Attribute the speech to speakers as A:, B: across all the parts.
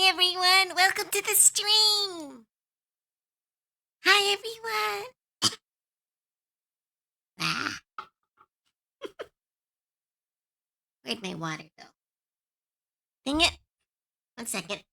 A: Hi, everyone. Welcome to the stream. Hi, everyone. Ah, where'd my water go? Dang it. 1 second.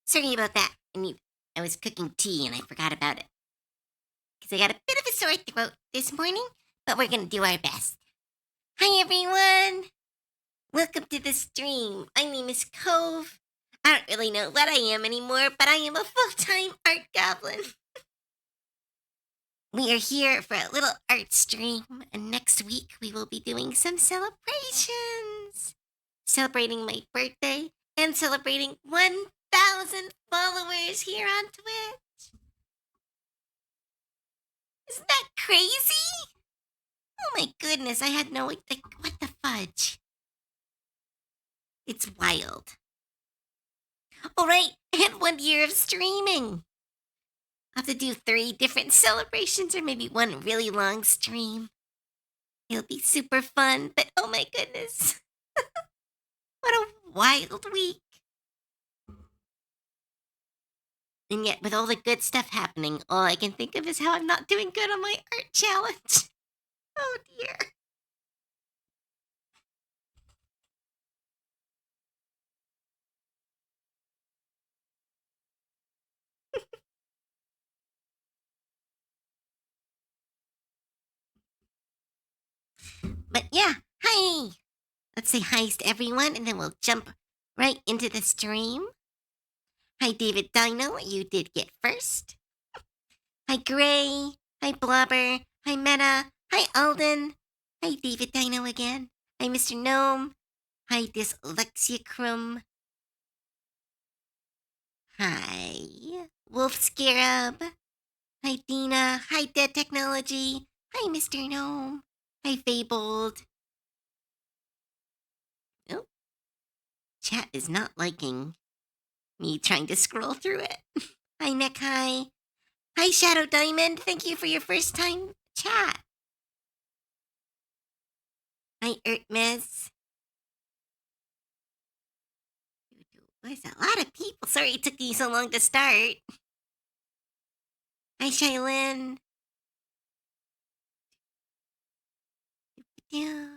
A: Sorry about that. I was cooking tea and I forgot about it. Because I got a bit of a sore throat this morning, but we're going to do our best. Hi, everyone. Welcome to the stream. My name is Cove. I don't really know what I am anymore, but I am a full-time art goblin. We are here for a little art stream, and next week we will be doing some celebrations. Celebrating my birthday and celebrating 1,000 followers here on Twitch. Isn't that crazy? Oh my goodness, I had no, what the fudge? It's wild. All right, and 1 year of streaming. I'll have to do 3 different celebrations or maybe one really long stream. It'll be super fun, but oh my goodness. What a wild week. And yet, with all the good stuff happening, all I can think of is how I'm not doing good on my art challenge. Oh dear. But yeah, hi. Let's say hi to everyone, and then we'll jump right into the stream. Hi, David Dino. You did get first. Hi, Gray. Hi, Blobber. Hi, Meta. Hi, Alden. Hi, David Dino again. Hi, Mr. Gnome. Hi, Dyslexia Crumb. Hi, Wolf Scarab. Hi, Dina. Hi, Dead Technology. Hi, Mr. Gnome. Hi, Fabled. Oh, chat is not liking me trying to scroll through it. Hi, Neckhi. Hi, Shadow Diamond. Thank you for your first time chat. Hi, Ertmiss. There's a lot of people. Sorry it took me so long to start. Hi, Shailin. Yeah.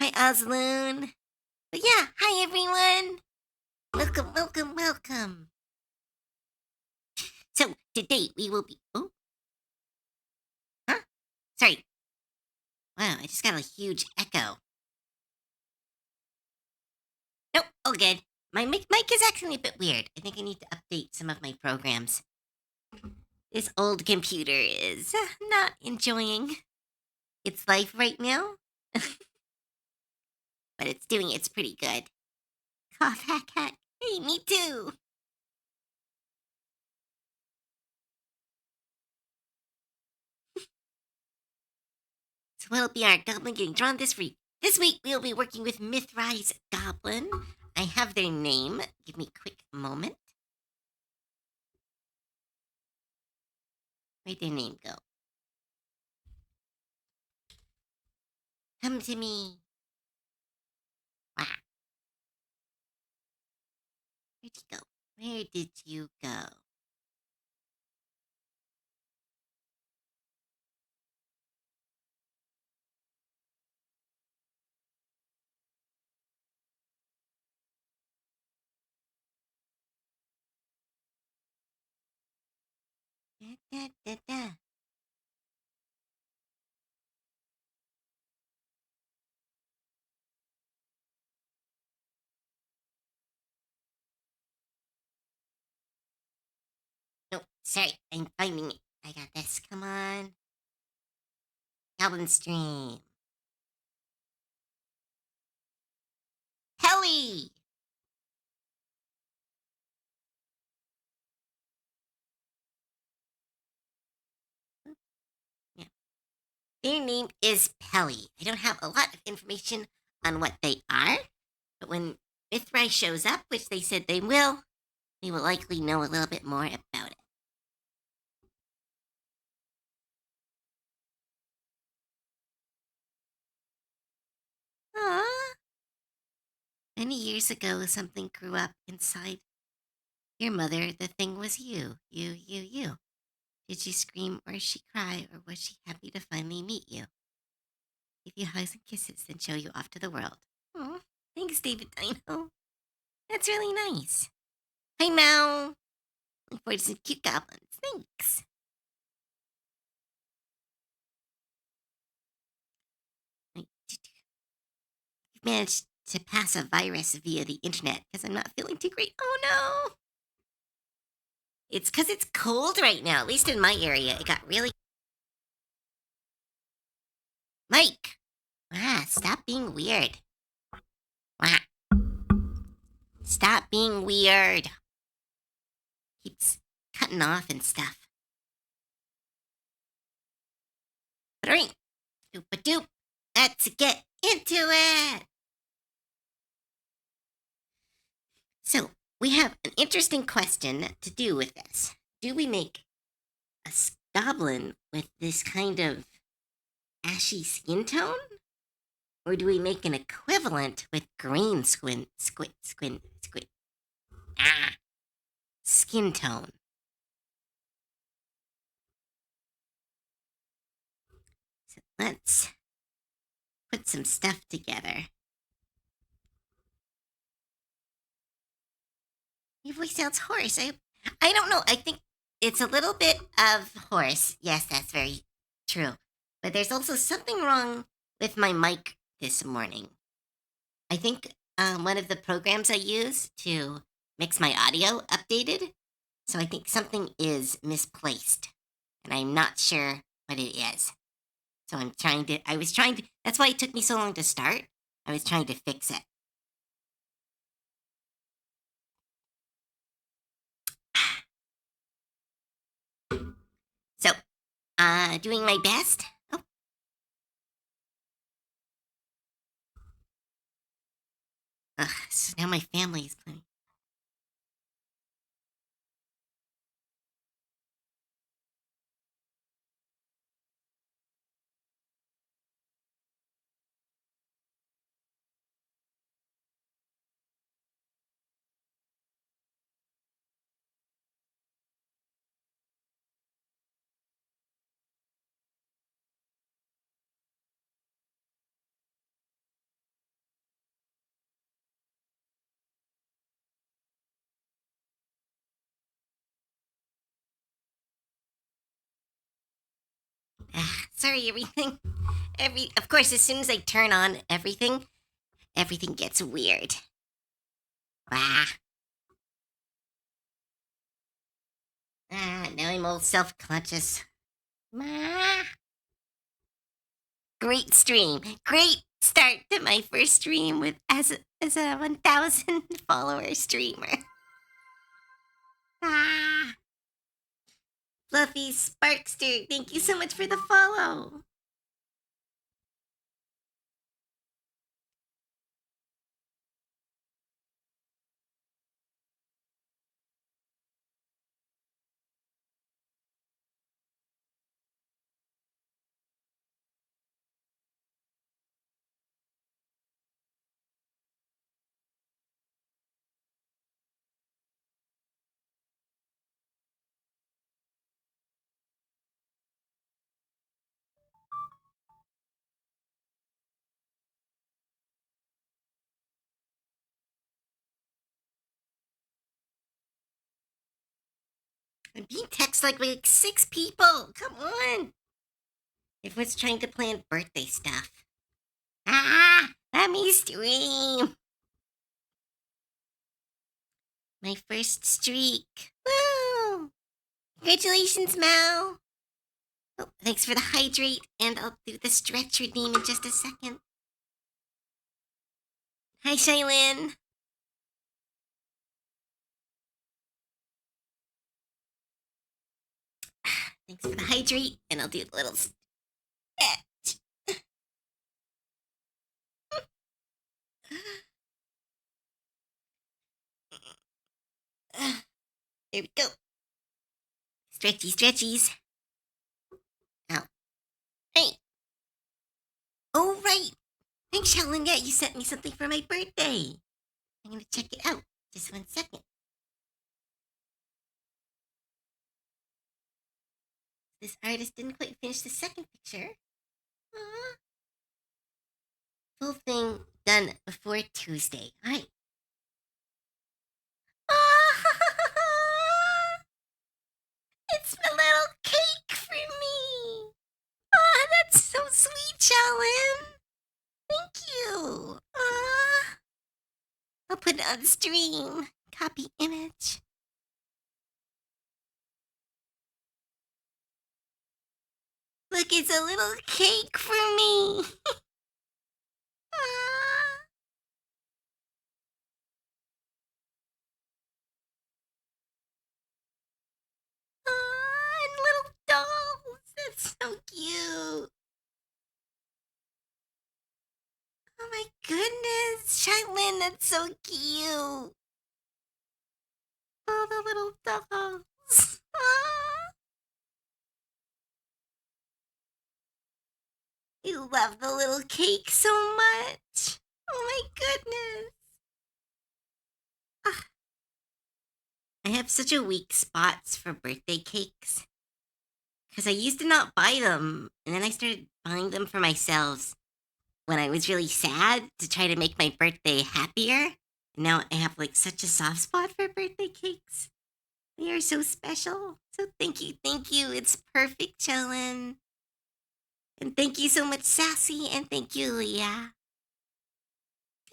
A: Hi, Osloon. But yeah, hi, everyone. Welcome, welcome, welcome. So, today we will be... Oh. Huh? Sorry. Wow, I just got a huge echo. Nope, all good. My mic is actually a bit weird. I think I need to update some of my programs. This old computer is not enjoying its life right now. But it's pretty good. Cough, hack, hack. Hey, me too. So what'll be our goblin getting drawn this week? This week we'll be working with Mythrise Goblin. I have their name. Give me a quick moment. Where'd their name go? Come to me. Wow. Where'd you go? Where did you go? Da, da, da. No, sorry, I'm finding it. I got this. Come on. Goblin stream. Pelly! Yeah. Their name is Pelly. I don't have a lot of information on what they are, but when Mithrai shows up, which they said they will likely know a little bit more about it. Aww. Many years ago, something grew up inside your mother. The thing was you. You. Did she scream or she cry, or was she happy to finally meet you? Give you hugs and kisses, then show you off to the world. Aw, thanks, David Dino. That's really nice. Hi, Mel. Looking forward to some cute goblins. Thanks. You've managed to pass a virus via the internet because I'm not feeling too great. Oh, no. It's because it's cold right now, at least in my area. It got really. Mike! Stop being weird. Wah. Stop being weird. Keeps cutting off and stuff. Alright. Doop-a-doop. Let's get into it. So, we have an interesting question to do with this. Do we make a goblin with this kind of ashy skin tone? Or do we make an equivalent with green squid, skin tone? So let's put some stuff together. Your voice sounds hoarse. I don't know. I think it's a little bit of hoarse. Yes, that's very true. But there's also something wrong with my mic this morning. I think one of the programs I use to mix my audio updated. So I think something is misplaced. And I'm not sure what it is. So that's why it took me so long to start. I was trying to fix it. So, doing my best. Oh. So now my family is playing. Sorry, everything. Of course, as soon as I turn on everything gets weird. Now I'm all self-conscious. Great stream. Great start to my first stream with as a 1,000 follower streamer. Fluffy Sparkster, thank you so much for the follow. I'm being texted like 6 people. Come on. Everyone's trying to plan birthday stuff. Let me stream. My first streak. Woo! Congratulations, Mal. Oh, thanks for the hydrate, and I'll do the stretch redeem in just a second. Hi, Shaylin. Thanks for the hydrate, and I'll do a little stretch. There we go. Stretchy, stretchies. Ow. Hey. Oh, right. Thanks, Shaylin. Yeah, you sent me something for my birthday. I'm gonna check it out. Just 1 second. This artist didn't quite finish the second picture. Aww. Full thing done before Tuesday. All right. It's a little cake for me. Oh, that's so sweet, Jalen. Thank you. I'll put it on the stream. Copy image. Look, it's a little cake for me. And little dolls. That's so cute. Oh my goodness, Shailin, that's so cute. Oh, the little dolls. I love the little cake so much. Oh my goodness. I have such a weak spots for birthday cakes. Because I used to not buy them, and then I started buying them for myself when I was really sad to try to make my birthday happier. Now I have like such a soft spot for birthday cakes. They are so special. So thank you, thank you. It's perfect, Chillin. And thank you so much, Sassy, and thank you, Leah.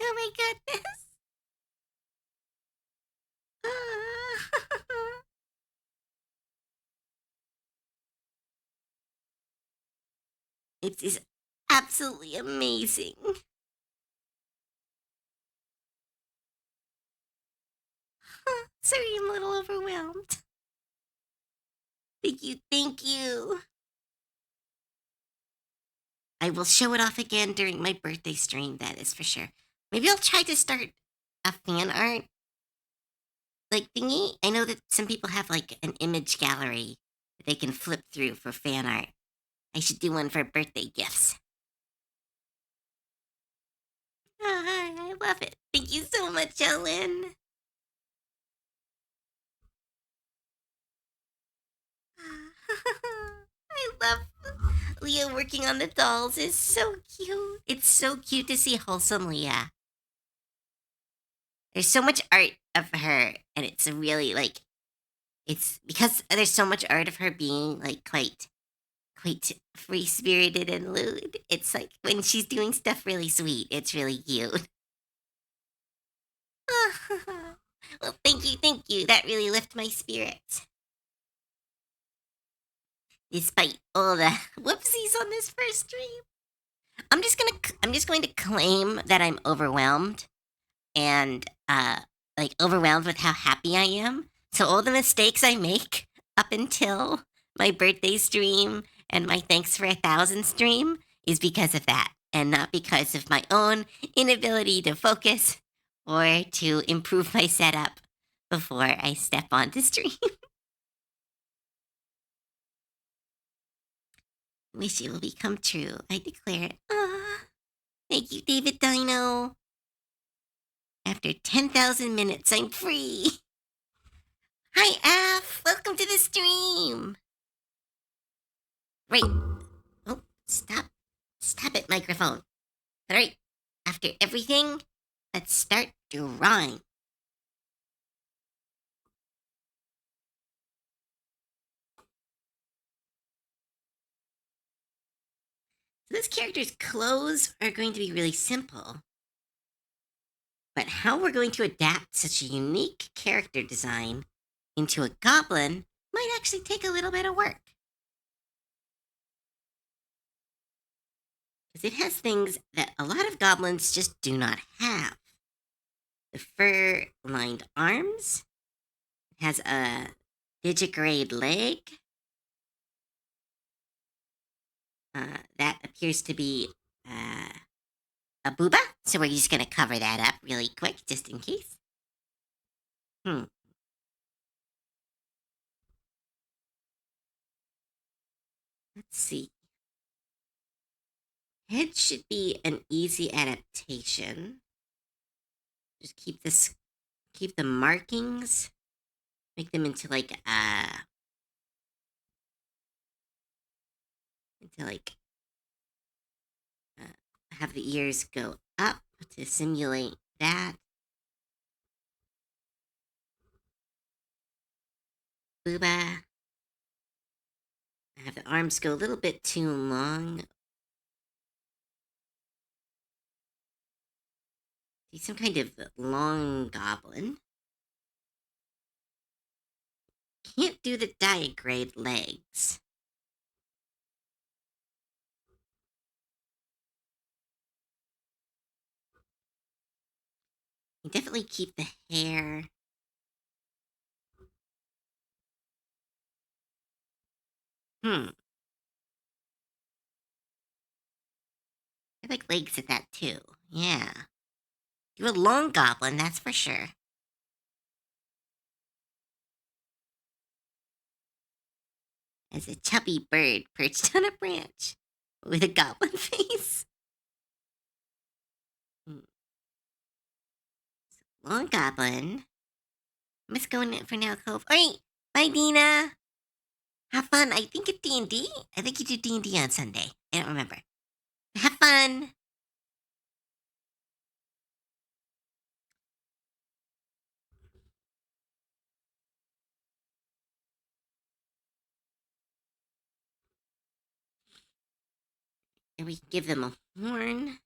A: Oh my goodness. It is absolutely amazing. Sorry, I'm a little overwhelmed. Thank you, thank you. I will show it off again during my birthday stream, that is for sure. Maybe I'll try to start a fan art like thingy. I know that some people have like an image gallery that they can flip through for fan art. I should do one for birthday gifts. I love it. Thank you so much, Ellen. I love Leah working on the dolls. It's so cute. It's so cute to see wholesome Leah. There's so much art of her, and it's really like it's because there's so much art of her being like quite free spirited and lewd. It's like when she's doing stuff really sweet, it's really cute. Well, thank you, thank you. That really lifted my spirits. Despite all the whoopsies on this first stream. I'm just going to claim that I'm overwhelmed and like overwhelmed with how happy I am. So all the mistakes I make up until my birthday stream and my thanks for 1,000 stream is because of that, and not because of my own inability to focus or to improve my setup before I step onto stream. Wish it will become true. I declare it. Thank you, David Dino. After 10,000 minutes, I'm free. Hi, Af. Welcome to the stream. Right. Oh, stop. Stop it, microphone. All right. After everything, let's start drawing. So this character's clothes are going to be really simple. But how we're going to adapt such a unique character design into a goblin might actually take a little bit of work. Because it has things that a lot of goblins just do not have. The fur-lined arms, it has a digigrade leg. That appears to be a booba, so we're just going to cover that up really quick, just in case. Let's see. Head should be an easy adaptation. Just keep the markings, make them into like have the ears go up to simulate that. Booba. I have the arms go a little bit too long. He's some kind of long goblin. Can't do the diagrade legs. You definitely keep the hair. I like legs at that too. Yeah. Do a long goblin, that's for sure. As a chubby bird perched on a branch with a goblin face. Long goblin. I'm just going in for now, Cove. Alright, bye, Dina. Have fun. I think at D&D. I think you do D&D on Sunday. I don't remember. Have fun. And we give them a horn.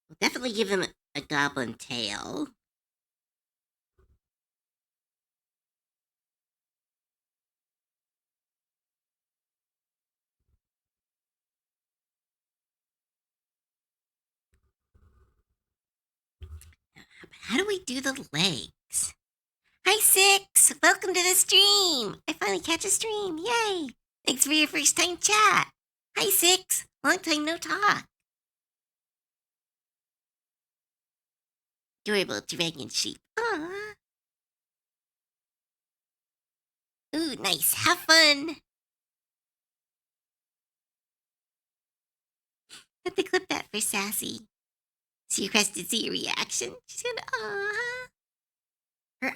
A: We'll definitely give them a goblin tail. How do we do the legs? Hi, Six. Welcome to the stream. I finally catch a stream. Yay. Thanks for your first time chat. Hi, Six. Long time no talk. Adorable dragon sheep. Aww. Ooh, nice. Have fun. Have to clip that for Sassy. She requested to see your reaction. She's gonna, aww. Her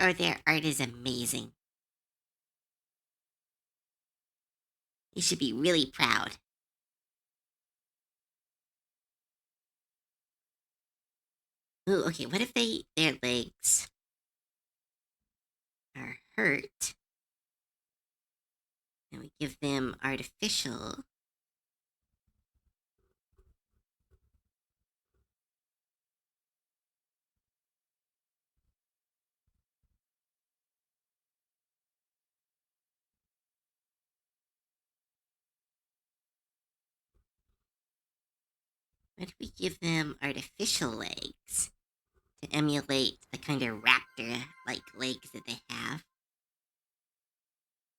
A: or their art is amazing. You should be really proud. Ooh, okay, what if their legs are hurt? And we give them artificial. What if we give them artificial legs to emulate the kind of raptor-like legs that they have?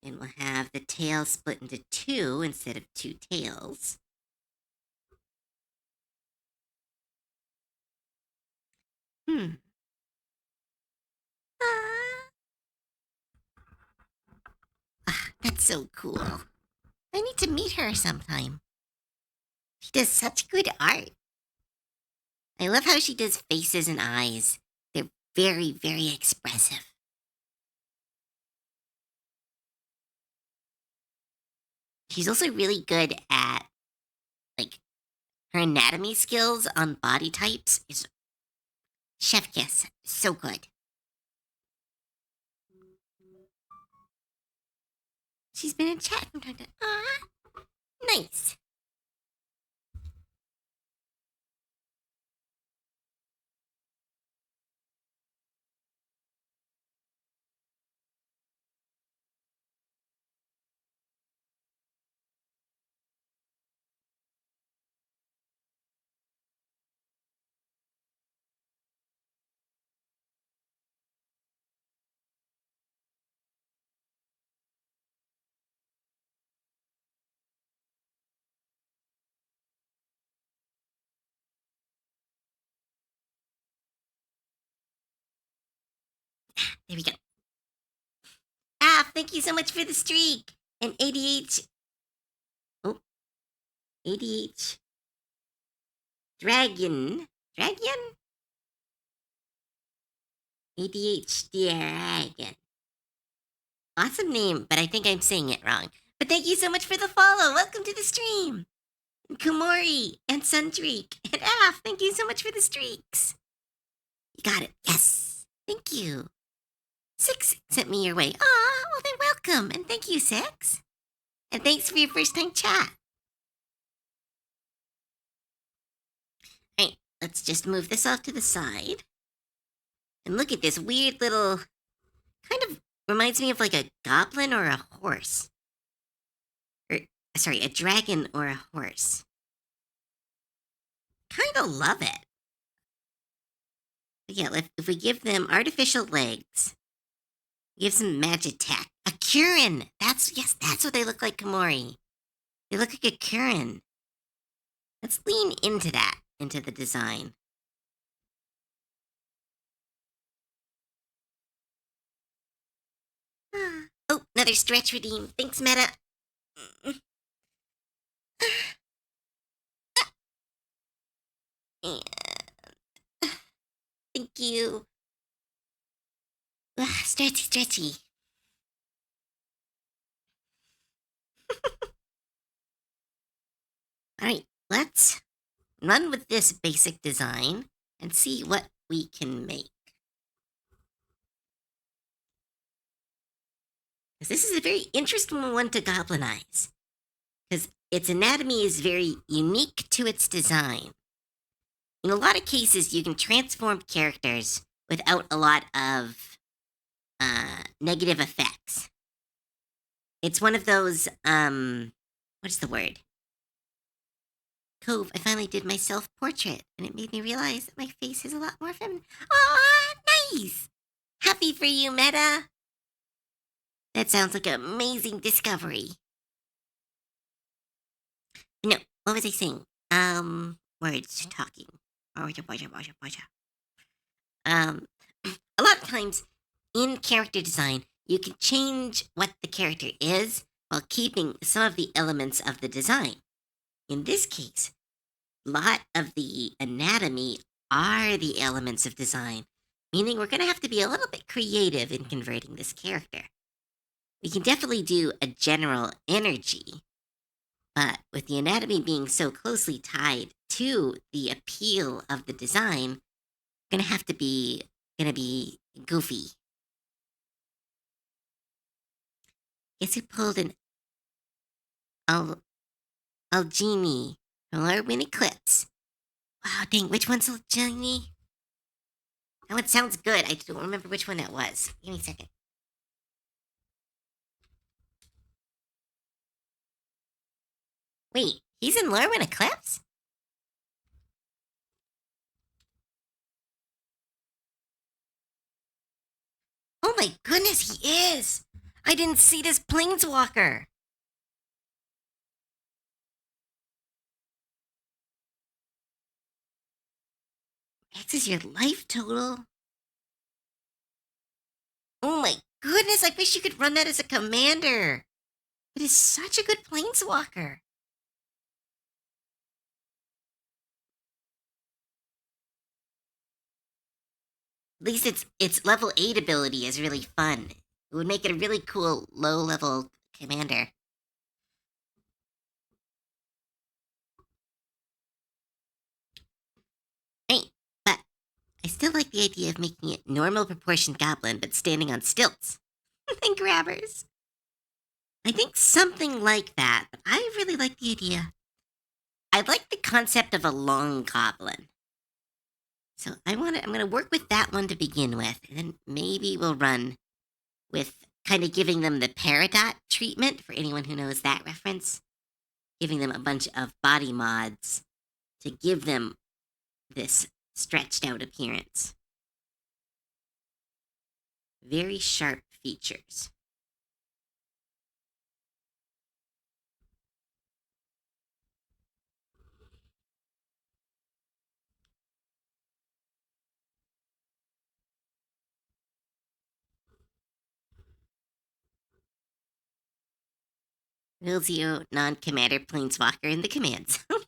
A: And we'll have the tail split into two instead of two tails. That's so cool. I need to meet her sometime. She does such good art. I love how she does faces and eyes. They're very, very expressive. She's also really good at, like, her anatomy skills on body types is chef kiss. So good. She's been in chat from time to time. Aw, nice. There we go. Thank you so much for the streak. And ADH. Oh, ADH. Dragon. Dragon? ADH Dragon. Awesome name, but I think I'm saying it wrong. But thank you so much for the follow. Welcome to the stream. And Kumori and Sundreak and thank you so much for the streaks. You got it. Yes. Thank you. Six sent me your way. Well then welcome. And thank you, Six. And thanks for your first time chat. Alright, let's just move this off to the side. And look at this weird little, kind of reminds me of like a goblin or a horse. Sorry, a dragon or a horse. Kind of love it. But yeah, if we give them artificial legs, give some magitech. A Kurin! That's what they look like, Komori. They look like a Kurin. Let's lean into that, into the design. Oh, another stretch redeem. Thanks, Meta. And thank you. Stretchy. Alright, let's run with this basic design and see what we can make. Because this is a very interesting one to goblinize. Because its anatomy is very unique to its design. In a lot of cases, you can transform characters without a lot of negative effects. It's one of those, what's the word? Cove, I finally did my self-portrait, and it made me realize that my face is a lot more feminine. Aw, nice! Happy for you, Meta! That sounds like an amazing discovery. No, what was I saying? Words talking. A lot of times in character design, you can change what the character is while keeping some of the elements of the design. In this case, a lot of the anatomy are the elements of design, meaning we're going to have to be a little bit creative in converting this character. We can definitely do a general energy, but with the anatomy being so closely tied to the appeal of the design, we're going to be goofy. Guess who pulled an Algini from Lorwyn Eclipse? Wow, dang, which one's Algini? That one sounds good. I don't remember which one that was. Give me a second. Wait, he's in Lorwyn Eclipse? Oh my goodness, he is! I didn't see this planeswalker! X is your life total? Oh my goodness, I wish you could run that as a commander! It is such a good planeswalker! At least its level 8 ability is really fun. It would make it a really cool low-level commander. Hey, but I still like the idea of making it normal proportioned goblin, but standing on stilts. And grabbers. I think something like that, but I really like the idea. I like the concept of a long goblin. So I'm gonna work with that one to begin with, and then maybe we'll run with kind of giving them the Peridot treatment for anyone who knows that reference. Giving them a bunch of body mods to give them this stretched out appearance. Very sharp features. Real Zero non-commander planeswalker in the command zone.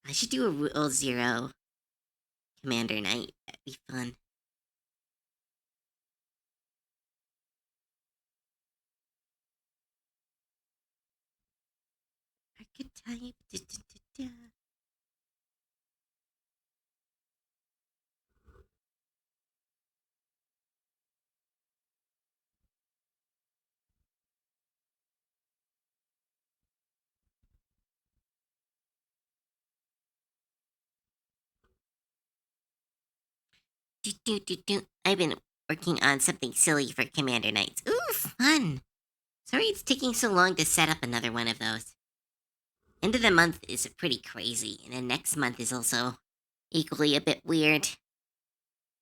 A: I should do a Rule Zero commander night. That'd be fun. Archetype. Da, da, da, da. Do, do, do, do. I've been working on something silly for commander nights. Ooh, fun. Sorry it's taking so long to set up another one of those. End of the month is pretty crazy, and then next month is also equally a bit weird.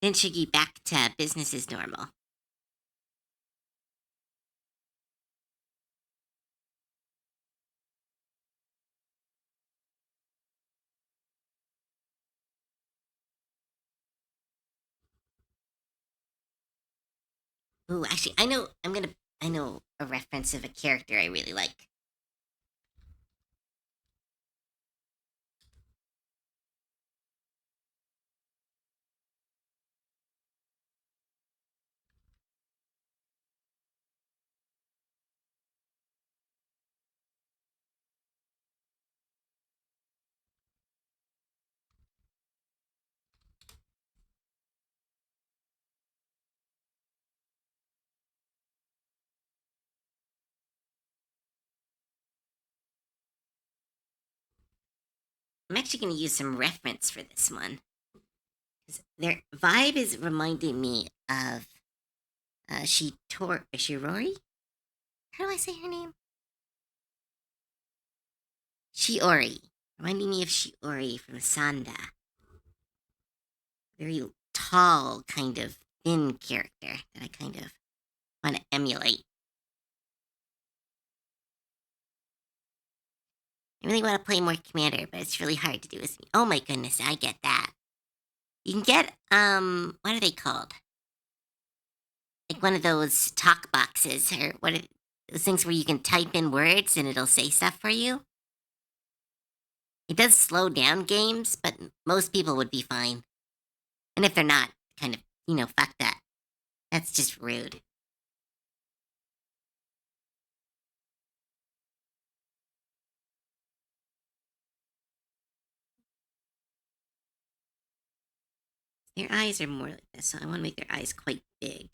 A: Then should get back to business as normal. Ooh, actually, I know a reference of a character I really like. I'm actually going to use some reference for this one. 'Cause their vibe is reminding me of Shirori? How do I say her name? Shiori. Reminding me of Shiori from Sanda. Very tall, kind of thin character that I kind of want to emulate. I really want to play more Commander, but it's really hard to do with me. Oh my goodness, I get that. You can get, what are they called? Like one of those talk boxes, or what are those things where you can type in words and it'll say stuff for you? It does slow down games, but most people would be fine. And if they're not, kind of, fuck that. That's just rude. Their eyes are more like this, so I want to make their eyes quite big.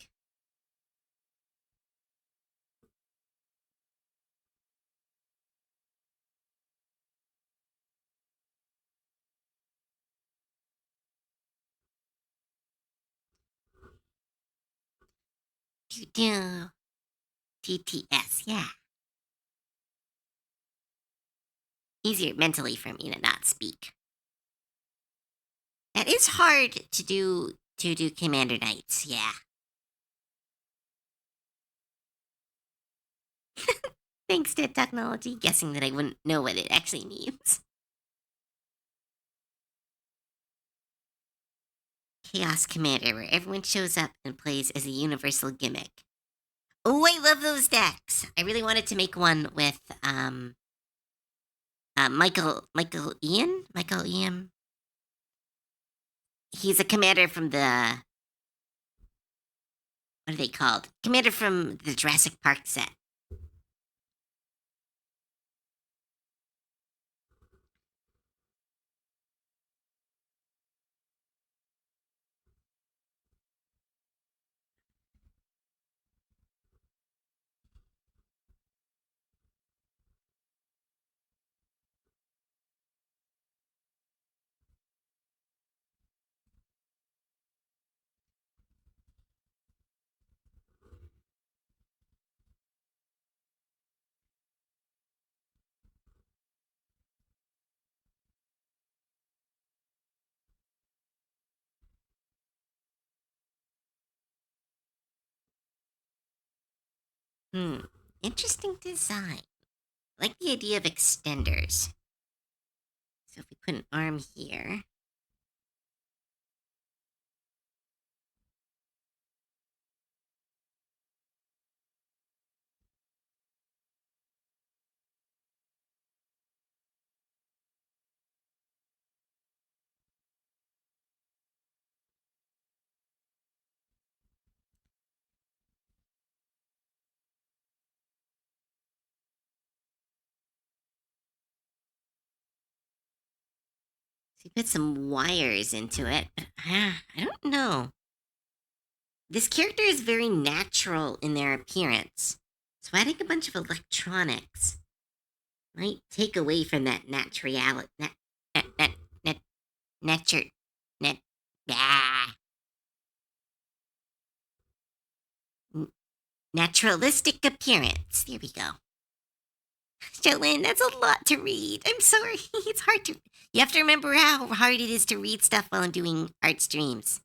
A: Do TTS, yeah. Easier mentally for me to not speak. That is hard to do Commander Nights, yeah. Thanks to technology, guessing that I wouldn't know what it actually means. Chaos Commander, where everyone shows up and plays as a universal gimmick. Oh, I love those decks. I really wanted to make one with Michael Ian. He's a commander from the, what are they called? Commander from the Jurassic Park set. Hmm. Interesting design. I like the idea of extenders. So if we put an arm here. So you put some wires into it. I don't know. This character is very natural in their appearance. So adding a bunch of electronics might take away from that naturality. Nat, nature. Nat, ah, naturalistic appearance. There we go. Jolene, that's a lot to read. I'm sorry. It's hard to. You have to remember how hard it is to read stuff while I'm doing art streams.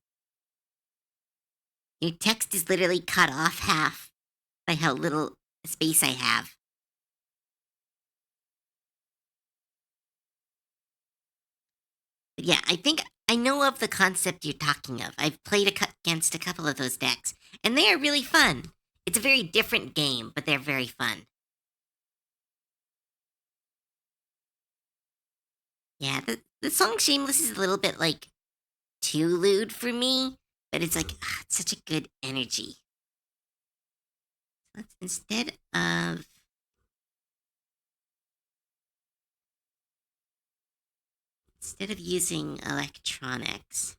A: Your text is literally cut off half by how little space I have. But yeah, I think I know of the concept you're talking of. I've played against a couple of those decks, and they are really fun. It's a very different game, but they're very fun. Yeah, the song Shameless is a little bit like too lewd for me, but it's like it's such a good energy. Let's instead of using electronics,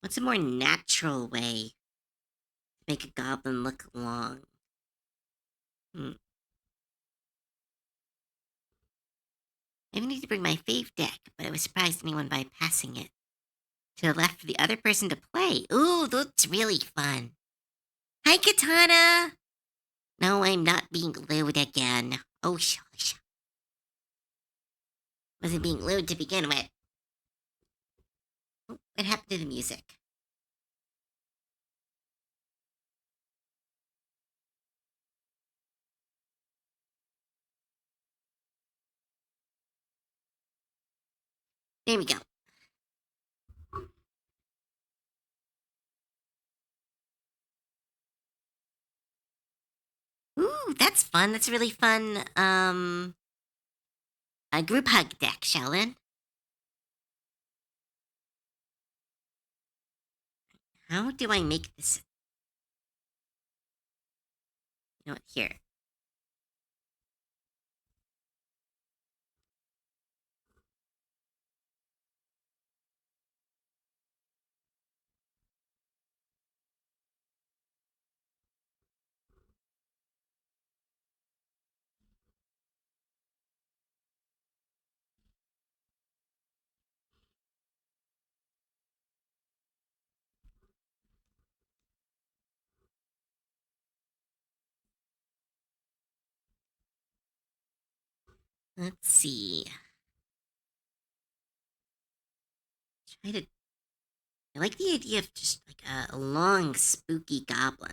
A: what's a more natural way to make a goblin look long? Hmm. I need to bring my fave deck, but I was surprised anyone bypassing it. To the left for the other person to play. Ooh, that's really fun. Hi, Katana! No, I'm not being lewd again. Oh, shush. Wasn't being lewd to begin with. Oh, what happened to the music? There we go. Ooh, that's fun. That's a really fun, a group hug deck, Sheldon. How do I make this? You know what? Here. Let's see. Try to. I like the idea of just like a long, spooky goblin.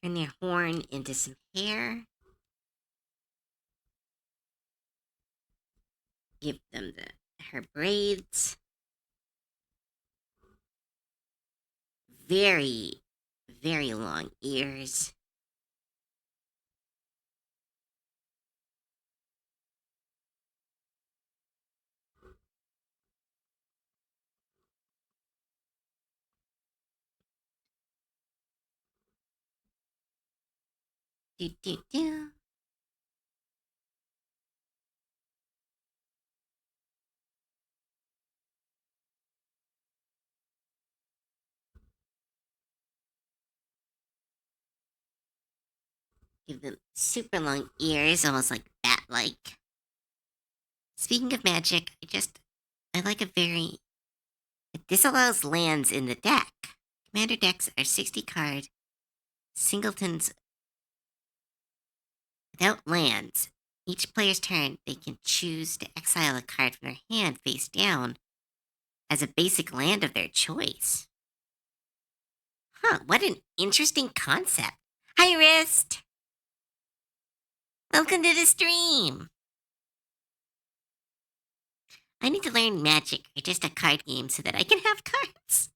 A: Turn their horn into some hair. Give them her braids. Very, very long ears. Do, do, do. Give them super long ears, almost like bat-like. Speaking of magic, I like a very This allows lands in the deck. Commander decks are 60 card singletons without lands. Each player's turn, they can choose to exile a card from their hand face down as a basic land of their choice. Huh, what an interesting concept. Hi, Wrist. Welcome to the stream. I need to learn Magic or just a card game so that I can have cards.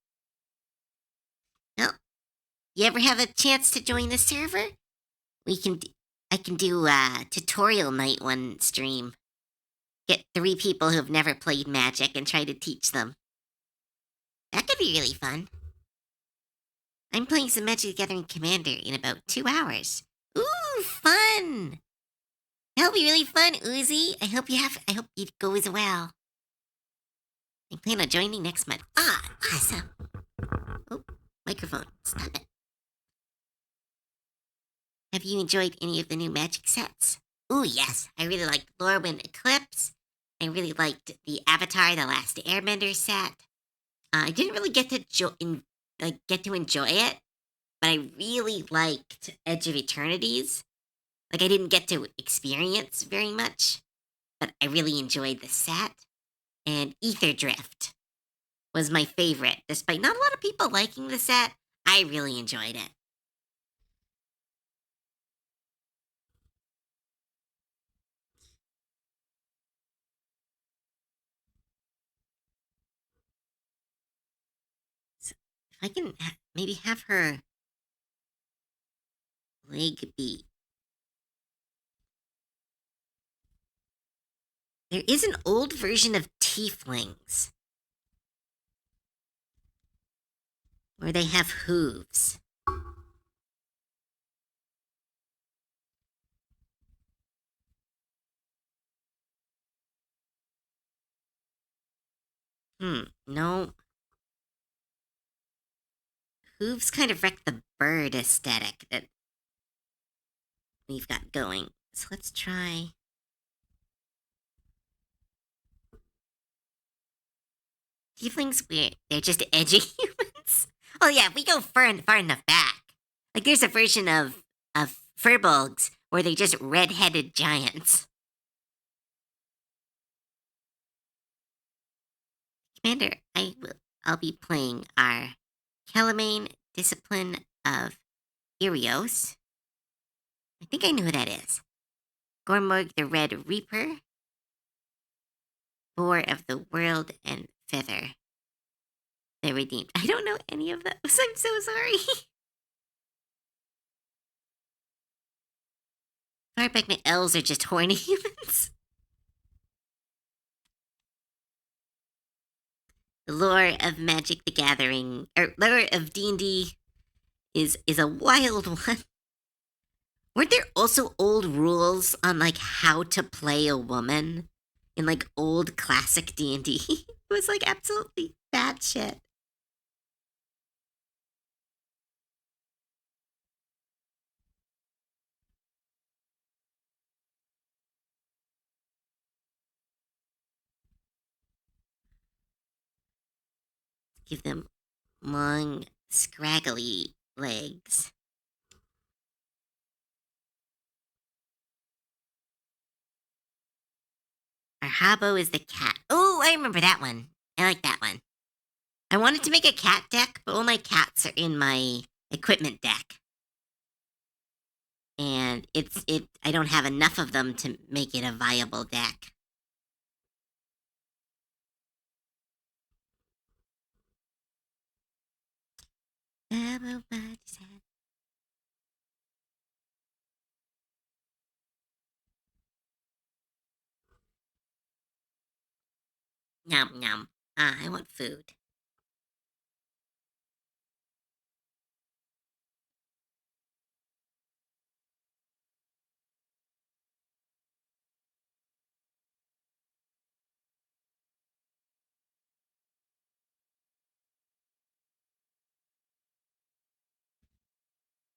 A: Well, you ever have a chance to join the server? I can do a tutorial night one stream. Get 3 people who've never played Magic and try to teach them. That could be really fun. I'm playing some Magic the Gathering Commander in about 2 hours. Ooh, fun! That'll be really fun, Uzi. I hope you go as well. I plan on joining next month. Ah, awesome. Oh, microphone. Stop it. Have you enjoyed any of the new Magic sets? Ooh, yes. I really liked Lorwyn Eclipse. I really liked the Avatar, the Last Airbender set. I didn't really get to enjoy it, but I really liked Edge of Eternities. Like, I didn't get to experience very much, but I really enjoyed the set. And Ether Drift was my favorite. Despite not a lot of people liking the set, I really enjoyed it. So if I can maybe have her leg be... There is an old version of Tieflings where they have hooves. No. Hooves kind of wreck the bird aesthetic that we've got going. So let's try... Tieflings, they're just edgy humans. Oh yeah, we go far enough back. Like there's a version of Furbolgs where they're just red-headed giants. Commander, I'll be playing our Kelamane Discipline of Irios. I think I know who that is. Gormorg the Red Reaper. Boar of the World and Feather. They're redeemed. I don't know any of those. I'm so sorry. Far back, my elves are just horny humans. The lore of Magic the Gathering, or lore of D&D, is a wild one. Weren't there also old rules on like how to play a woman in like old classic D&D? It was like absolutely bad shit. Give them long, scraggly legs. Our Habbo is the cat. Oh, I remember that one. I like that one. I wanted to make a cat deck, but all my cats are in my equipment deck. And I don't have enough of them to make it a viable deck. Nom nom. I want food.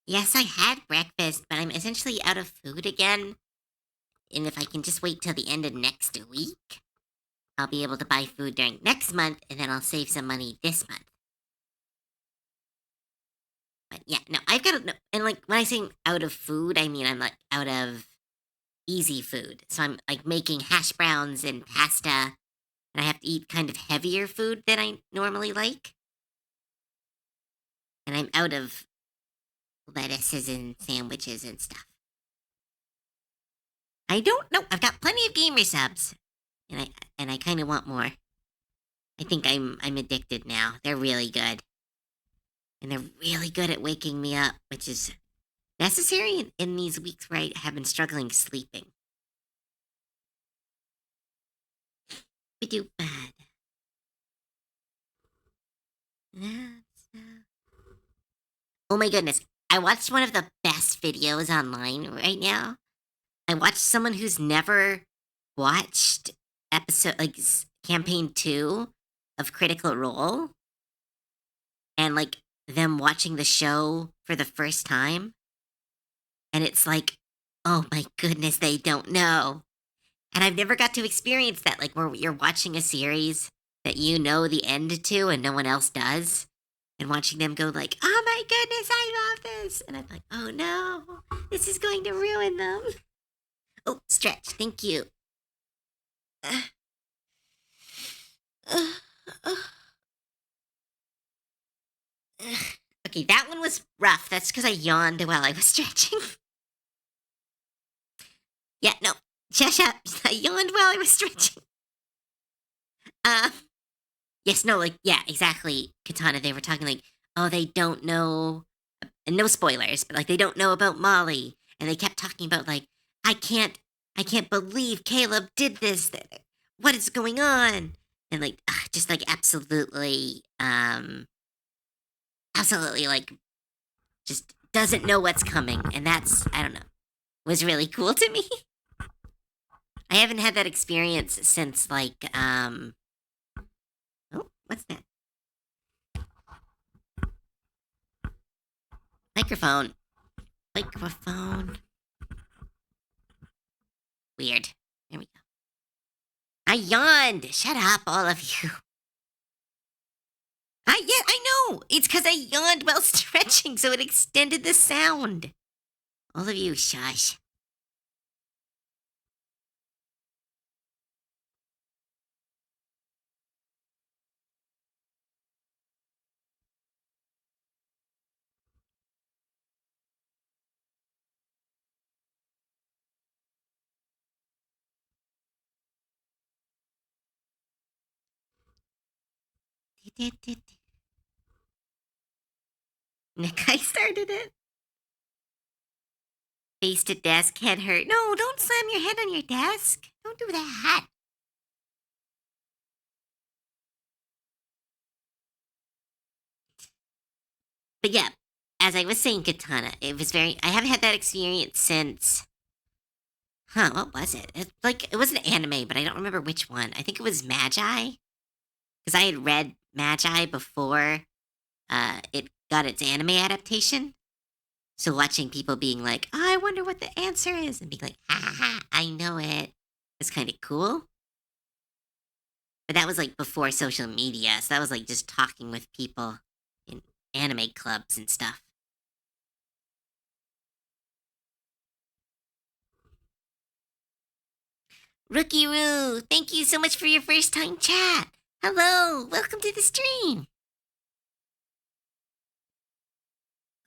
A: Yes, I had breakfast, but I'm essentially out of food again. And if I can just wait till the end of next week, I'll be able to buy food during next month, and then I'll save some money this month. But yeah, no, I've got to, no, and like when I say out of food, I mean I'm like out of easy food. So I'm like making hash browns and pasta, and I have to eat kind of heavier food than I normally like. And I'm out of lettuces and sandwiches and stuff. I don't know. I've got plenty of gamer subs, and I kind of want more. I think I'm addicted now. They're really good, and they're really good at waking me up, which is necessary in these weeks where I have been struggling sleeping. We do bad. Oh my goodness. I watched one of the best videos online right now. I watched someone who's never watched campaign 2 of Critical Role, and like them watching the show for the first time, and it's like, oh my goodness, they don't know. And I've never got to experience that, like where you're watching a series that you know the end to and no one else does, and watching them go like, oh my goodness, I love this, and I'm like, oh no, this is going to ruin them. Oh, stretch, thank you. Okay, that one was rough. That's because I yawned while I was stretching. Yeah, no, shush up. I yawned while I was stretching. Uh, yes, no, like, yeah, exactly, Katana. They were talking like, oh, they don't know, and no spoilers, but like they don't know about Molly, and they kept talking about like, I can't believe Caleb did this. What is going on? And like, just like absolutely like, just doesn't know what's coming, and that's, I don't know, was really cool to me. I haven't had that experience since like oh, what's that? Microphone. Microphone. Weird. There we go. I yawned. Shut up, all of you. I know. It's because I yawned while stretching, so it extended the sound. All of you, shush. Nick, I started it. Face to desk, head hurt. No, don't slam your head on your desk. Don't do that. But yeah, as I was saying, Katana, I haven't had that experience since, what was it? It was an anime, but I don't remember which one. I think it was Magi, because I had read Magi before it got its anime adaptation. So watching people being like, oh, I wonder what the answer is, and being like, ha ha ha, I know it, was kind of cool. But that was like before social media, so that was like just talking with people in anime clubs and stuff. Rookie Roo, thank you so much for your first time chat. Hello, welcome to the stream.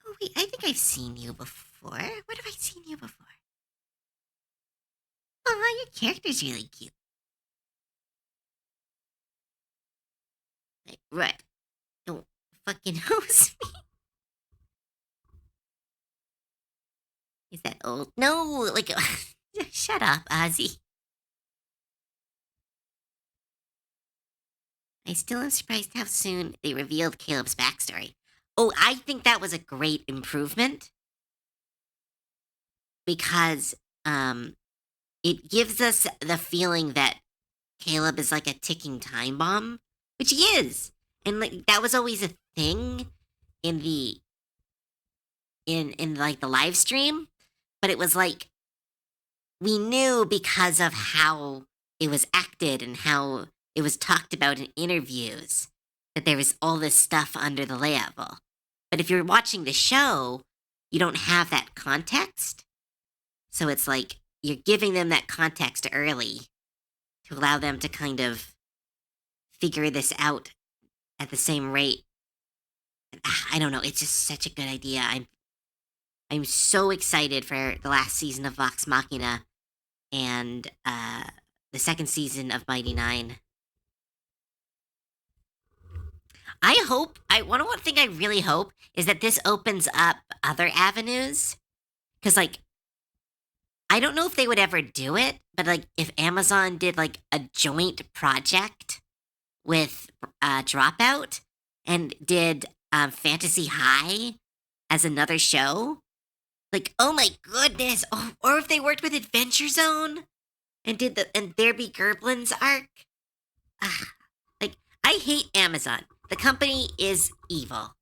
A: Oh wait, I think I've seen you before. Where have I seen you before? Oh, your character's really cute. Right. Don't fucking hose me. Is that old? No, like, shut up, Ozzy. I still am surprised how soon they revealed Caleb's backstory. Oh, I think that was a great improvement because it gives us the feeling that Caleb is like a ticking time bomb, which he is. And like that was always a thing in the in like the live stream, but it was like we knew because of how it was acted and how it was talked about in interviews that there was all this stuff under the level. But if you're watching the show, you don't have that context. So it's like you're giving them that context early to allow them to kind of figure this out at the same rate. I don't know. It's just such a good idea. I'm so excited for the last season of Vox Machina and the second season of Mighty Nine. I hope. One thing I really hope is that this opens up other avenues. Because, like, I don't know if they would ever do it, but, like, if Amazon did, like, a joint project with Dropout and did Fantasy High as another show, like, oh my goodness. Oh, or if they worked with Adventure Zone and did and There Be Gerblins arc. Like, I hate Amazon. The company is evil,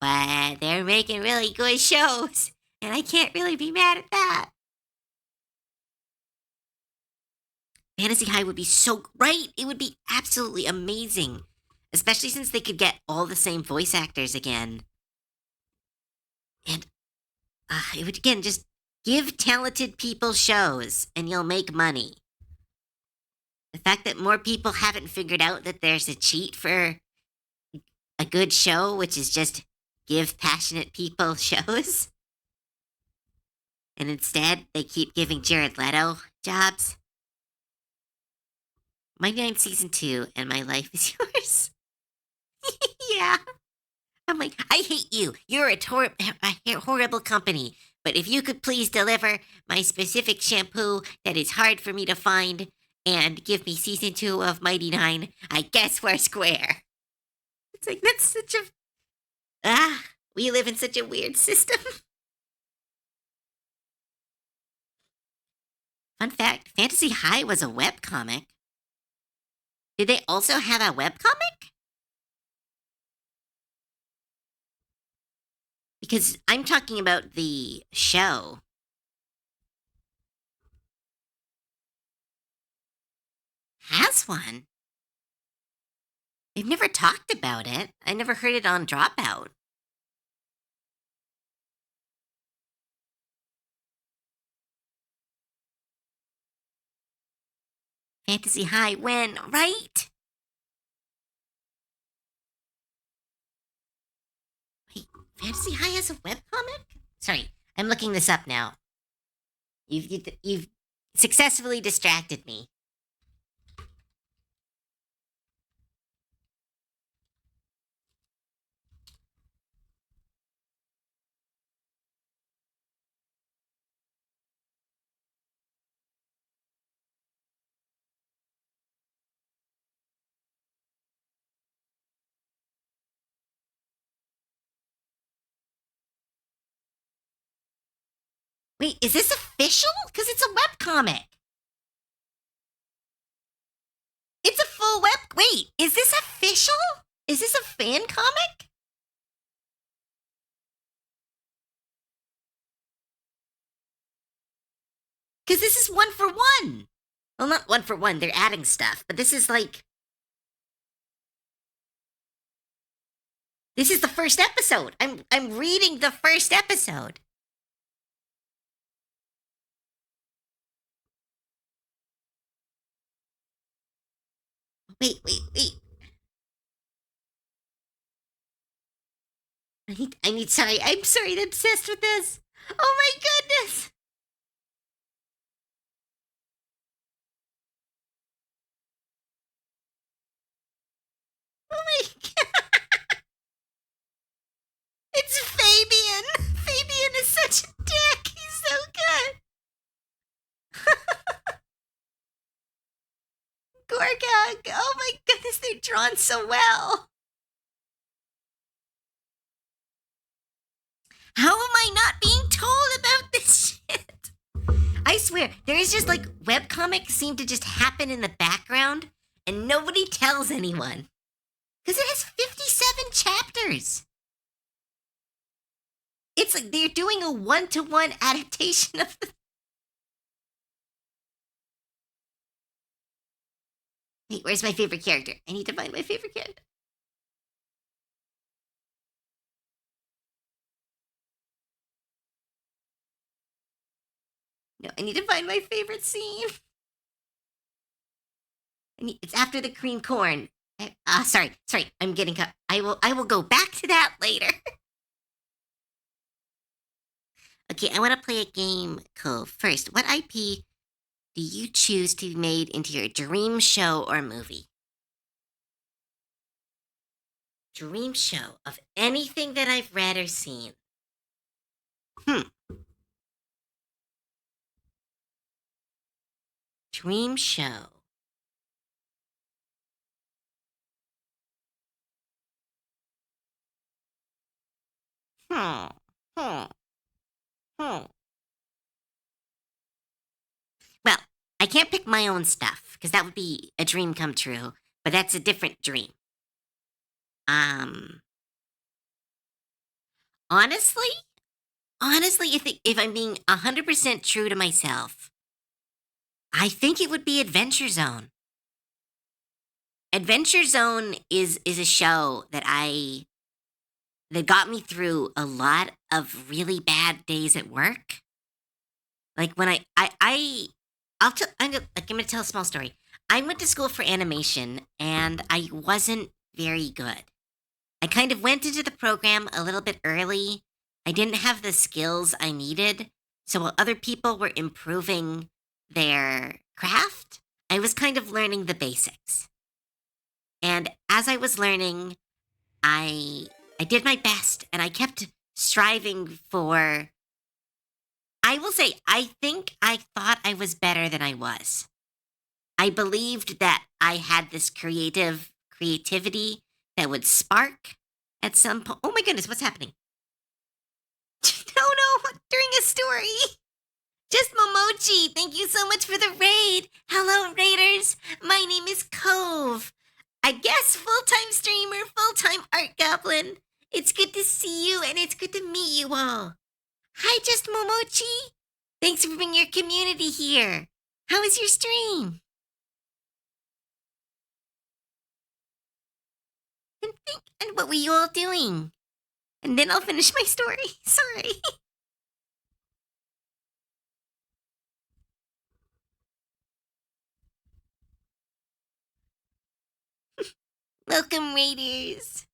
A: but they're making really good shows, and I can't really be mad at that. Fantasy High would be so right. It would be absolutely amazing, especially since they could get all the same voice actors again. And it would, again, just give talented people shows, and you'll make money. The fact that more people haven't figured out that there's a cheat for a good show, which is just give passionate people shows. And instead, they keep giving Jared Leto jobs. Mighty Nine Season 2 and My Life is Yours. Yeah. I'm like, I hate you. You're a horrible company. But if you could please deliver my specific shampoo that is hard for me to find and give me Season 2 of Mighty Nine, I guess we're square. It's like, that's such a... we live in such a weird system. Fun fact, Fantasy High was a webcomic. Did they also have a webcomic? Because I'm talking about the show. Has one? They've never talked about it. I never heard it on Dropout. Fantasy High when, right? Wait, Fantasy High has a webcomic? Sorry, I'm looking this up now. You've successfully distracted me. Wait, is this official? Because it's a webcomic. It's a full web... Wait, is this official? Is this a fan comic? Because this is 1-for-1. Well, not 1-for-1. They're adding stuff. But this is like... This is the first episode. I'm reading the first episode. Wait. Sorry, I'm sorry, I'm obsessed with this. Oh my goodness. Oh my god. It's Fabian. Fabian is such a dick. He's so good. Gorgag. Oh my goodness, they're drawn so well. How am I not being told about this shit? I swear, there is just like webcomics seem to just happen in the background and nobody tells anyone. Because it has 57 chapters. It's like they're doing a 1-to-1 adaptation of the... Hey, where's my favorite character? I need to find my favorite character. No, I need to find my favorite scene. It's after the cream corn. Sorry. I'm getting cut. I will go back to that later. Okay, I want to play a game. Cool. First, what IP do you choose to be made into your dream show or movie? Dream show of anything that I've read or seen. Hmm. Dream show. Hmm. Hmm. Hmm. Well, I can't pick my own stuff because that would be a dream come true, but that's a different dream. Um, honestly, honestly, if I'm being 100% true to myself, I think it would be Adventure Zone. Adventure Zone is a show that got me through a lot of really bad days at work. Like when I'll tell I'm gonna tell a small story. I went to school for animation and I wasn't very good. I kind of went into the program a little bit early. I didn't have the skills I needed. So while other people were improving their craft, I was kind of learning the basics. And as I was learning, I I did my best and I kept striving for I will say I think I thought I was better than I was. I believed that I had this creativity that would spark at some point. Oh my goodness, what's happening? No, during a story. Just Momochi, thank you so much for the raid. Hello, raiders. My name is Cove. I guess full-time streamer, full-time art goblin. It's good to see you and it's good to meet you all. Hi, Just Momochi. Thanks for bringing your community here. How was your stream? And what were you all doing? And then I'll finish my story. Sorry. Welcome, raiders.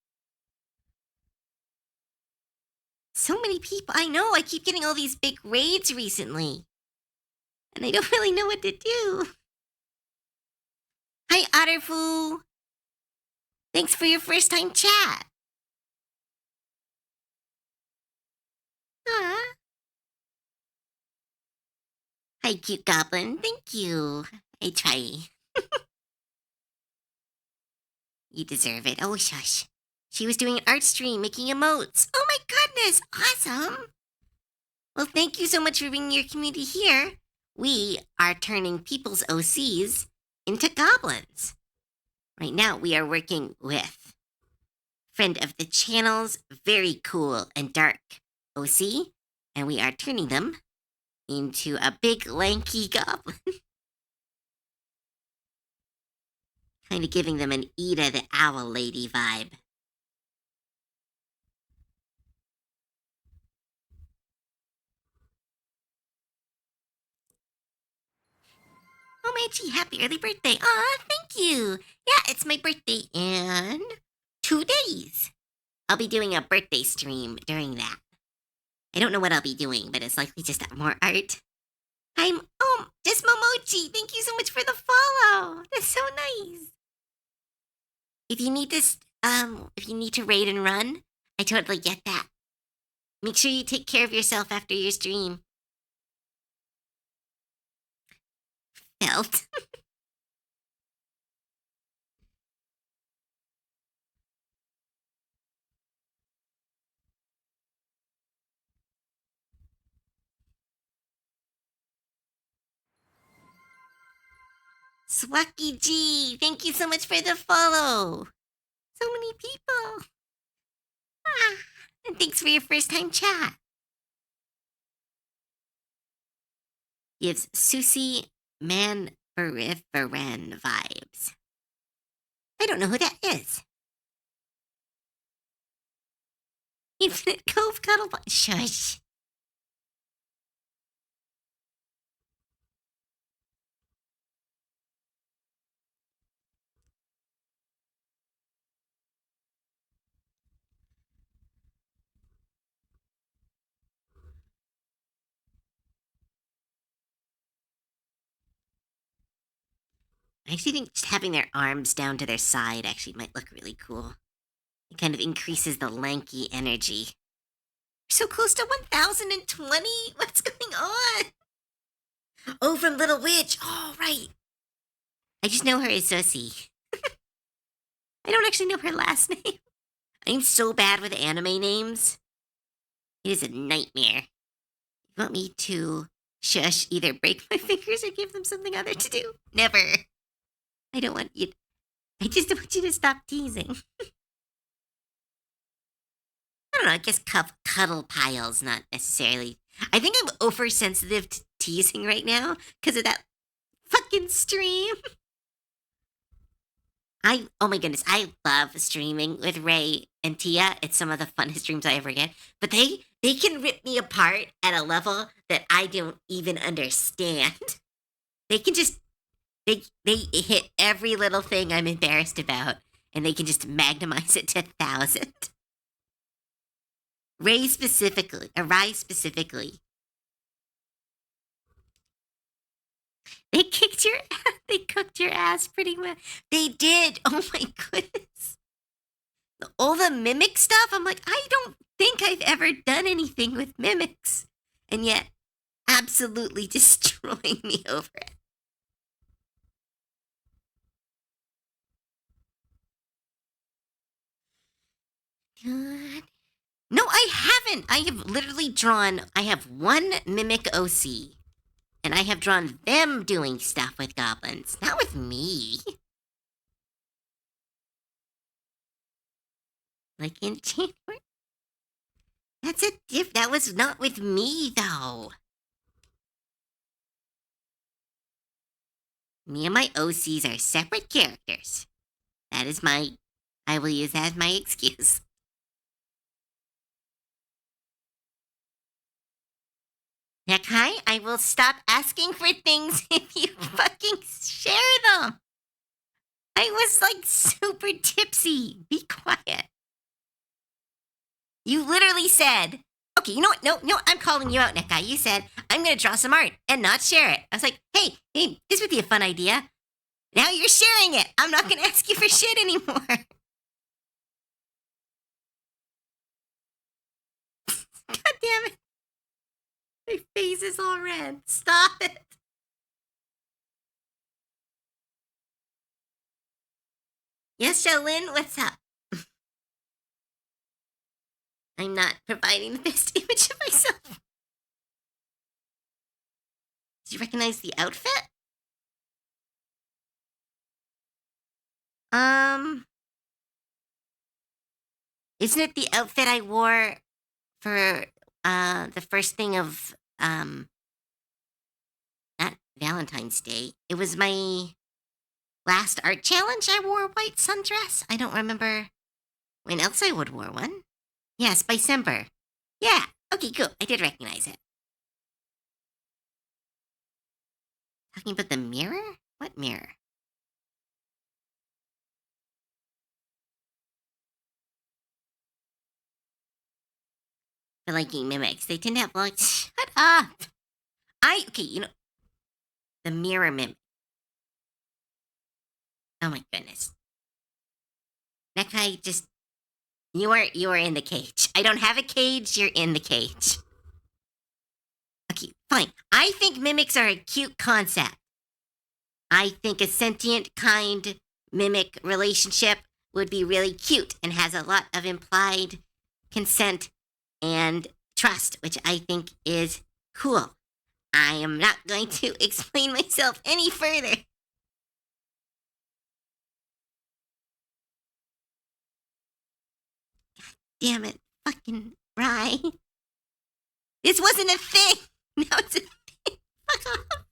A: So many people. I know. I keep getting all these big raids recently. And I don't really know what to do. Hi, Otterfoo. Thanks for your first time chat. Aw. Hi, cute goblin. Thank you. I try. You deserve it. Oh, shush. She was doing an art stream making emotes. Oh my goodness. Awesome. Well, thank you so much for bringing your community here. We are turning people's OCs into goblins. Right now, we are working with friend of the channel's very cool and dark OC, and we are turning them into a big lanky goblin. Kind of giving them an Ida the Owl Lady vibe. Oh, Maggie, happy early birthday. Aw, thank you. Yeah, it's my birthday in 2 days. I'll be doing a birthday stream during that. I don't know what I'll be doing, but it's likely just more art. Just Momochi. Thank you so much for the follow. That's so nice. If you need this, if you need to raid and run, I totally get that. Make sure you take care of yourself after your stream. Felt. Swacky G, thank you so much for the follow. So many people. Ah, and thanks for your first time chat. Gives Susie Manbarifaran vibes. I don't know who that is. Infinite Cove Cuddle. Shush. I actually think just having their arms down to their side actually might look really cool. It kind of increases the lanky energy. We're so close to 1020? What's going on? Oh, from Little Witch. Oh, right. I just know her as Sussy. I don't actually know her last name. I'm so bad with anime names. It is a nightmare. You want me to shush, either break my fingers or give them something other to do? Never. I don't want you. I just want you to stop teasing. I don't know. I guess cuddle pile's not necessarily. I think I'm oversensitive to teasing right now because of that fucking stream. Oh my goodness, I love streaming with Ray and Tia. It's some of the funnest streams I ever get. But they can rip me apart at a level that I don't even understand. They can just they hit every little thing I'm embarrassed about, and they can just magnimize it to 1,000. Ray specifically. They kicked your ass. They cooked your ass pretty well. They did. Oh my goodness. All the mimic stuff, I'm like, I don't think I've ever done anything with mimics. And yet, absolutely destroying me over it. God. No, I haven't. I have literally I have one mimic OC. And I have drawn them doing stuff with goblins, not with me. Like in January? That was not with me, though. Me and my OCs are separate characters. I will use that as my excuse. Nekai, I will stop asking for things if you fucking share them. I was like super tipsy. Be quiet. You literally said, okay, you know what? No, I'm calling you out, Nekai. You said, I'm going to draw some art and not share it. I was like, hey, this would be a fun idea. Now you're sharing it. I'm not going to ask you for shit anymore. God damn it. My face is all red. Stop it. Yes, Jolyn, what's up? I'm not providing the best image of myself. Do you recognize the outfit? Isn't it the outfit I wore for the first thing of not Valentine's Day? It was my last art challenge. I wore a white sundress. I don't remember when else I would wear one. Yes, by December. Yeah. Okay, cool. I did recognize it. Talking about the mirror? What mirror? For liking mimics. They tend to have like, shut up. Okay, the mirror mimic. Oh my goodness. Nekai, just, you are in the cage. I don't have a cage, you're in the cage. Okay, fine. I think mimics are a cute concept. I think a sentient, kind mimic relationship would be really cute and has a lot of implied consent and trust, which I think is cool. I am not going to explain myself any further. God damn it, fucking Rye. This wasn't a thing. Now it's a thing. Fuck off.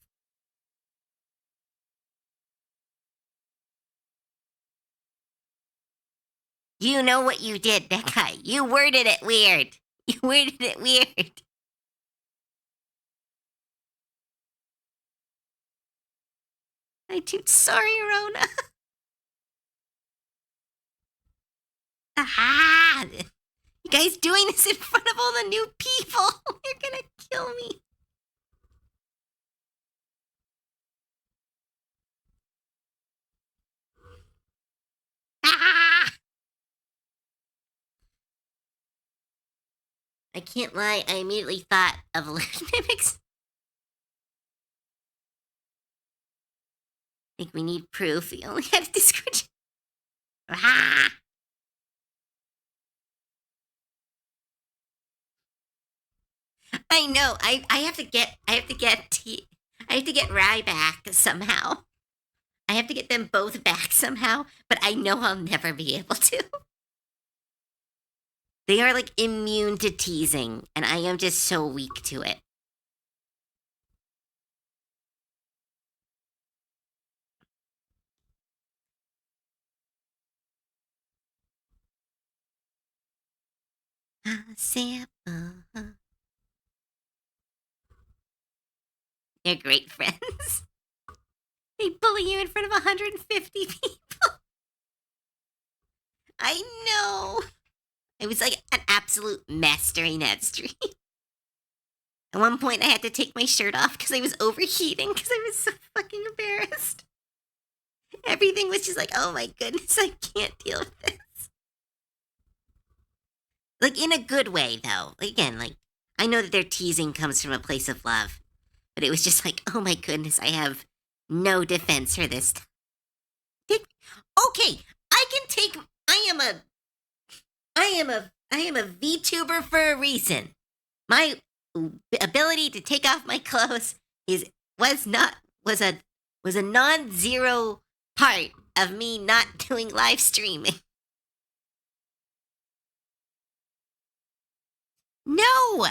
A: You know what you did, that guy. You worded it weird. You worded it weird. I do. Sorry, Rona. Ah! You guys doing this in front of all the new people. You're gonna kill me. Ah! I can't lie. I immediately thought of Illusion Mimics. I think we need proof. We only had a description. Ah! I know. I have to get. I have to get Rye back somehow. I have to get them both back somehow, but I know I'll never be able to. They are like immune to teasing, and I am just so weak to it. Sample. They're great friends. They bully you in front of 150 people. I know. It was like an absolute mess during that stream. At one point, I had to take my shirt off because I was overheating because I was so fucking embarrassed. Everything was just like, oh my goodness, I can't deal with this. Like, in a good way, though. Again, like, I know that their teasing comes from a place of love, but it was just like, oh my goodness, I have no defense for this. Okay, I can take. I am a VTuber for a reason. My ability to take off my clothes was a non-zero part of me not doing live streaming. No,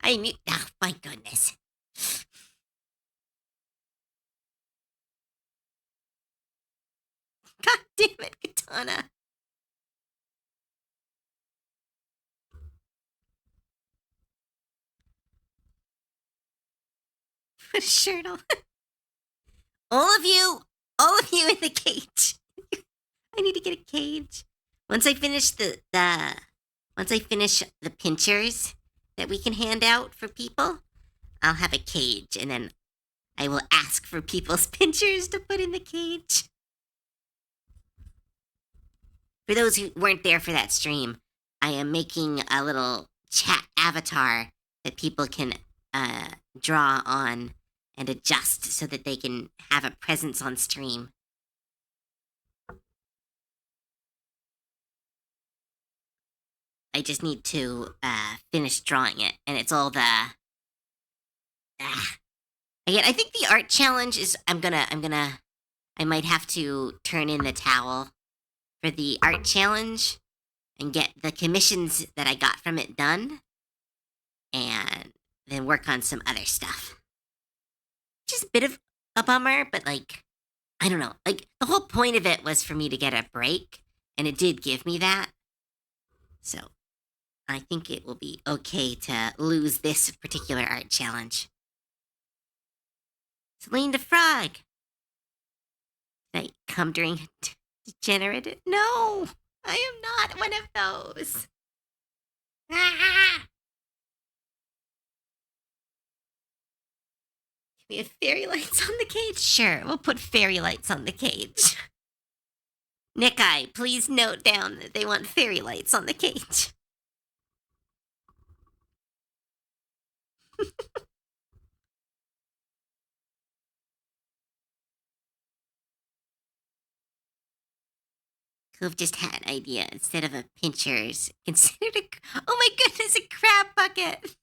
A: I knew. Oh my goodness. God damn it, Katana. Put a shirt on. All of you in the cage. I need to get a cage. Once I finish once I finish the pinchers that we can hand out for people, I'll have a cage, and then I will ask for people's pinchers to put in the cage. For those who weren't there for that stream, I am making a little chat avatar that people can draw on and adjust so that they can have a presence on stream. I just need to finish drawing it, and it's all the. Again, I think the art challenge is. I might have to turn in the towel for the art challenge and get the commissions that I got from it done, and then work on some other stuff. Just a bit of a bummer, but like, I don't know. Like, the whole point of it was for me to get a break, and it did give me that. So, I think it will be okay to lose this particular art challenge. Celine the Frog. Did I come during degenerate? No, I am not one of those. Ah! We have fairy lights on the cage? Sure, we'll put fairy lights on the cage. Nikai, please note down that they want fairy lights on the cage. Could have just had an idea instead of a pinchers. Considered oh my goodness, a crab bucket.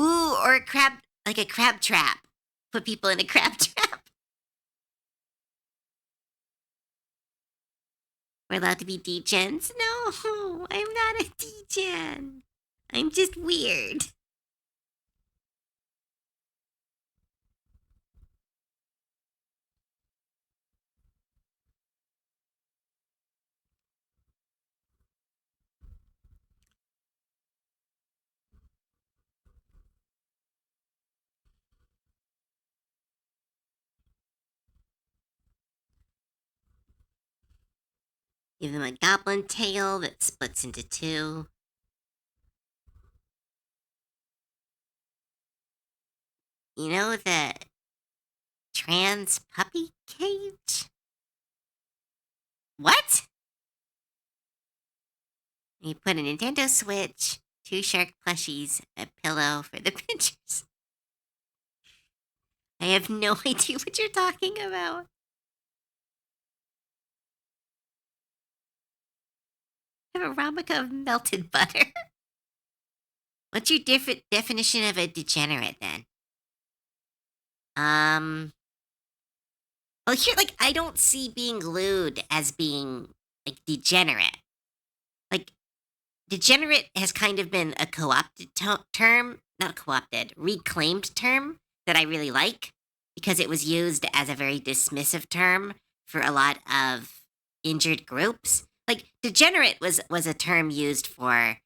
A: Ooh, or a crab, like a crab trap. Put people in a crab trap. We're allowed to be degens? No, I'm not a degen. I'm just weird. Give them a goblin tail that splits into two. You know the trans puppy cage? What? You put a Nintendo Switch, two shark plushies, a pillow for the pictures. I have no idea what you're talking about. I have a replica of melted butter. What's your definition of a degenerate then? Well, here, like, I don't see being lewd as being like degenerate. Like, degenerate has kind of been a co-opted term, not co-opted, reclaimed term that I really like because it was used as a very dismissive term for a lot of injured groups. Like, degenerate was a term used for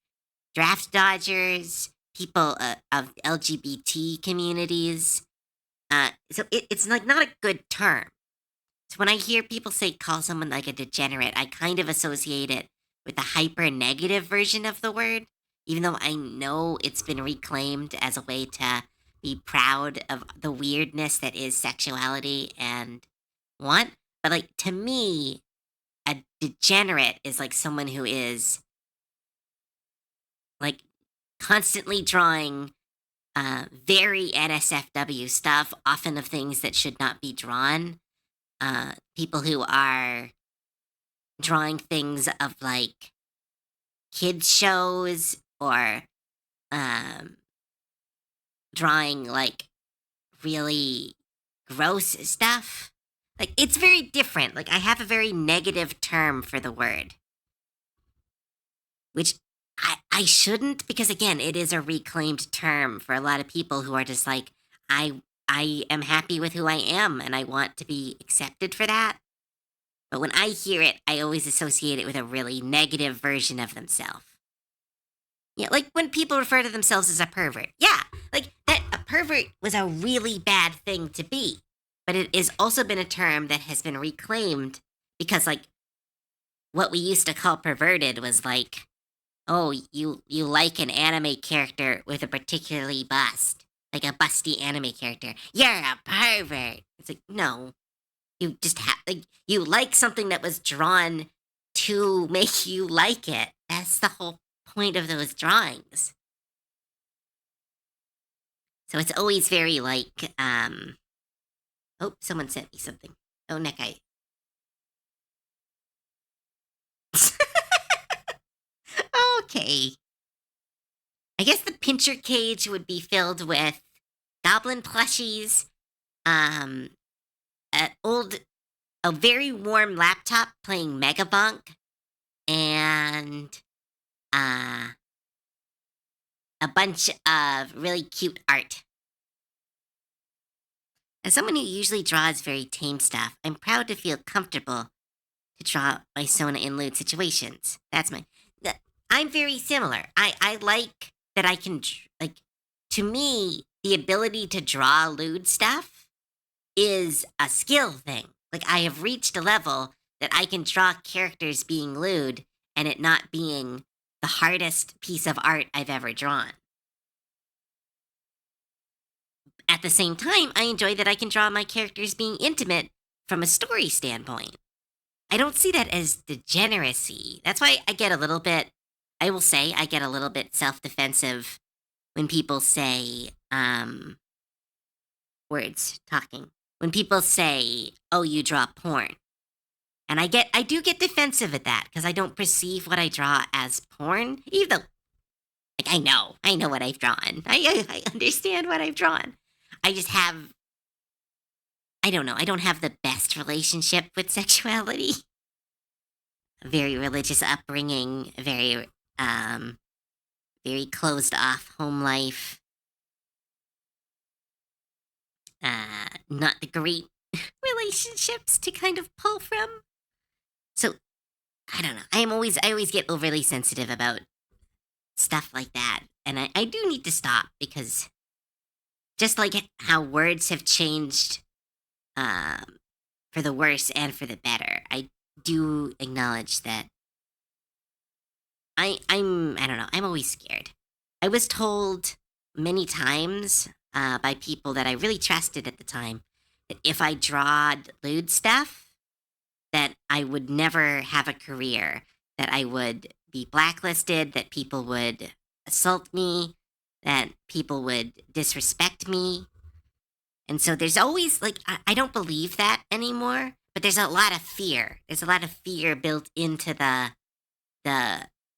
A: draft dodgers, people of LGBT communities. So it's like not a good term. So when I hear people say call someone like a degenerate, I kind of associate it with the hyper negative version of the word, even though I know it's been reclaimed as a way to be proud of the weirdness that is sexuality and want. But like to me, a degenerate is like someone who is like constantly drawing very NSFW stuff, often of things that should not be drawn. People who are drawing things of like kids shows or um, drawing like really gross stuff. Like it's very different. Like I have a very negative term for the word, which I shouldn't because again, it is a reclaimed term for a lot of people who are just like I am happy with who I am and I want to be accepted for that. But when I hear it, I always associate it with a really negative version of themselves. Yeah, like when people refer to themselves as a pervert. Yeah, like that a pervert was a really bad thing to be. But it has also been a term that has been reclaimed because like what we used to call perverted was like, oh, you like an anime character with a particularly bust. Like a busty anime character. You're a pervert. It's like, no. You just have like you like something that was drawn to make you like it. That's the whole point of those drawings. So it's always very like oh, someone sent me something. Oh, Nick, I okay. I guess the pincher cage would be filled with goblin plushies, um, a very warm laptop playing Megabunk, and uh, a bunch of really cute art. As someone who usually draws very tame stuff, I'm proud to feel comfortable to draw my Sona in lewd situations. That's my. I'm very similar. I like that I can like. To me, the ability to draw lewd stuff is a skill thing. Like I have reached a level that I can draw characters being lewd and it not being the hardest piece of art I've ever drawn. At the same time, I enjoy that I can draw my characters being intimate from a story standpoint. I don't see that as degeneracy. That's why I get a little bit, I will say, I get a little bit self defensive when people say, words talking. When people say, oh, you draw porn. And I do get defensive at that because I don't perceive what I draw as porn, even though, like, I know what I've drawn. I understand what I've drawn. I just have, I don't know, I don't have the best relationship with sexuality. A very religious upbringing, very closed off home life. Not the great relationships to kind of pull from. So I don't know. I always get overly sensitive about stuff like that. And I do need to stop because just like how words have changed for the worse and for the better, I do acknowledge that I don't know, I'm always scared. I was told many times by people that I really trusted at the time that if I drawed lewd stuff, that I would never have a career, that I would be blacklisted, that people would assault me, that people would disrespect me. And so there's always like I don't believe that anymore, but there's a lot of fear. There's a lot of fear built into the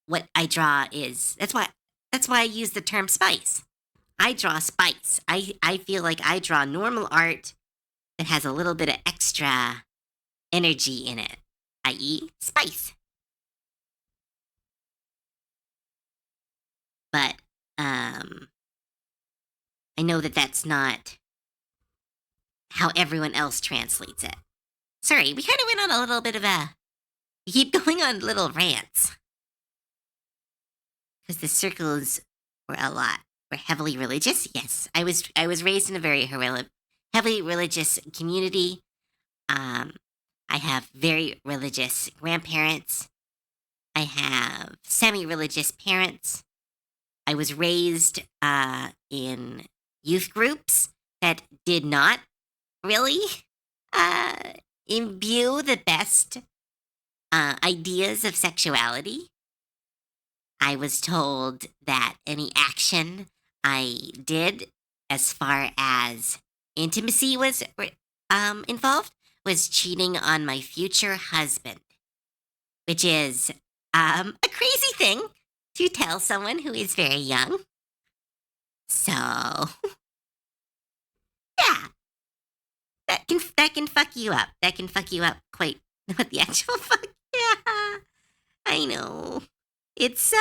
A: what I draw is. That's why I use the term spice. I draw spice. I feel like I draw normal art that has a little bit of extra energy in it, i.e., spice. But I know that that's not how everyone else translates it. Sorry, we kind of went on a little bit of a. We keep going on little rants because the circles were a lot. Were heavily religious. Yes, I was raised in a very heavily religious community. Um, I have very religious grandparents. I have semi-religious parents. I was raised in youth groups that did not really uh, imbue the best ideas of sexuality. I was told that any action I did as far as intimacy was involved was cheating on my future husband, which is a crazy thing to tell someone who is very young. So, yeah, that can fuck you up. That can fuck you up quite. What the actual fuck? Yeah, I know. It's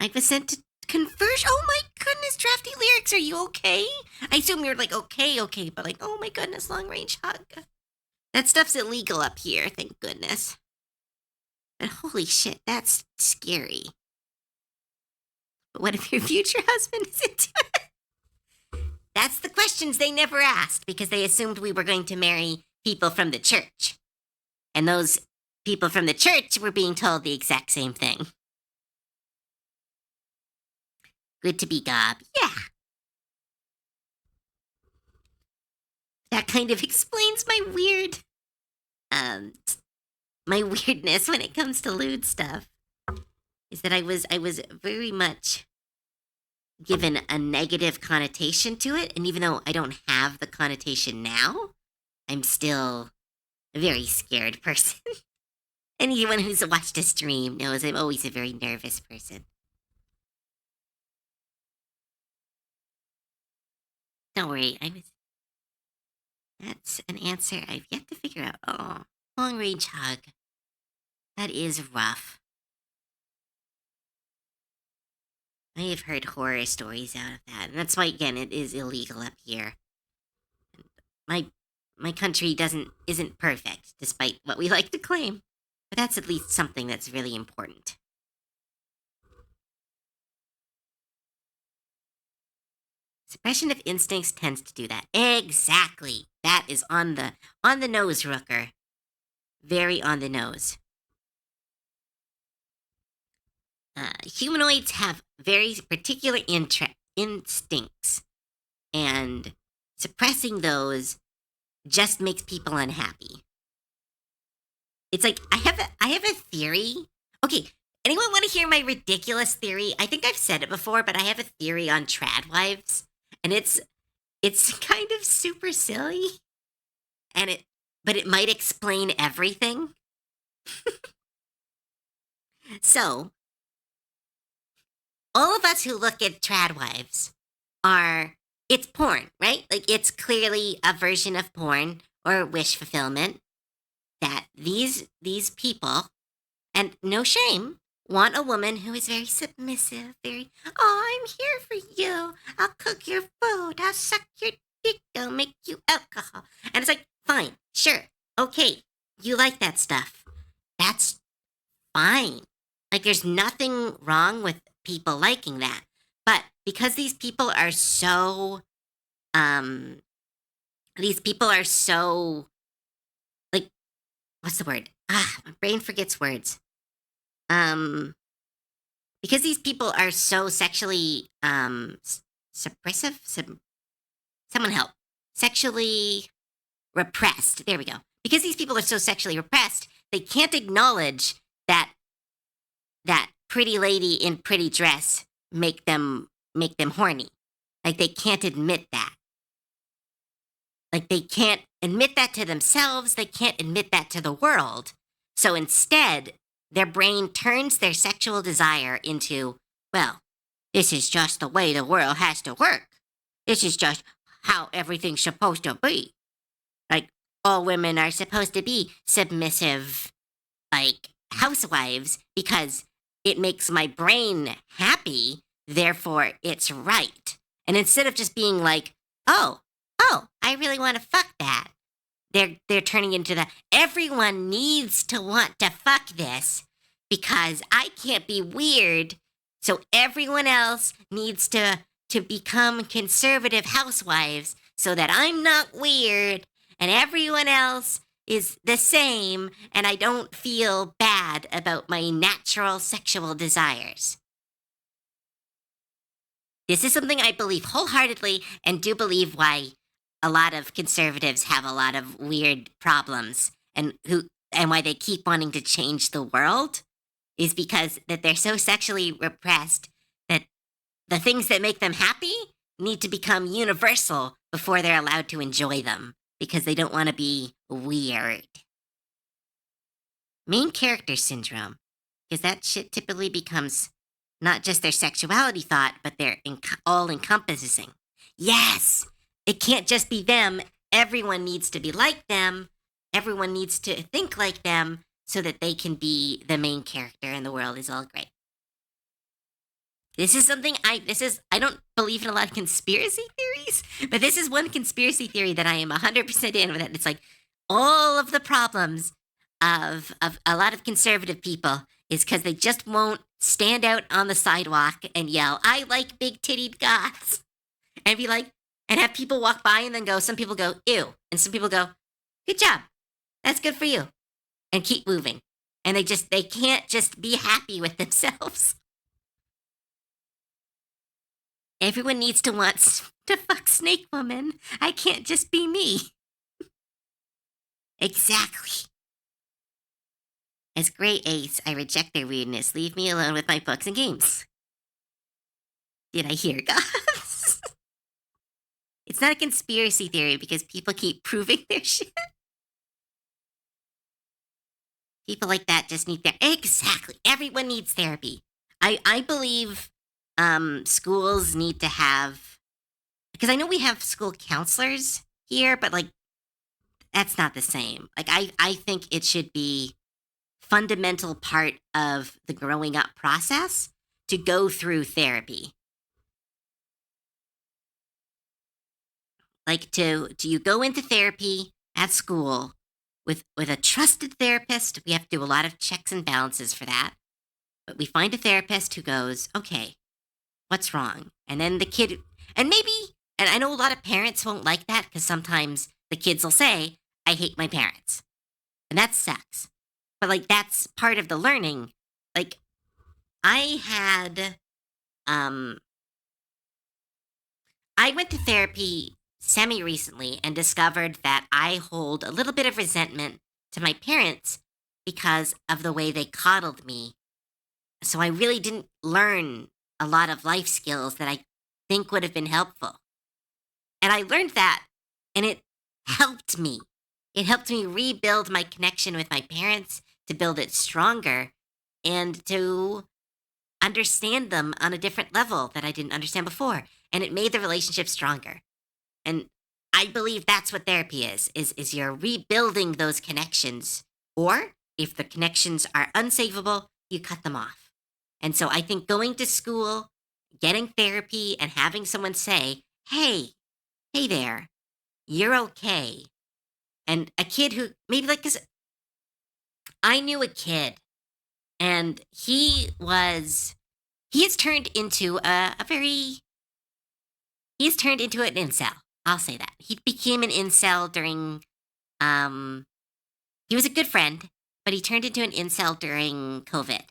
A: I was sent to conversion. Oh my goodness, drafty lyrics. Are you okay? I assume you're like okay, but like, oh my goodness, long range hug. That stuff's illegal up here, thank goodness. But holy shit, that's scary. But what if your future husband is into it? That's the questions they never asked because they assumed we were going to marry people from the church. And those people from the church were being told the exact same thing. Good to be Gob. Yeah. That kind of explains um, my weirdness when it comes to lewd stuff. Is that I was very much given a negative connotation to it, and even though I don't have the connotation now, I'm still a very scared person. Anyone who's watched a stream knows I'm always a very nervous person. Don't worry, that's an answer I've yet to figure out. Oh, long range hug. That is rough. I have heard horror stories out of that, and that's why again it is illegal up here. My my country isn't perfect, despite what we like to claim. But that's at least something that's really important. Suppression of instincts tends to do that. Exactly. That is on the nose, Rooker. Very on the nose. Humanoids have very particular instincts, and suppressing those just makes people unhappy. It's like I have a theory. Okay, anyone want to hear my ridiculous theory? I think I've said it before, but I have a theory on tradwives, and it's kind of super silly, and but it might explain everything. So, all of us who look at tradwives are it's porn, right? Like it's clearly a version of porn or wish fulfillment that these people, and no shame, want a woman who is very submissive, very, oh, I'm here for you. I'll cook your food. I'll suck your dick. I'll make you alcohol. And it's like, fine, sure, okay, you like that stuff. That's fine. Like, there's nothing wrong with people liking that. But because these people are so, um, these people are so, like, what's the word? My brain forgets words. Um, because these people are so sexually suppressive. Someone help. Sexually repressed. There we go. Because these people are so sexually repressed, they can't acknowledge that pretty lady in pretty dress make them horny. Like they can't admit that. Like they can't admit that to themselves, they can't admit that to the world. So instead, their brain turns their sexual desire into, well, this is just the way the world has to work. This is just how everything's supposed to be. Like all women are supposed to be submissive, like housewives, because it makes my brain happy, therefore it's right. And instead of just being like, oh, I really want to fuck that, they're turning into the everyone needs to want to fuck this because I can't be weird, so everyone else needs to become conservative housewives so that I'm not weird and everyone else is the same and I don't feel bad about my natural sexual desires. This is something I believe wholeheartedly and do believe why a lot of conservatives have a lot of weird problems and why they keep wanting to change the world is because that they're so sexually repressed that the things that make them happy need to become universal before they're allowed to enjoy them because they don't want to be weird. Main character syndrome, because that shit typically becomes not just their sexuality thought, but they're all encompassing. Yes, it can't just be them. Everyone needs to be like them. Everyone needs to think like them so that they can be the main character and the world is all great. This is something I don't believe in a lot of conspiracy theories, but this is one conspiracy theory that I am 100% in with it. It's like all of the problems of a lot of conservative people is because they just won't stand out on the sidewalk and yell, I like big tittied goths. And be like, and have people walk by and then go, some people go, ew. And some people go, good job. That's good for you. And keep moving. And they can't just be happy with themselves. Everyone needs to want to fuck Snake Woman. I can't just be me. Exactly. As Grey Ace, I reject their weirdness. Leave me alone with my books and games. Did I hear goths? It's not a conspiracy theory because people keep proving their shit. People like that just need exactly. Everyone needs therapy. I believe schools need to have, because I know we have school counselors here, but like that's not the same. Like I think it should be fundamental part of the growing up process to go through therapy. Like do you go into therapy at school with a trusted therapist? We have to do a lot of checks and balances for that. But we find a therapist who goes, okay, what's wrong? And then the kid, and I know a lot of parents won't like that because sometimes the kids will say, I hate my parents. And that sucks. But like, that's part of the learning. Like, um, I went to therapy semi recently and discovered that I hold a little bit of resentment to my parents because of the way they coddled me. So I really didn't learn a lot of life skills that I think would have been helpful. And I learned that, and it helped me. It helped me rebuild my connection with my parents, to build it stronger, and to understand them on a different level that I didn't understand before. And it made the relationship stronger. And I believe that's what therapy is you're rebuilding those connections. Or if the connections are unsavable, you cut them off. And so I think going to school, getting therapy, and having someone say, hey there, you're okay. And a kid who maybe like, because I knew a kid and he has turned into he's turned into an incel. I'll say that. He became an incel during, um, he was a good friend, but he turned into an incel during COVID.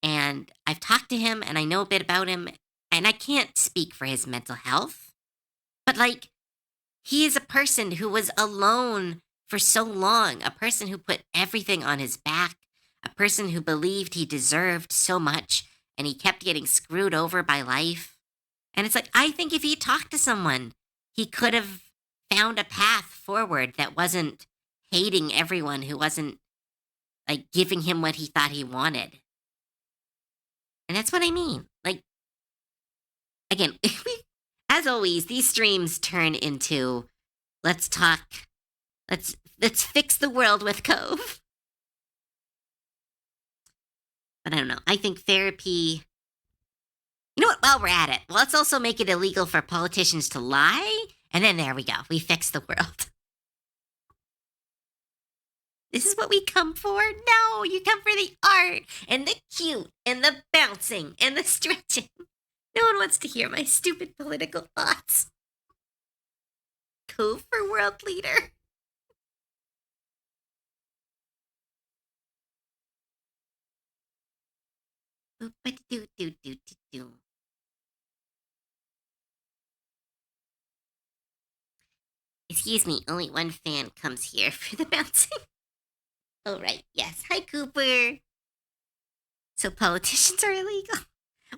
A: And I've talked to him and I know a bit about him, and I can't speak for his mental health, but like, he is a person who was alone for so long, a person who put everything on his back, a person who believed he deserved so much, and he kept getting screwed over by life. And it's like, I think if he talked to someone, he could have found a path forward that wasn't hating everyone, who wasn't like giving him what he thought he wanted. And that's what I mean. Like, again, as always, these streams turn into let's talk, let's fix the world with Cove. But I don't know. I think therapy. You know what? While we're at it, let's also make it illegal for politicians to lie. And then there we go. We fixed the world. This is what we come for? No, you come for the art and the cute and the bouncing and the stretching. No one wants to hear my stupid political thoughts. Cove for world leader. Do. Excuse me, only one fan comes here for the bouncing. Oh, right, yes. Hi, Cooper. So politicians are illegal?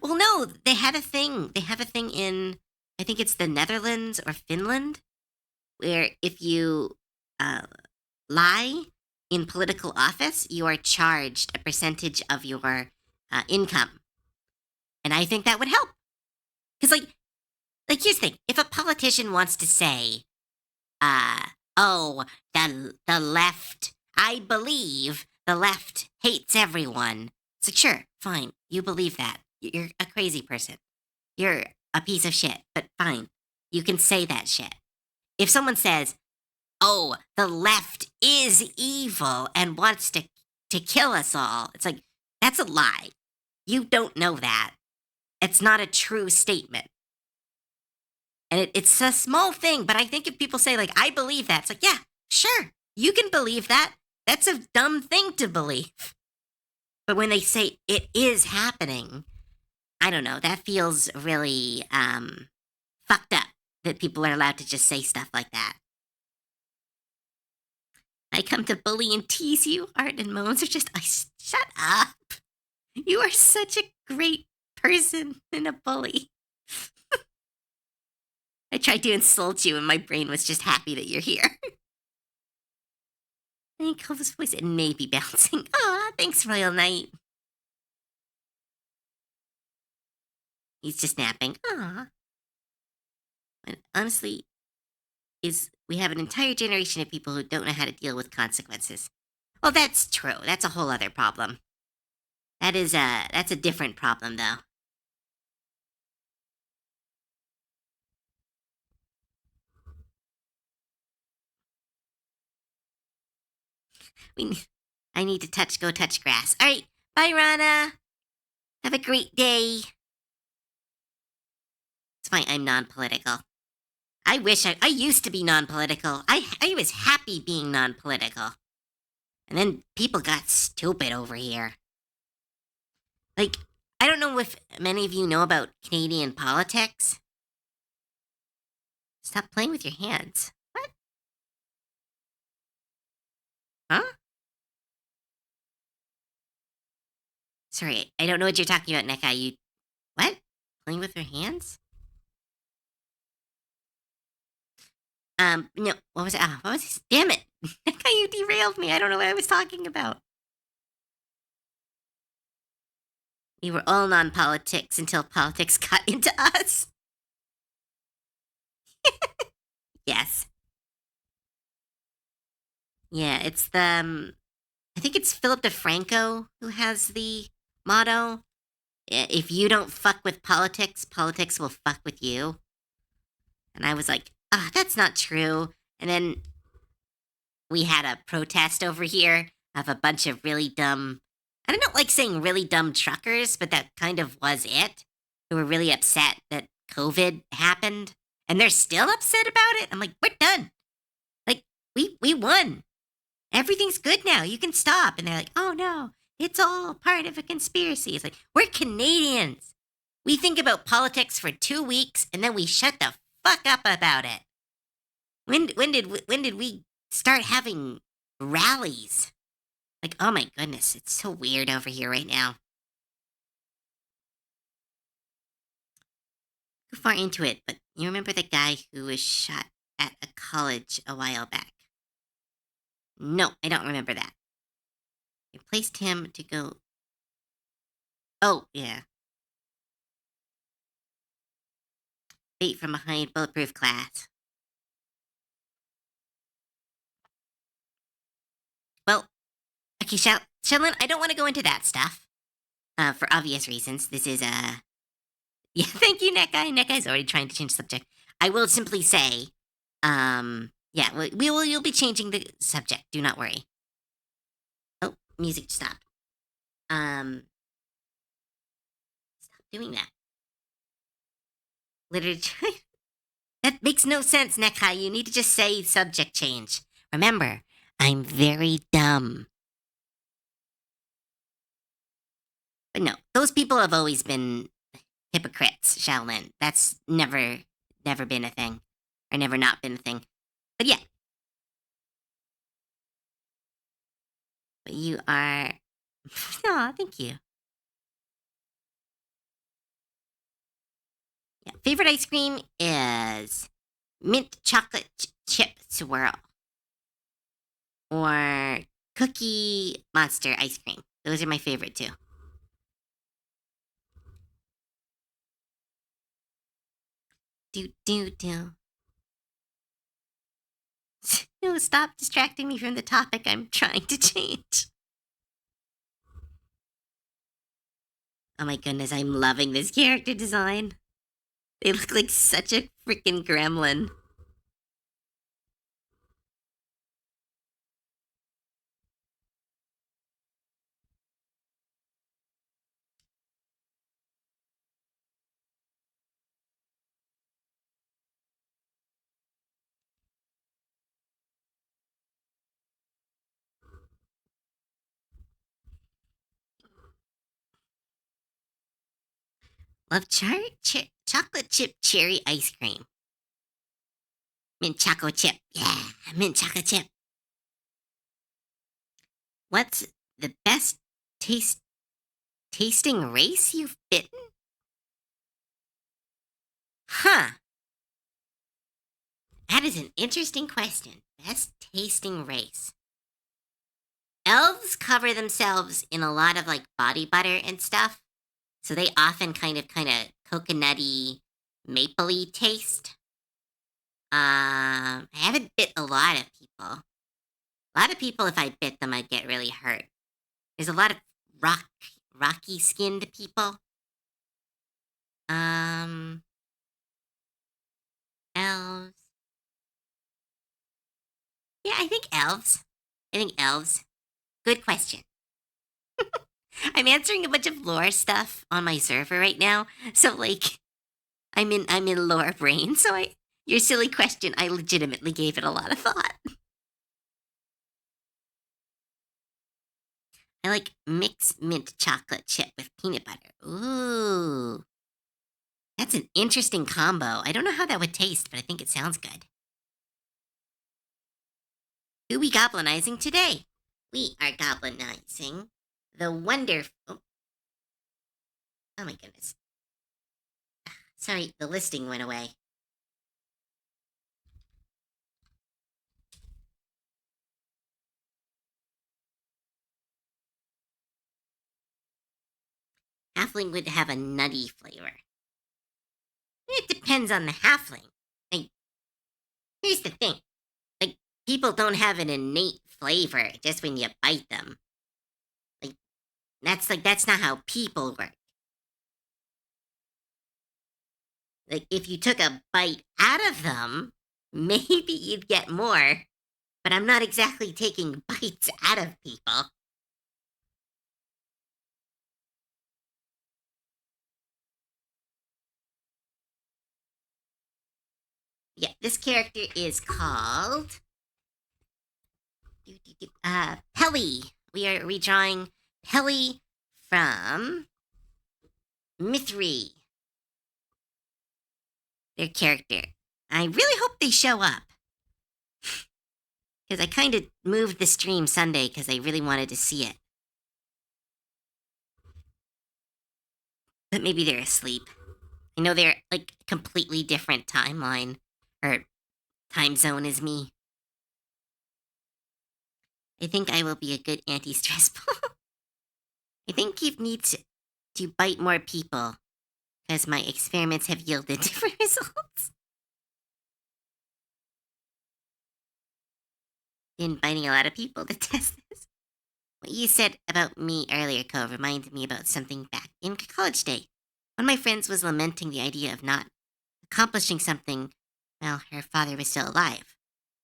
A: Well, no, they have a thing. They have a thing in, I think it's the Netherlands or Finland, where if you lie in political office, you are charged a percentage of your income. And I think that would help. Because, like here's the thing. If a politician wants to say, oh, the left, I believe the left hates everyone. It's like, sure, fine. You believe that. You're a crazy person. You're a piece of shit, but fine. You can say that shit. If someone says, oh, the left is evil and wants to kill us all, it's like, that's a lie. You don't know that. It's not a true statement. And it's a small thing, but I think if people say, like, I believe that, it's like, yeah, sure, you can believe that. That's a dumb thing to believe. But when they say it is happening, I don't know, that feels really fucked up that people are allowed to just say stuff like that. I come to bully and tease you. Art and Moans are just, shut up. You are such a great person and a bully. I tried to insult you and my brain was just happy that you're here. I think Cove's voice, it may be bouncing. Aw, thanks, Royal Knight. He's just napping. Aw. And honestly, we have an entire generation of people who don't know how to deal with consequences. Well, that's true. That's a whole other problem. That's a different problem, though. I need to go touch grass. All right, bye, Rana. Have a great day. It's fine. I'm non-political. I wish I used to be non-political. I was happy being non-political. And then people got stupid over here. Like, I don't know if many of you know about Canadian politics. Stop playing with your hands. What? Huh? Sorry, I don't know what you're talking about, Nekka. You... What? Playing with your hands? No, what was it? What was this? Damn it! Nekka, you derailed me. I don't know what I was talking about. We were all non-politics until politics got into us. Yes. Yeah, it's the... I think it's Philip DeFranco who has the motto, if you don't fuck with politics, politics will fuck with you. And I was like, that's not true. And then we had a protest over here of a bunch of really dumb, I don't like saying really dumb truckers, but that kind of was it, who were really upset that COVID happened. And they're still upset about it. I'm like, we're done. Like, we won. Everything's good now. You can stop. And they're like, oh no, it's all part of a conspiracy. It's like, we're Canadians. We think about politics for 2 weeks and then we shut the fuck up about it. When did we start having rallies? Like, oh my goodness, it's so weird over here right now. Too far into it, but you remember the guy who was shot at a college a while back? No, I don't remember that. They placed him to go. Oh, yeah. Bait from behind, bulletproof glass. Well, okay, Sheldon, I don't want to go into that stuff. For obvious reasons. This is yeah, thank you, Neckeye. Neckeye's already trying to change the subject. I will simply say, yeah, you'll be changing the subject. Do not worry. Oh, music stopped. Stop doing that. Literature. That makes no sense, Neckeye. You need to just say subject change. Remember, I'm very dumb. But no, those people have always been hypocrites, Shaolin. That's never been a thing. Or never not been a thing. But yeah. But you are. Aw, thank you. Yeah. Favorite ice cream is mint chocolate chip swirl or cookie monster ice cream. Those are my favorite too. Do. No, stop distracting me from the topic I'm trying to change. Oh my goodness, I'm loving this character design. They look like such a freaking gremlin. Love chocolate chip cherry ice cream. Mint choco chip. Yeah, mint chocolate chip. What's the best tasting race you've bitten? Huh. That is an interesting question. Best tasting race. Elves cover themselves in a lot of like body butter and stuff. So they often kind of coconutty, mapley taste. I haven't bit a lot of people. A lot of people, if I bit them, I'd get really hurt. There's a lot of rocky skinned people. Um, elves. Yeah, I think elves. I think elves. Good question. I'm answering a bunch of lore stuff on my server right now, so like, I'm in lore brain. So your silly question, I legitimately gave it a lot of thought. I like mixed mint chocolate chip with peanut butter. Ooh, that's an interesting combo. I don't know how that would taste, but I think it sounds good. Who we goblinizing today? We are goblinizing the wonderful. Oh my goodness. Sorry, the listing went away. Halfling would have a nutty flavor. It depends on the halfling. Like, here's the thing. Like, people don't have an innate flavor just when you bite them. That's not how people work. Like, if you took a bite out of them, maybe you'd get more. But I'm not exactly taking bites out of people. Yeah, this character is called Pelly. We are redrawing Pelly from Mithri, their character. I really hope they show up. Because I kind of moved the stream Sunday because I really wanted to see it. But maybe they're asleep. I know they're like completely different timeline or time zone as me. I think I will be a good anti-stress ball. I think Keith needs to bite more people because my experiments have yielded different results. Been biting a lot of people to test this. What you said about me earlier, Co, reminded me about something back in college day. One of my friends was lamenting the idea of not accomplishing something while her father was still alive.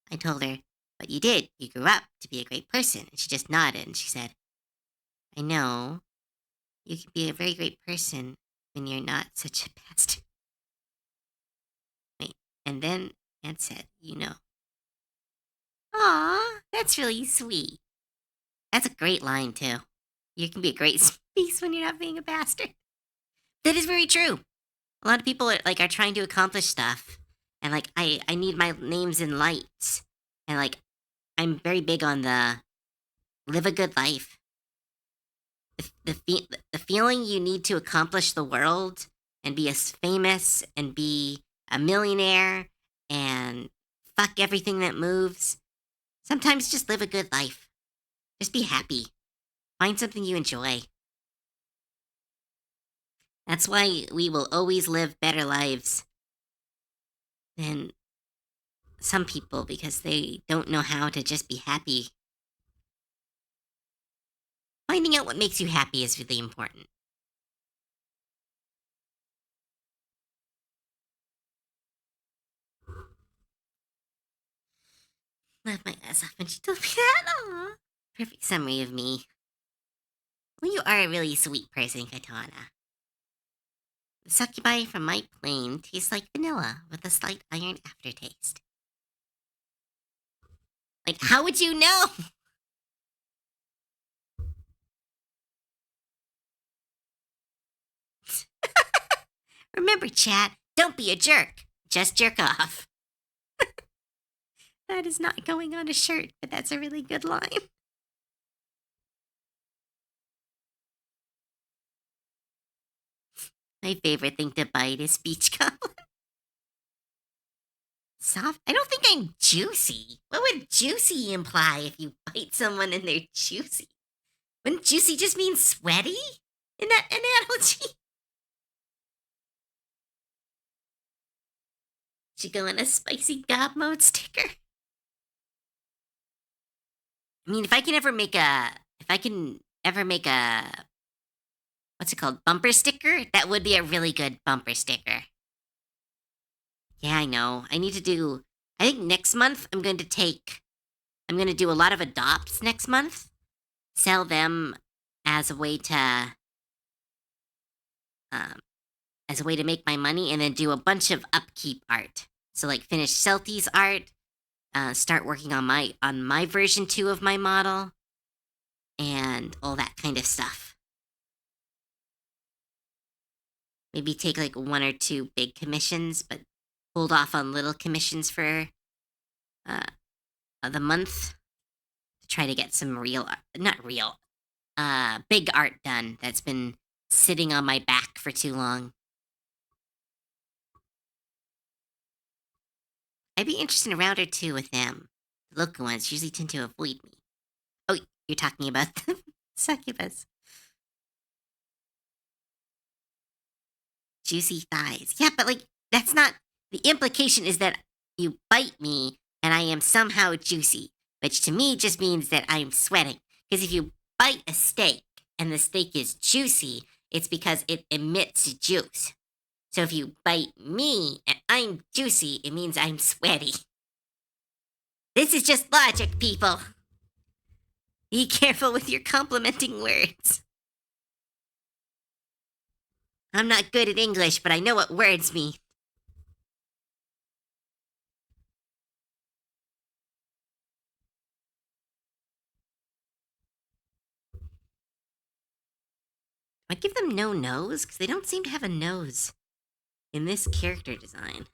A: I told her, "But you did. You grew up to be a great person." And she just nodded and she said, "I know. You can be a very great person when you're not such a bastard." Wait, and then Aunt said, "You know." Aw, that's really sweet. That's a great line, too. You can be a great beast when you're not being a bastard. That is very true. A lot of people are trying to accomplish stuff. And I need my names in lights. And I'm very big on the live a good life. The feeling you need to accomplish the world and be as famous and be a millionaire and fuck everything that moves. Sometimes just live a good life. Just be happy. Find something you enjoy. That's why we will always live better lives than some people because they don't know how to just be happy. Finding out what makes you happy is really important. Laughed my ass off when she told me that. Aww. Perfect summary of me. Well, you are a really sweet person, Katana. The succubi from my plane tastes like vanilla with a slight iron aftertaste. How would you know? Remember, chat, don't be a jerk. Just jerk off. That is not going on a shirt, but that's a really good line. My favorite thing to bite is speech goblin. Soft? I don't think I'm juicy. What would juicy imply if you bite someone and they're juicy? Wouldn't juicy just mean sweaty in that analogy? Should go in a spicy gob mode sticker. I mean, if I can ever make a, what's it called, bumper sticker, that would be a really good bumper sticker. Yeah, I know. I think next month I'm going to do a lot of adopts next month, sell them as a way to, um, make my money, and then do a bunch of upkeep art. So finish Celti's art, start working on my version 2 of my model, and all that kind of stuff. Maybe take 1 or 2 big commissions, but hold off on little commissions for the month to try to get some big art done that's been sitting on my back for too long. I'd be interested in a round or 2 with them. The local ones usually tend to avoid me. Oh, you're talking about the succubus. Juicy thighs. Yeah, but that's not. The implication is that you bite me and I am somehow juicy, which to me just means that I'm sweating. Because if you bite a steak and the steak is juicy, it's because it emits juice. So if you bite me and I'm juicy, it means I'm sweaty. This is just logic, people. Be careful with your complimenting words. I'm not good at English, but I know what words mean. I give them no nose because they don't seem to have a nose in this character design.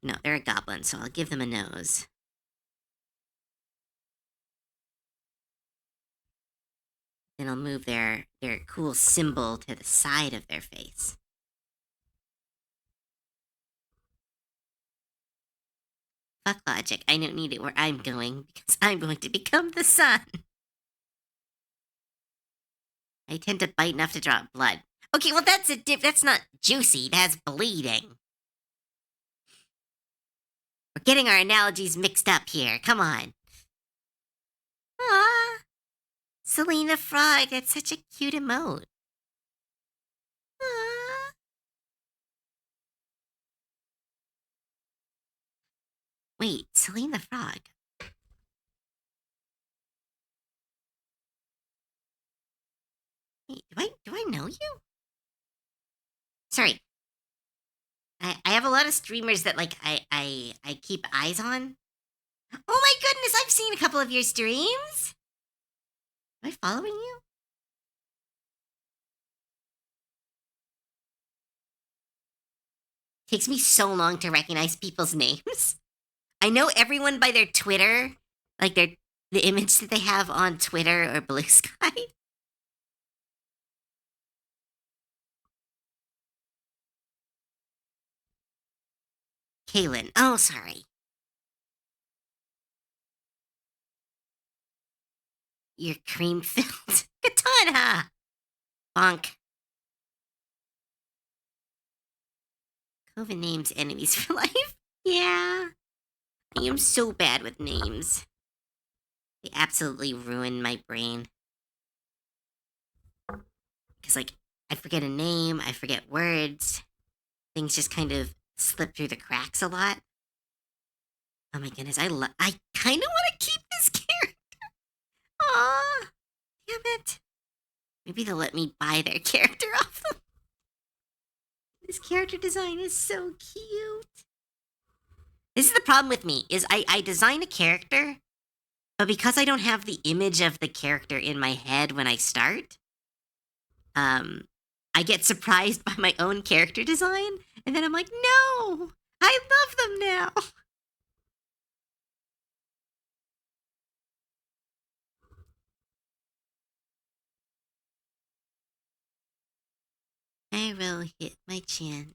A: No, they're a goblin, so I'll give them a nose. Then I'll move their cool symbol to the side of their face. Fuck logic. I don't need it where I'm going because I'm going to become the sun. I tend to bite enough to draw blood. Okay, well that's not juicy. That's bleeding. We're getting our analogies mixed up here. Come on. Ah, Selena Frog. That's such a cute emote. Ah. Wait, Selena the Frog. Wait, do I know you? Sorry. I have a lot of streamers that like I keep eyes on. Oh my goodness, I've seen a couple of your streams. Am I following you? Takes me so long to recognize people's names. I know everyone by their Twitter, like the image that they have on Twitter or Blue Sky. Kaylin. Oh, sorry. You're cream filled. Katana. Bonk. Coven names enemies for life. Yeah. I am so bad with names. They absolutely ruin my brain. Because, like, I forget a name, I forget words. Things just kind of slip through the cracks a lot. Oh my goodness, I kind of want to keep this character. Aw, damn it. Maybe they'll let me buy their character off them. This character design is so cute. This is the problem with me, is I design a character, but because I don't have the image of the character in my head when I start, I get surprised by my own character design, and then I'm like, no, I love them now. I will hit my chin.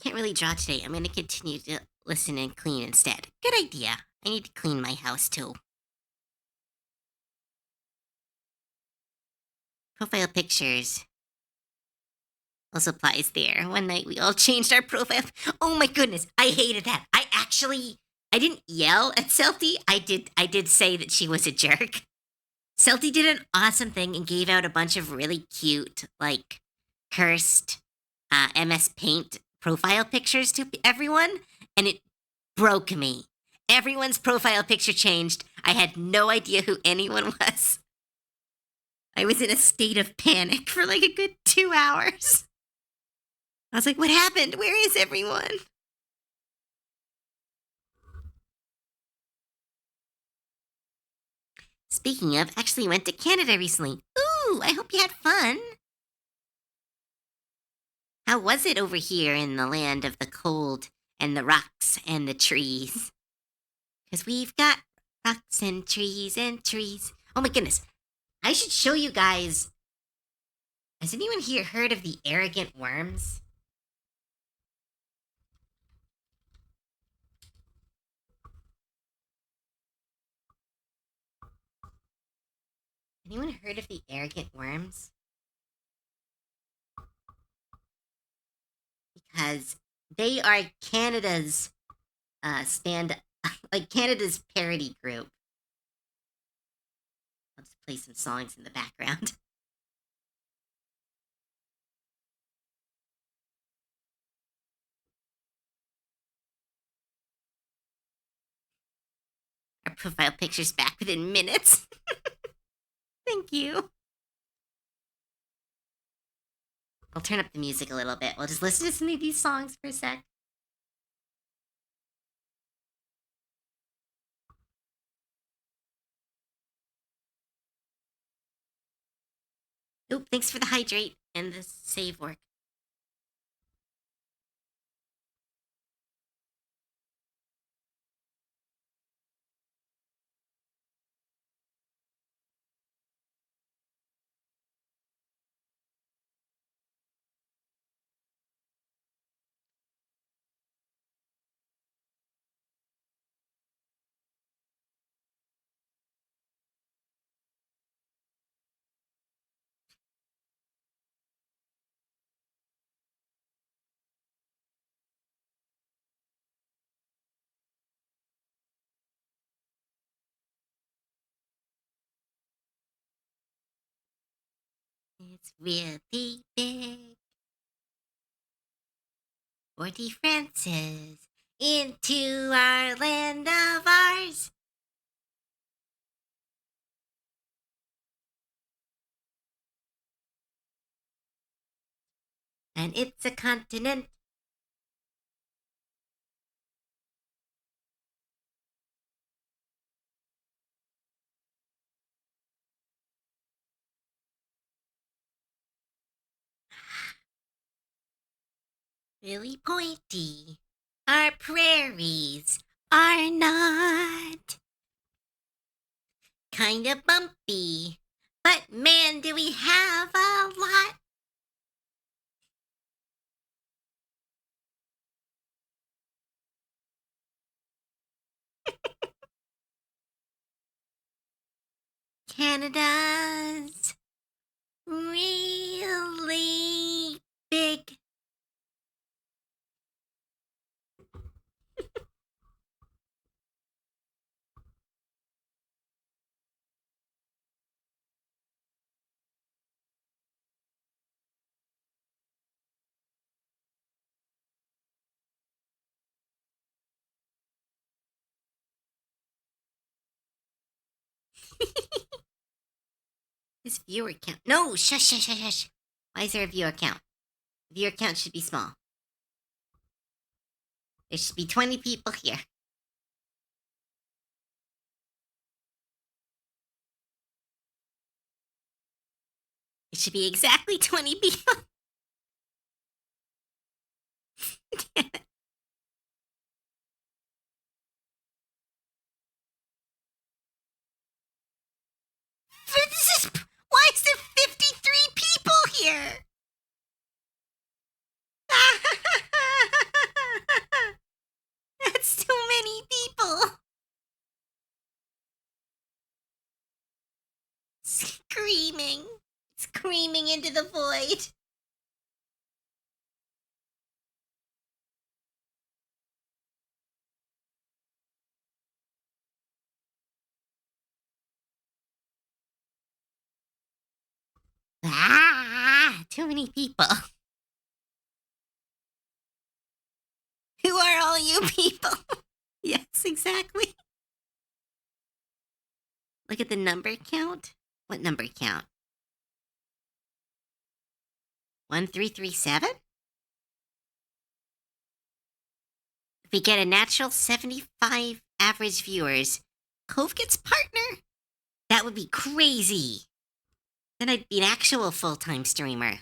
A: Can't really draw today. I'm going to continue to listen and clean instead. Good idea. I need to clean my house too. Profile pictures also applies there. One night we all changed our profile. Oh my goodness, I hated that. I didn't yell at Celty. I did say that she was a jerk. Celty did an awesome thing and gave out a bunch of really cute, like, cursed MS Paint profile pictures to everyone, and it broke me. Everyone's profile picture changed. I had no idea who anyone was. I was in a state of panic for like a good 2 hours. I was like, what happened? Where is everyone? Speaking of, actually went to Canada recently. Ooh, I hope you had fun. How was it over here in the land of the cold and the rocks and the trees? Because we've got rocks and trees and trees. Oh my goodness. I should show you guys. Has anyone here heard of the arrogant worms? Anyone heard of the arrogant worms? Because they are Canada's like Canada's parody group. I'll just play some songs in the background. Our profile picture's back within minutes. Thank you. I'll turn up the music a little bit. We'll just listen to some of these songs for a sec. Oop, thanks for the hydrate and the save work. It's really big. 40 Francis into our land of ours. And it's a continent. Really pointy. Our prairies are not. Kinda bumpy. But man, do we have a lot. Canada's really big. This viewer count. No, shush, shush, shush, shush. Why is there a viewer count? Viewer count should be small. There should be 20 people here. It should be exactly 20 people. Why is there 53 people here? That's too many people. Screaming into the void. Too many people. Who are all you people? Yes, exactly. Look at the number count. What number count? 1337? If we get a natural 75 average viewers, Cove gets partner. That would be crazy. Then I'd be an actual full-time streamer.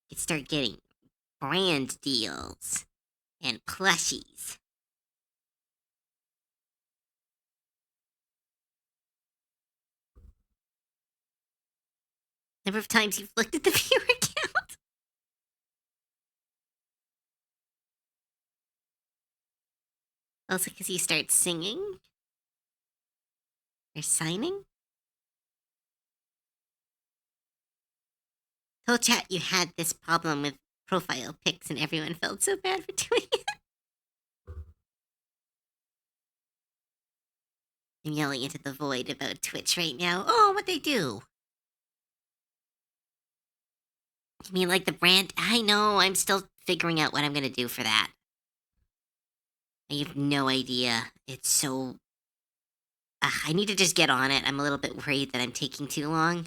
A: Could start getting brand deals and plushies. Number of times you've looked at the viewer count. Also, because you start singing or signing. Told chat you had this problem with profile pics, and everyone felt so bad for doing it. I'm yelling into the void about Twitch right now. Oh, what they do? You mean like the brand? I know, I'm still figuring out what I'm gonna do for that. I have no idea. It's so... I need to just get on it. I'm a little bit worried that I'm taking too long.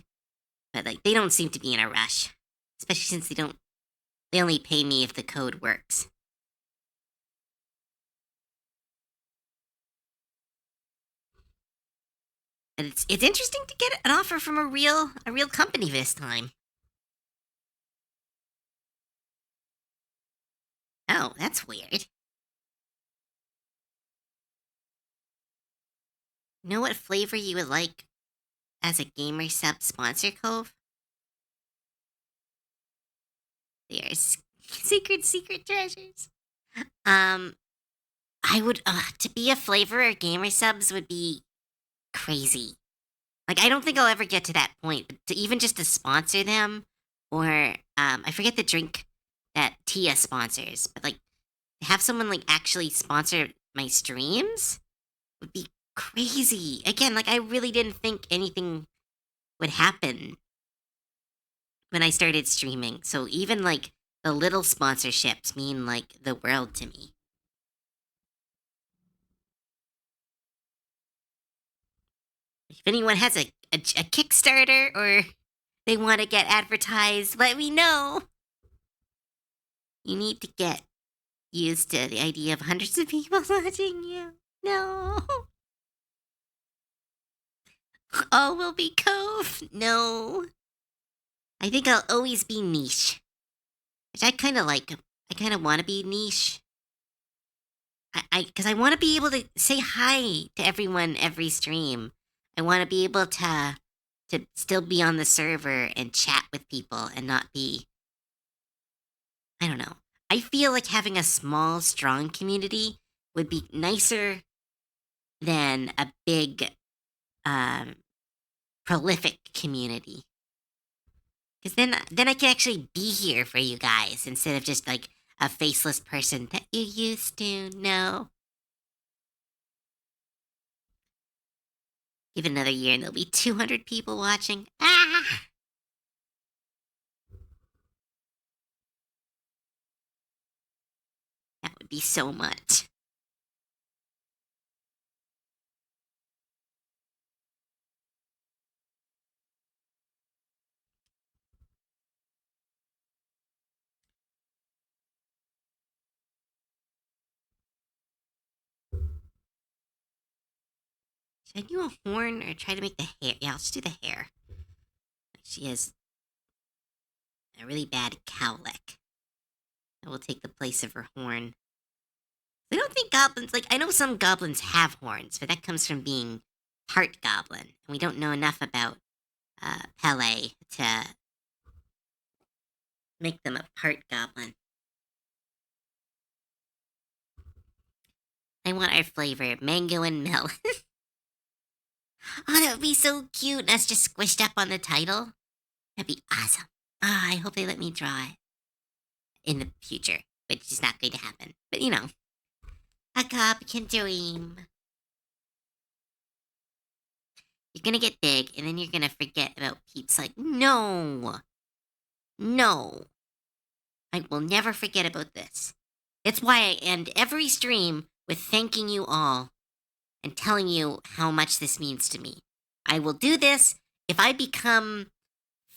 A: But, like, they don't seem to be in a rush. Especially since they only pay me if the code works. And it's interesting to get an offer from a real company this time. Oh, that's weird. Know what flavor you would like as a gamer sub sponsor, Cove? There's secret treasures. Um, I would to be a flavor of gamer subs would be crazy. Like I don't think I'll ever get to that point, but to even just to sponsor them, or I forget the drink that Tia sponsors, but like have someone like actually sponsor my streams would be crazy. Again, like I really didn't think anything would happen when I started streaming. So even like the little sponsorships mean like the world to me. If anyone has a Kickstarter or they want to get advertised, let me know. You need to get used to the idea of hundreds of people watching you. No. All will be Cove. No. I think I'll always be niche. Which I kind of like. I kind of want to be niche. Because I want to be able to say hi to everyone every stream. I want to be able to still be on the server and chat with people and not be. I don't know. I feel like having a small, strong community would be nicer than a big, um, prolific community. Because then I can actually be here for you guys instead of just like a faceless person that you used to know. Give it another year and there'll be 200 people watching. Ah! That would be so much. Should I do a horn or try to make the hair? Yeah, let's do the hair. She has a really bad cowlick. That will take the place of her horn. I don't think goblins, like, I know some goblins have horns, but that comes from being part goblin. And we don't know enough about Pele to make them a part goblin. I want our flavor mango and melon. Oh, that would be so cute. That's just squished up on the title. That'd be awesome. Ah, I hope they let me draw it in the future, which is not going to happen. But you know, a cop can dream. You're gonna get big, and then you're gonna forget about peeps. Like, no, no, I will never forget about this. It's why I end every stream with thanking you all and telling you how much this means to me. I will do this if I become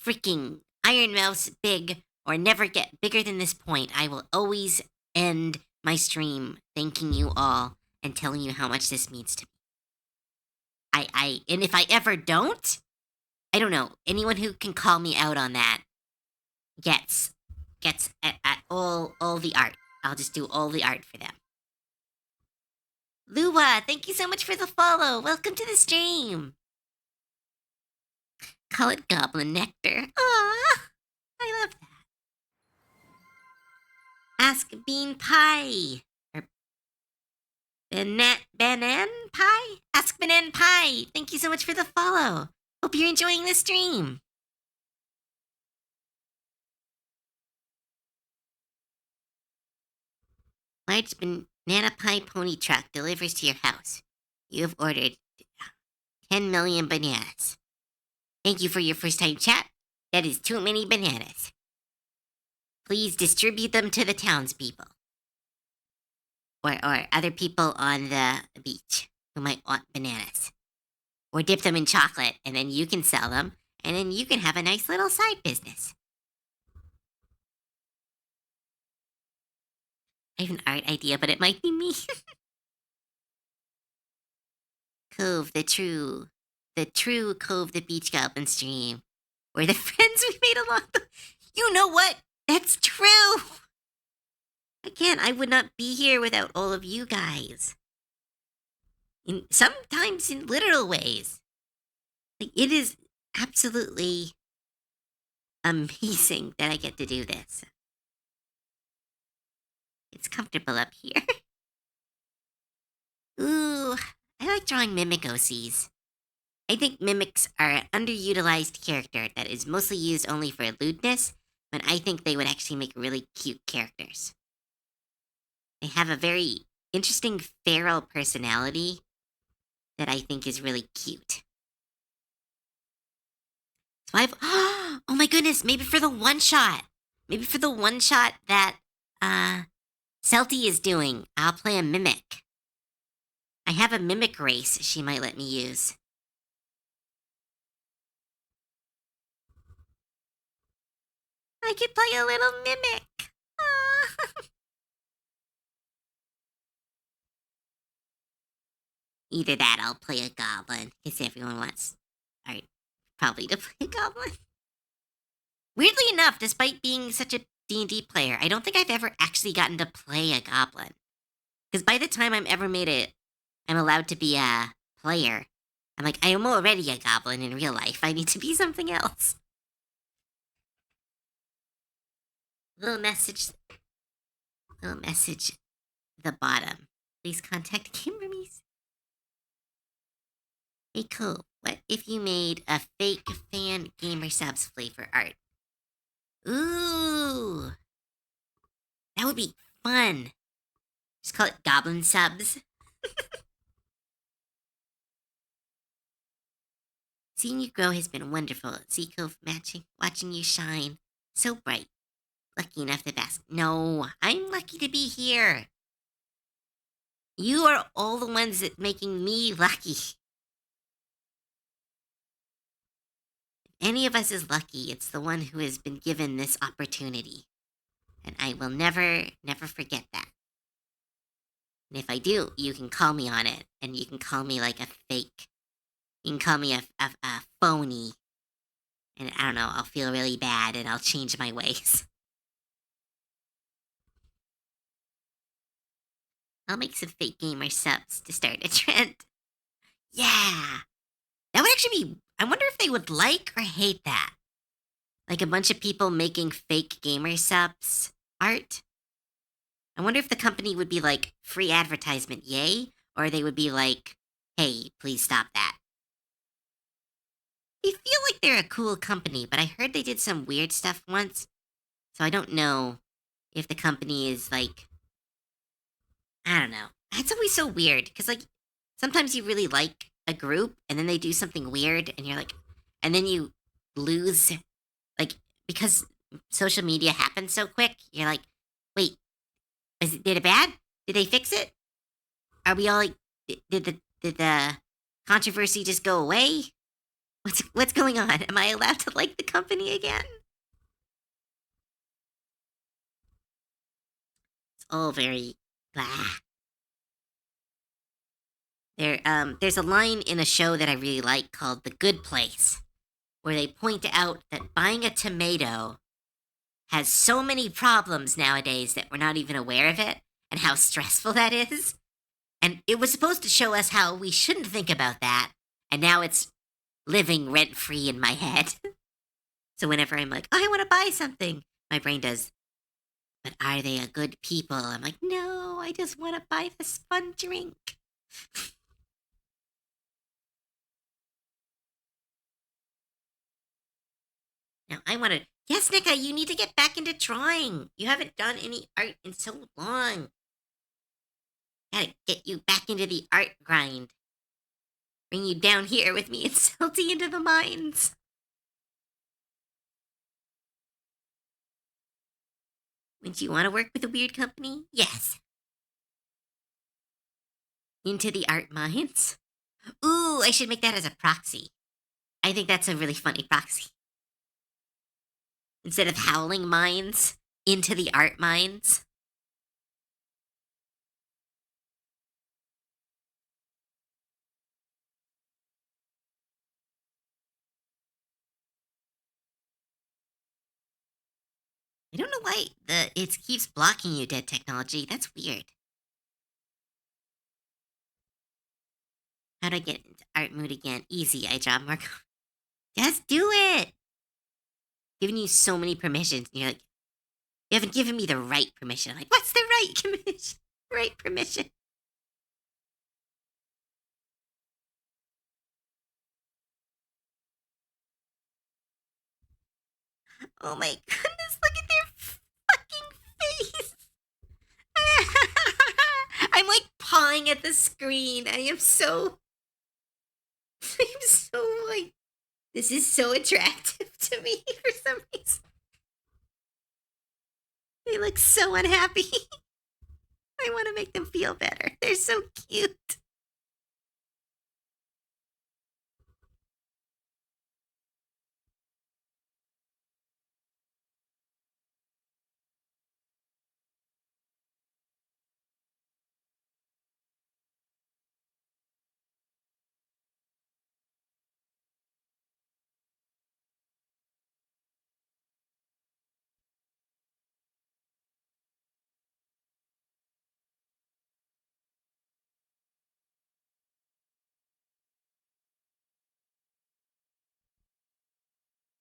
A: freaking Iron Mouse big or never get bigger than this point. I will always end my stream thanking you all and telling you how much this means to me. And if I ever don't, I don't know. Anyone who can call me out on that gets at all the art. I'll just do all the art for them. Lua, thank you so much for the follow. Welcome to the stream. Call it Goblin Nectar. Aww, I love that. Ask Bean Pie. Or Banan Pie? Ask Banan Pie. Thank you so much for the follow. Hope you're enjoying the stream. Large banana pie pony truck delivers to your house. You have ordered 10 million bananas. Thank you for your first time chat. That is too many bananas. Please distribute them to the townspeople. Or other people on the beach who might want bananas. Or dip them in chocolate, and then you can sell them, and then you can have a nice little side business. I have an art idea, but it might be me. Cove, the true the true Cove the Beach Goblin stream, or the friends we made along the... You know what? That's true! Again, I would not be here without all of you guys. Sometimes in literal ways. Like, it is absolutely amazing that I get to do this. It's comfortable up here. Ooh, I like drawing mimic OCs. I think mimics are an underutilized character that is mostly used only for lewdness, but I think they would actually make really cute characters. They have a very interesting feral personality that I think is really cute. So I've... Oh my goodness, maybe for the one-shot. Maybe for the one-shot that, Celty is doing, I'll play a mimic. I have a mimic race she might let me use. I could play a little mimic. Either that, I'll play a goblin, because everyone wants, probably to play a goblin. Weirdly enough, despite being such a D&D player, I don't think I've ever actually gotten to play a goblin. Because by the time I'm allowed to be a player, I'm like, I am already a goblin in real life. I need to be something else. Little message, the bottom. Please contact Kimberly. Hey, cool. What if you made a fake fan gamer subs flavor art? Ooh. That would be fun. Just call it Goblin Subs. Seeing you grow has been wonderful. Sea Cove watching you shine. So bright. Lucky enough to bask. No, I'm lucky to be here. You are all the ones that making me lucky. If any of us is lucky, it's the one who has been given this opportunity. And I will never, never forget that. And if I do, you can call me on it. And you can call me like a fake. You can call me a phony. And I don't know, I'll feel really bad and I'll change my ways. I'll make some fake gamer subs to start a trend. Yeah! That would actually be... I wonder if they would like or hate that. Like a bunch of people making fake gamer subs art. I wonder if the company would be like, free advertisement, yay? Or they would be like, hey, please stop that. They feel like they're a cool company, but I heard they did some weird stuff once. So I don't know if the company is like... I don't know. It's always so weird, because like, sometimes you really like a group, and then they do something weird, and you're like... And then you lose... Like, because social media happens so quick, you're like, wait, did it bad? Did they fix it? Are we all like, did the controversy just go away? What's going on? Am I allowed to like the company again? It's all very blah. There's a line in a show that I really like called The Good Place, where they point out that buying a tomato has so many problems nowadays that we're not even aware of it, and how stressful that is. And it was supposed to show us how we shouldn't think about that, and now it's living rent-free in my head. So whenever I'm like, oh, I want to buy something, my brain does, but are they a good people? I'm like, no, I just want to buy this fun drink. Now, I want to... Yes, Nika, you need to get back into drawing. You haven't done any art in so long. Gotta get you back into the art grind. Bring you down here with me and Salty into the mines. Wouldn't you want to work with a weird company? Yes. Into the art mines? Ooh, I should make that as a proxy. I think that's a really funny proxy. Instead of howling mines, into the art mines. I don't know why it keeps blocking you, dead technology. That's weird. How do I get into art mood again? Easy. I drop more. Just do it. Giving you so many permissions. And you're like, you haven't given me the right permission. I'm like, what's the right permission? Right permission. Oh my goodness, look at their fucking face. I'm like pawing at the screen. I am so. I'm so like. This is so attractive to me for some reason. They look so unhappy. I want to make them feel better. They're so cute.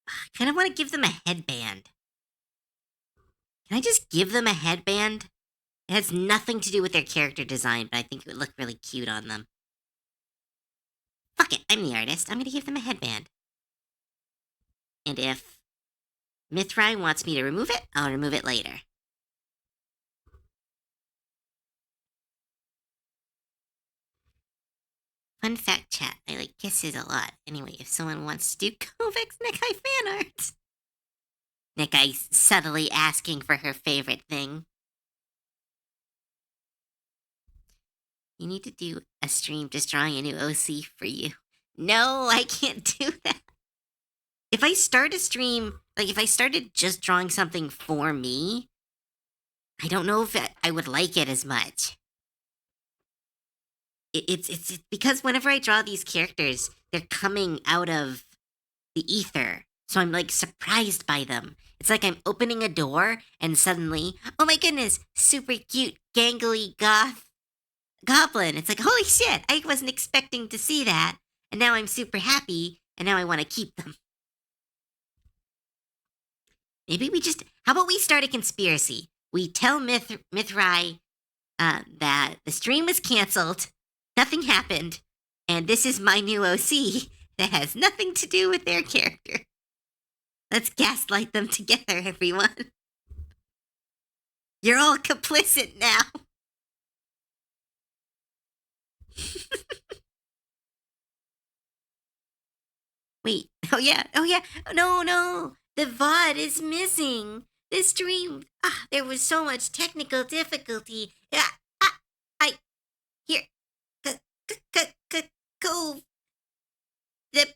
A: I kind of want to give them a headband. Can I just give them a headband? It has nothing to do with their character design, but I think it would look really cute on them. Fuck it, I'm the artist. I'm gonna give them a headband. And if Mithrai wants me to remove it, I'll remove it later. Fun fact chat, I like kisses a lot. Anyway, if someone wants to do Kovacs Nekai fan art. Nekai subtly asking for her favorite thing. You need to do a stream just drawing a new OC for you. No, I can't do that. If I start a stream, like if I started just drawing something for me, I don't know if I would like it as much. It's because whenever I draw these characters, they're coming out of the ether. So I'm like surprised by them. It's like I'm opening a door and suddenly, oh my goodness, super cute, gangly goth Goblin. It's like, holy shit, I wasn't expecting to see that. And now I'm super happy, and now I want to keep them. Maybe how about we start a conspiracy? We tell Mithrai that the stream was canceled, nothing happened, and this is my new OC that has nothing to do with their character. Let's gaslight them together, everyone. You're all complicit now. Wait, oh yeah, no, the VOD is missing. The stream, there was so much technical difficulty. Here, go, the,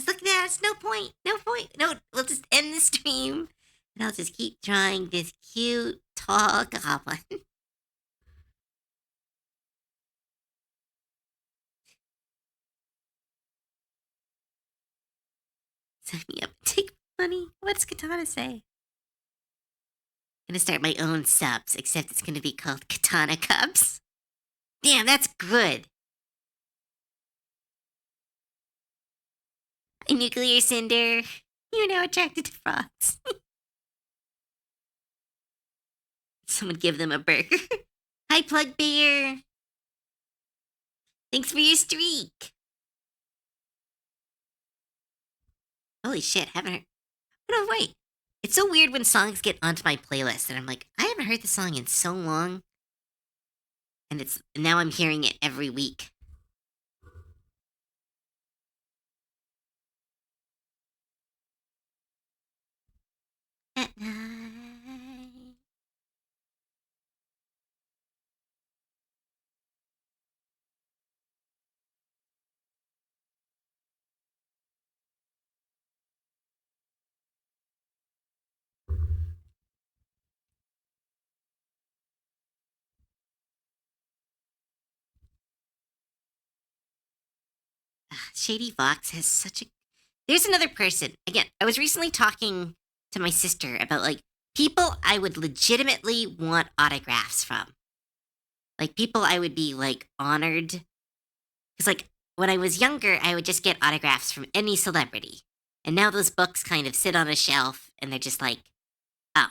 A: look at that, it's no point, no, we'll just end the stream, and I'll just keep drawing this cute, tall goblin. Sign me up, take money. What's Katana say? I'm gonna start my own subs, except it's gonna be called Katana Cubs. Damn, that's good. A nuclear cinder. You're now attracted to frogs. Someone give them a burger. Hi, Plug Bear. Thanks for your streak. Holy shit, haven't heard. Oh, no, wait. It's so weird when songs get onto my playlist, and I'm like, I haven't heard the song in so long. And now I'm hearing it every week. At night. Shady Vox has such a. There's another person. Again, I was recently talking to my sister about like people I would legitimately want autographs from. Like people I would be like honored. Because like when I was younger, I would just get autographs from any celebrity. And now those books kind of sit on a shelf and they're just like, oh,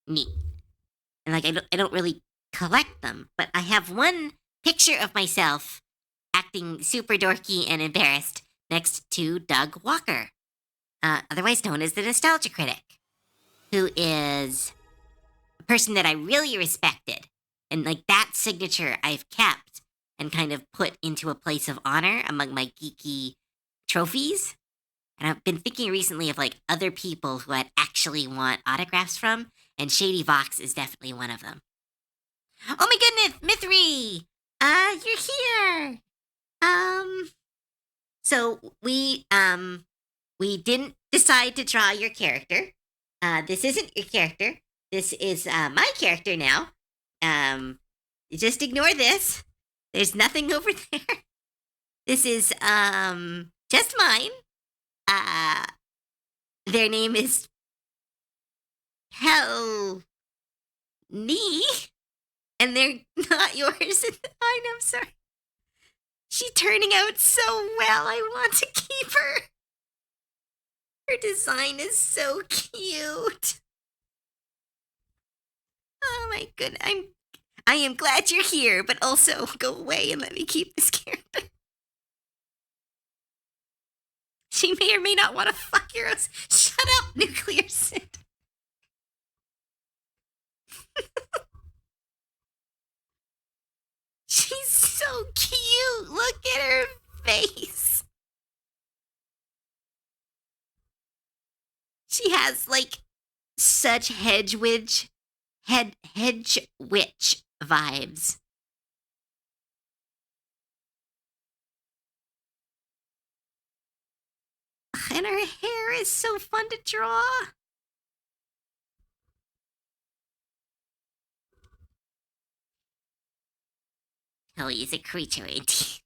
A: neat. And like I don't really collect them, but I have one picture of myself acting super dorky and embarrassed next to Doug Walker, otherwise known as the Nostalgia Critic, who is a person that I really respected. And like that signature I've kept and kind of put into a place of honor among my geeky trophies. And I've been thinking recently of like other people who I'd actually want autographs from, and Shady Vox is definitely one of them. Oh my goodness, Mithri! You're here! So we didn't decide to draw your character. This isn't your character. This is my character now. Just ignore this. There's nothing over there. This is just mine. Their name is Hell Nee, and they're not yours. I'm sorry. She's turning out so well. I want to keep her. Her design is so cute. Oh my goodness. I am glad you're here, but also go away and let me keep this character. She may or may not want to fuck your house. Shut up, Nuclear Sid. She's so cute. Look at her face. She has like such hedge witch vibes. And her hair is so fun to draw. Kelly is a creature indeed.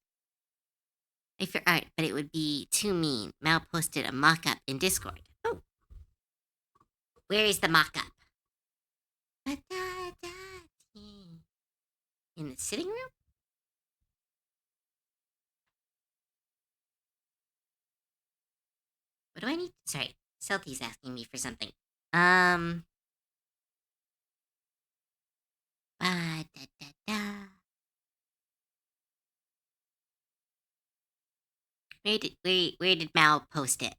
A: I fear art, but it would be too mean. Mal posted a mock-up in Discord. Oh. Where is the mock-up? In the sitting room? What do I need? Sorry, Celty's asking me for something. Where did Mal post it?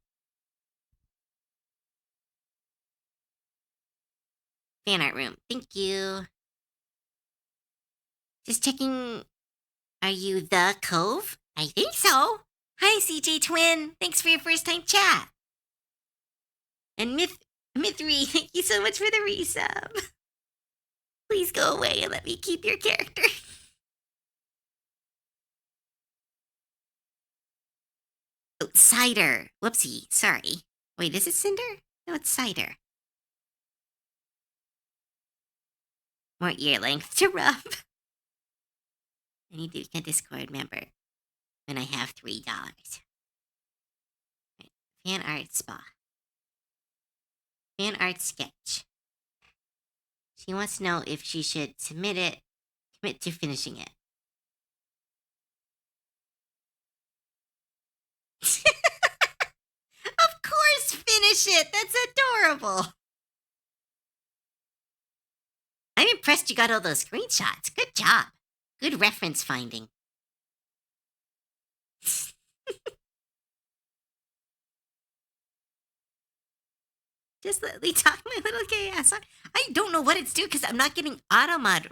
A: Fan art room. Thank you. Just checking. Are you the Cove? I think so. Hi, CJ Twin. Thanks for your first time chat. And Mithri, thank you so much for the resub. Please go away and let me keep your character. Oh, Cider. Whoopsie. Sorry. Wait, is it Cinder? No, it's Cider. More ear length to rub. I need to become a Discord member when I have $3. Right. Fan art spa. Fan art sketch. She wants to know if she should commit to finishing it. Of course, finish it. That's adorable. I'm impressed you got all those screenshots. Good job. Good reference finding. Just let me talk my little gay ass. I don't know what it's doing because I'm not getting automod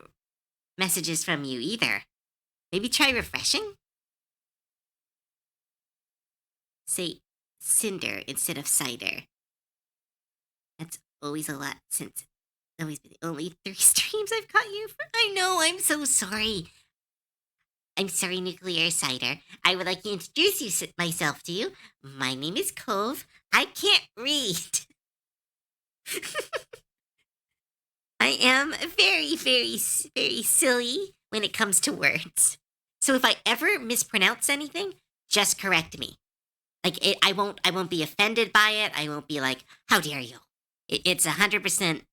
A: messages from you either. Maybe try refreshing? Say Cinder instead of Cider. That's always a lot since it's always been the only 3 streams I've caught you for. I know, I'm so sorry. I'm sorry, Nuclear Cider. I would like to introduce myself to you. My name is Cove. I can't read. I am very, very, very silly when it comes to words. So if I ever mispronounce anything, just correct me. Like I won't be offended by it. I won't be like, "How dare you?" It's 100%.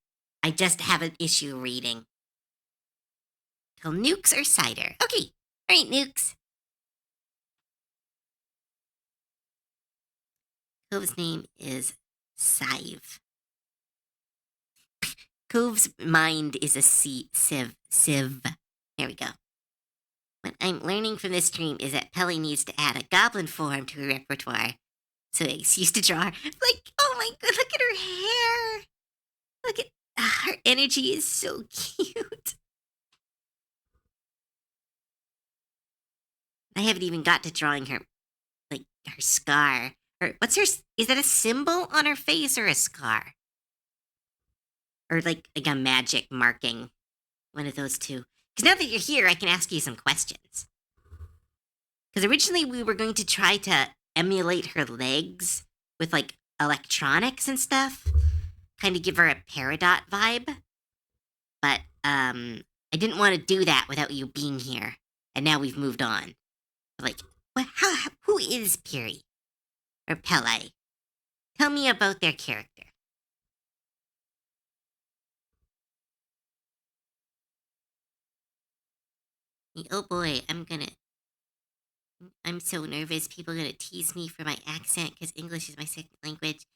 A: I just have an issue reading. Called Nukes or Cider. Okay. All right, Nukes. Cove's name is Sive. Cove's mind is a sieve. There we go. What I'm learning from this stream is that Pelly needs to add a goblin form to her repertoire. So it's used to draw her. Like, oh my god, look at her hair. Look at her energy is so cute. I haven't even got to drawing her, like, her scar. What's her, is that a symbol on her face or a scar? Or like a magic marking. One of those two. Because now that you're here, I can ask you some questions. Because originally we were going to try to emulate her legs with like electronics and stuff. Kind of give her a Peridot vibe. But I didn't want to do that without you being here. And now we've moved on. Like, who is Piri? Or Pele? Tell me about their character. Oh boy, I'm so nervous. People are gonna tease me for my accent because English is my second language.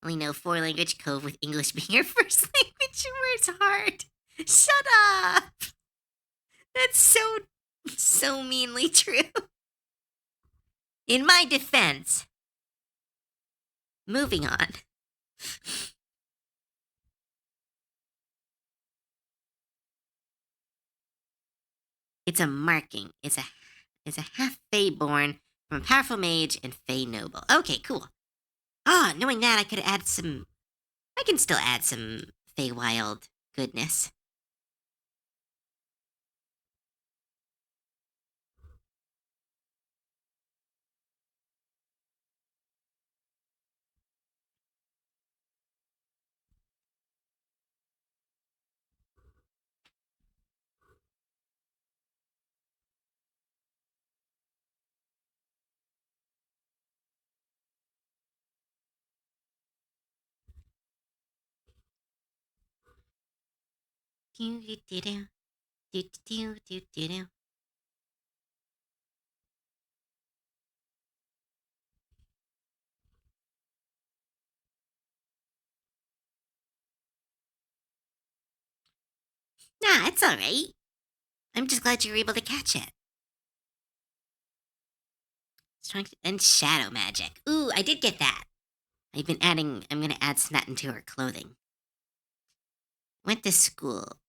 A: I only know 4 language, Cove with English being her first language, where it's hard. Shut up! That's so meanly true. In my defense, moving on. It's a marking. It's a half Fey born from a powerful mage and Fey noble. Okay, cool. Knowing that, I could add some. I can still add some Feywild goodness. Do do do do do do do do do. Nah, it's all right. I'm just glad you were able to catch it. Strength and shadow magic. Ooh, I did get that. I'm gonna add some of that into her clothing. Went to school.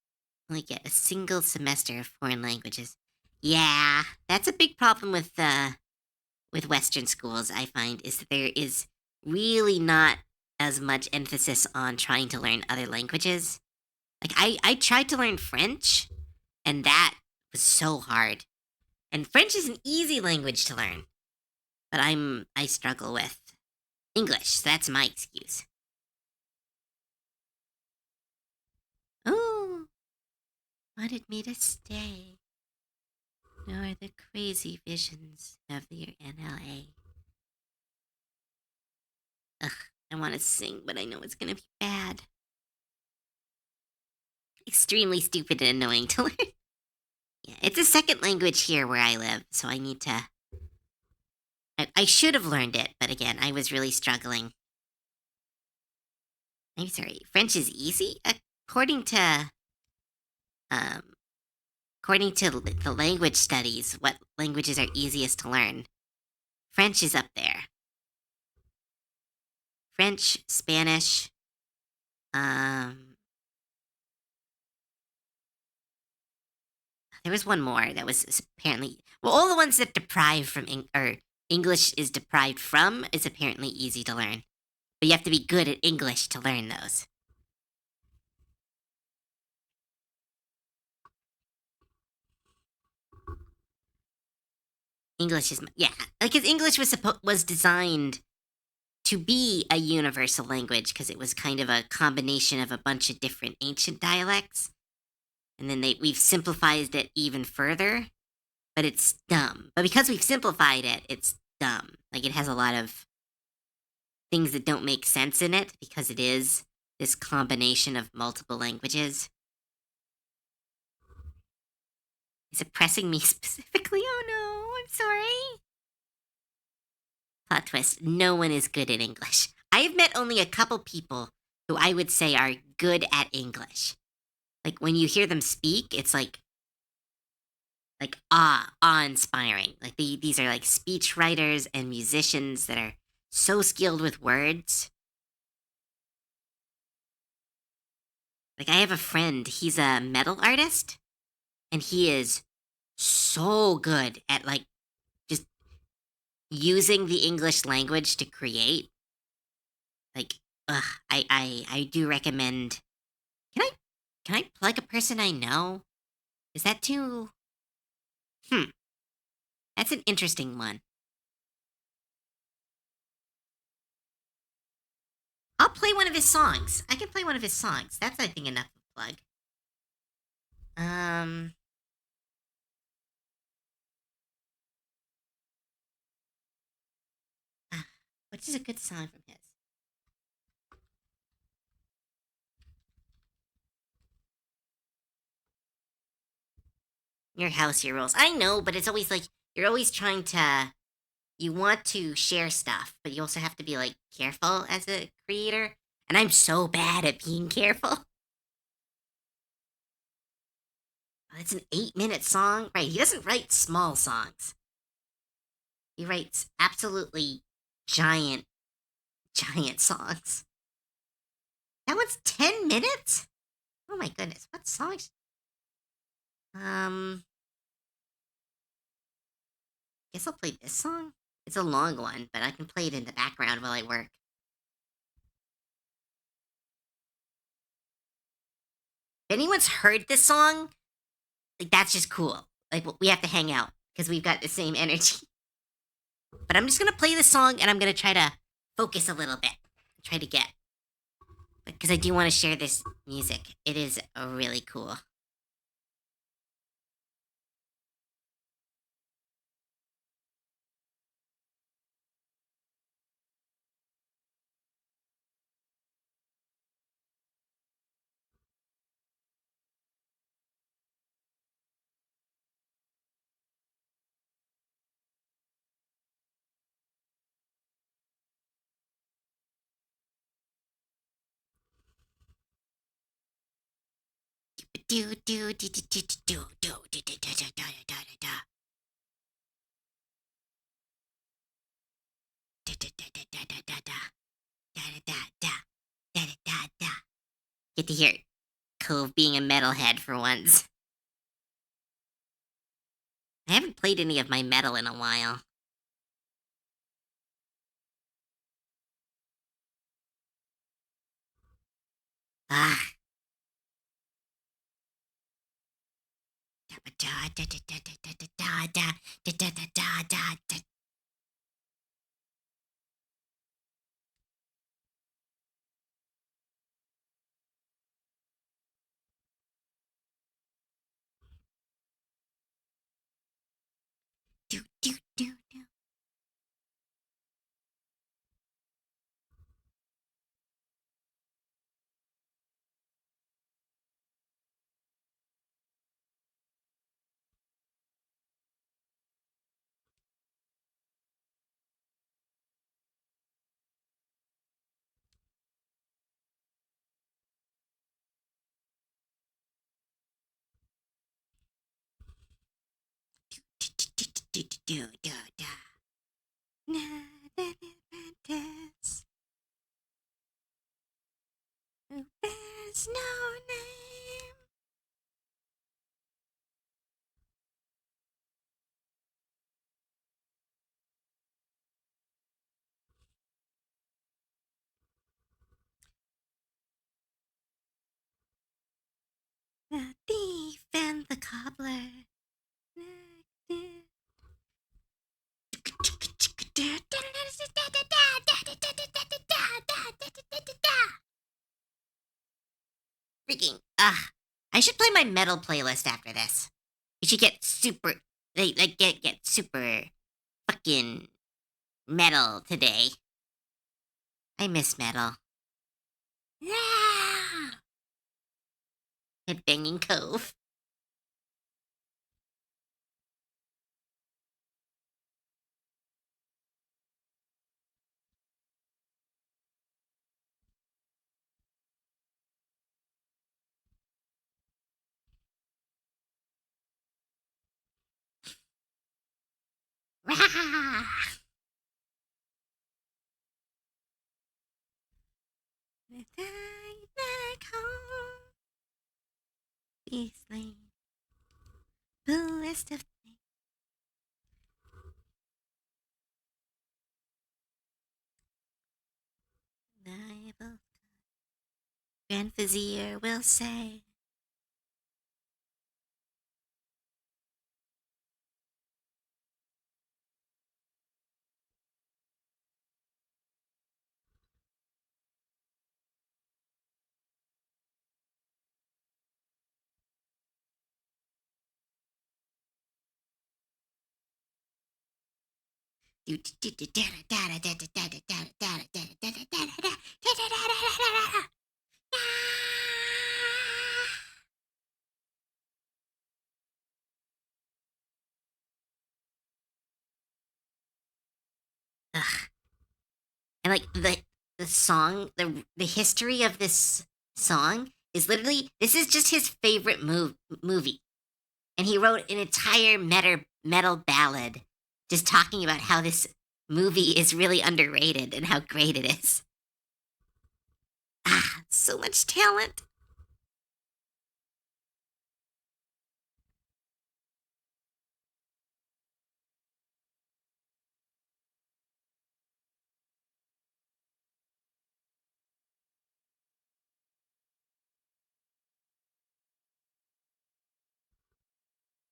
A: Only get a single semester of foreign languages. Yeah, that's a big problem with Western schools, I find, is that there is really not as much emphasis on trying to learn other languages. Like, I tried to learn French, and that was so hard. And French is an easy language to learn. But I struggle with English, so that's my excuse. Oh, wanted me to stay. Nor the crazy visions of your NLA. Ugh, I want to sing, but I know it's gonna be bad. Extremely stupid and annoying to learn. Yeah, it's a second language here where I live, so I need to. I should have learned it, but again, I was really struggling. I'm sorry, French is easy? According to the language studies, what languages are easiest to learn? French is up there. French, Spanish, there was one more that was apparently, well, all the ones that deprive from English is deprived from is apparently easy to learn. But you have to be good at English to learn those. English is, yeah, because English was designed to be a universal language because it was kind of a combination of a bunch of different ancient dialects. And then we've simplified it even further, but it's dumb. But because we've simplified it, it's dumb. Like, it has a lot of things that don't make sense in it because it is this combination of multiple languages. Is it pressing me specifically? Oh no, I'm sorry. Plot twist, no one is good at English. I have met only a couple people who I would say are good at English. Like when you hear them speak, it's like awe-inspiring. Like these are like speech writers and musicians that are so skilled with words. Like I have a friend, he's a metal artist, and he is so good at like just using the English language to create. Like, I do recommend. Can I can I plug a person I know? Is that too? Hmm, that's an interesting one. I'll play one of his songs. I can play one of his songs. That's I think enough of a plug. Um, ah, what is a good song from his? Your house, your rules. I know, but it's always like you're always trying to. You want to share stuff, but you also have to be like careful as a creator. And I'm so bad at being careful. It's an 8-minute song. Right. He doesn't write small songs. He writes absolutely giant, giant songs. That one's 10 minutes? Oh my goodness. What songs? Um, guess I'll play this song. It's a long one, but I can play it in the background while I work. If anyone's heard this song, like that's just cool. Like we have to hang out because we've got the same energy. But I'm just gonna play the song and I'm gonna try to focus a little bit. Try to get because I do want to share this music. It is really cool. Do do do do do do do do do do do do do Get to hear Cove being a metalhead for once. I haven't played any of my metal in a while. Ah. Do, do, do, do. Do, do, do, do, do. There's no name. The thief and the cobbler. Freaking I should play my metal playlist after this. You should get super like get super fucking metal today. I miss metal. Yeah! Headbanging Cove. Rah! Back home. Peace lane. Bluest of night. Grand Vizier will say. Ugh. And like the song, the history of this song is literally this is just his favorite movie, and he wrote an entire metal ballad just talking about how this movie is really underrated and how great it is. Ah, so much talent.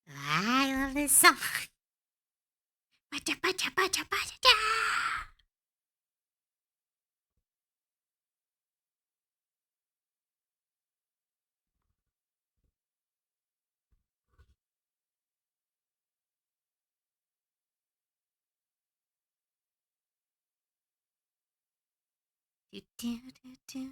A: I love this song. Do, do, do, do.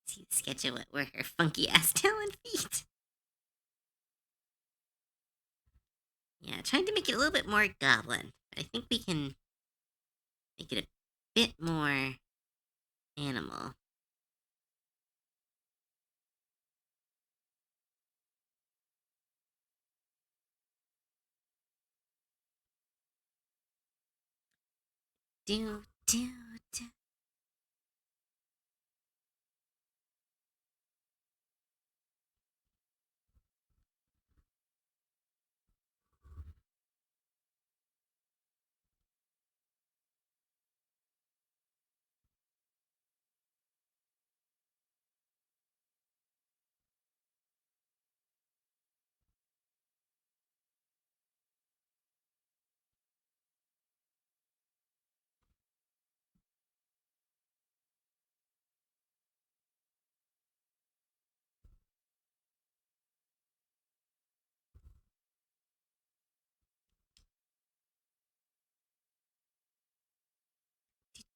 A: See the sketch of what were her funky ass talent feet. Yeah, trying to make it a little bit more goblin. But I think we can make it a bit more animal. Do, do, do.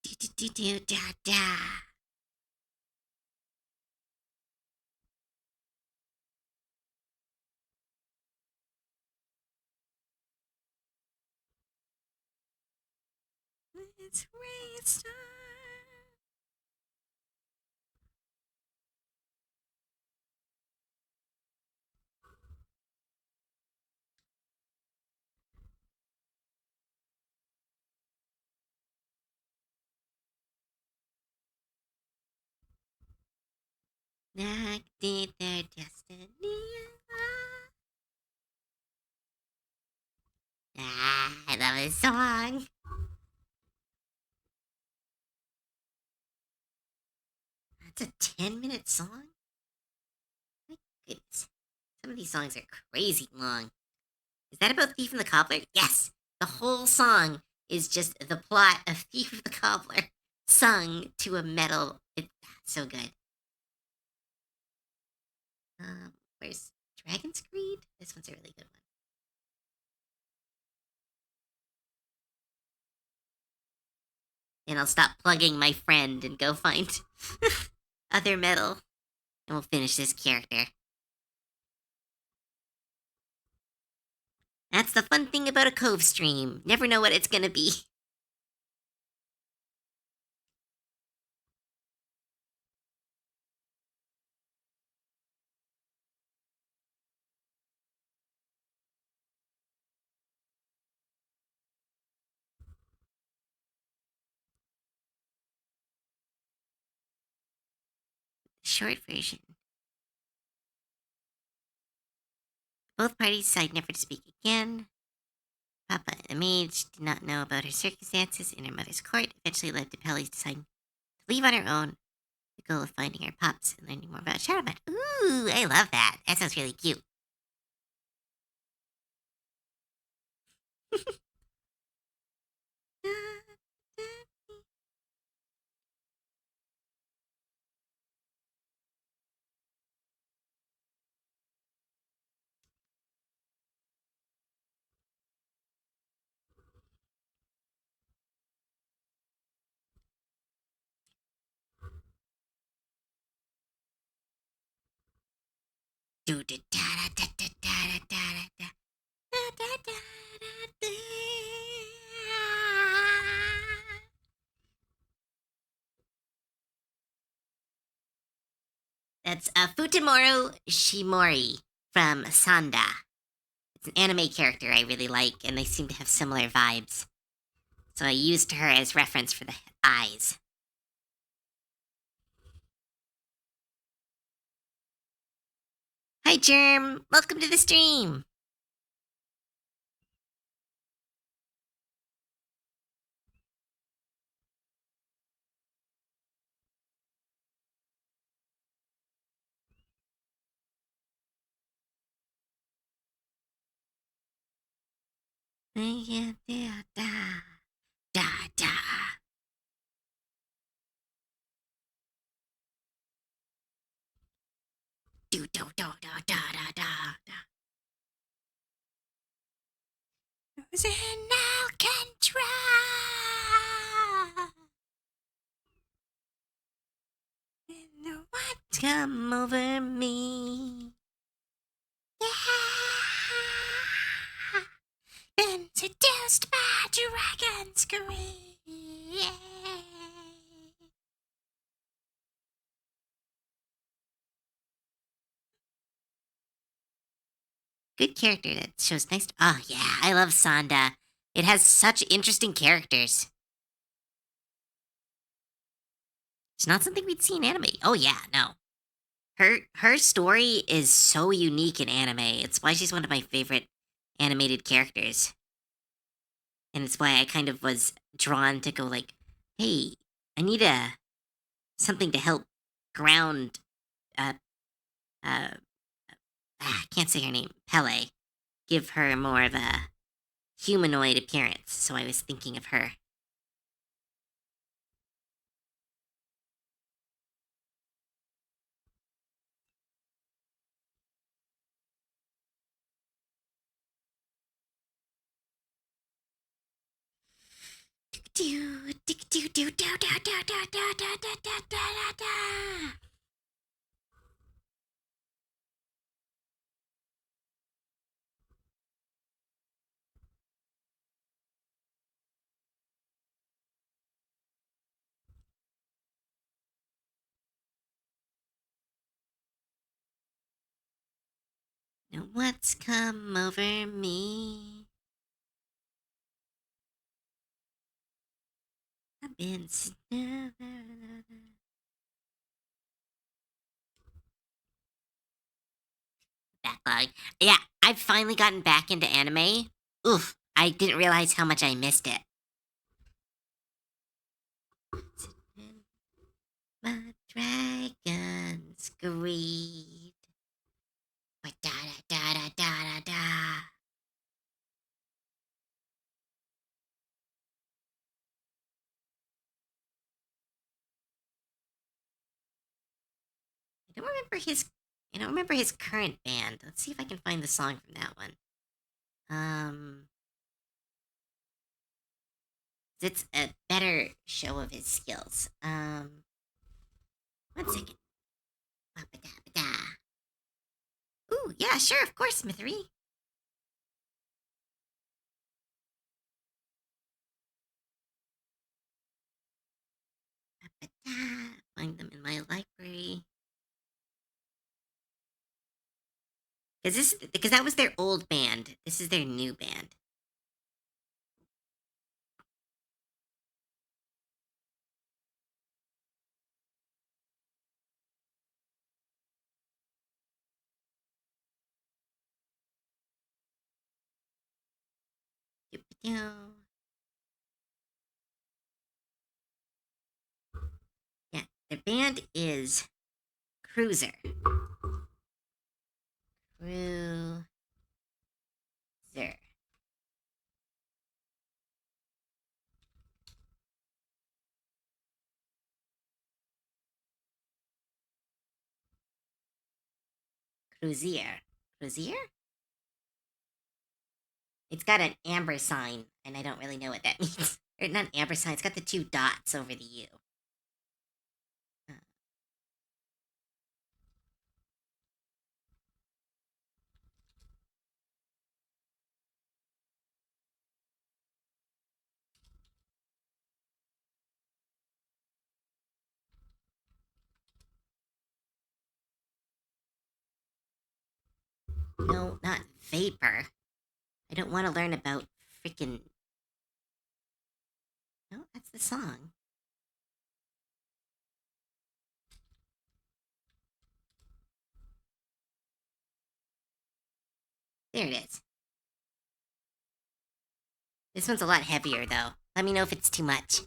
A: Do, do, do, do, da, da. It's race time. did their destiny. I love this song. That's a 10-minute song? My goodness. Some of these songs are crazy long. Is that about Thief and the Cobbler? Yes! The whole song is just the plot of Thief of the Cobbler sung to a metal. It's so good. Where's Dragon's Greed? This one's a really good one. And I'll stop plugging my friend and go find other metal. And we'll finish this character. That's the fun thing about a Cove stream. Never know what it's gonna be. Short version. Both parties decide never to speak again. Papa and the mage did not know about her circumstances in her mother's court, eventually led to Pelly's deciding to leave on her own. The goal of finding her pups and learning more about Shadowman. Ooh, I love that. That sounds really cute. Do da da da da da da da da. That's Futamoro Shimori from Sanda. It's an anime character I really like, and they seem to have similar vibes. So I used her as reference for the eyes. Hi, Germ. Welcome to the stream. Da da da da. Do do do do da da da da. Now can try. And what come over me? Yeah. Been seduced by dragon's greed. Yeah. Good character that shows nice. Oh yeah, I love Sanda. It has such interesting characters. It's not something we'd see in anime. Oh yeah, no. Her story is so unique in anime. It's why she's one of my favorite animated characters. And it's why I kind of was drawn to go like, hey, I need something to help ground uh uh I can't say her name, Pele. Give her more of a humanoid appearance. So I was thinking of her. Now what's come over me? I've been backlog. Yeah, I've finally gotten back into anime. Oof, I didn't realize how much I missed it. My dragon's greed. Da da da da da da. I don't remember his. I don't remember his current band. Let's see if I can find the song from that one. It's a better show of his skills. One second. Ba-ba-da-ba-da. Ooh, yeah, sure, of course, Smithery. Ba-ba-da. Find them in my library. Because that was their old band. This is their new band. Doop-a-doo. Yeah, their band is Cruiser. Cruiser. Cruiser. Cruiser? It's got an amber sign, and I don't really know what that means. Or not an amber sign, it's got the two dots over the U. Uh, no, not vapor. I don't want to learn about freaking. No, that's the song. There it is. This one's a lot heavier, though. Let me know if it's too much.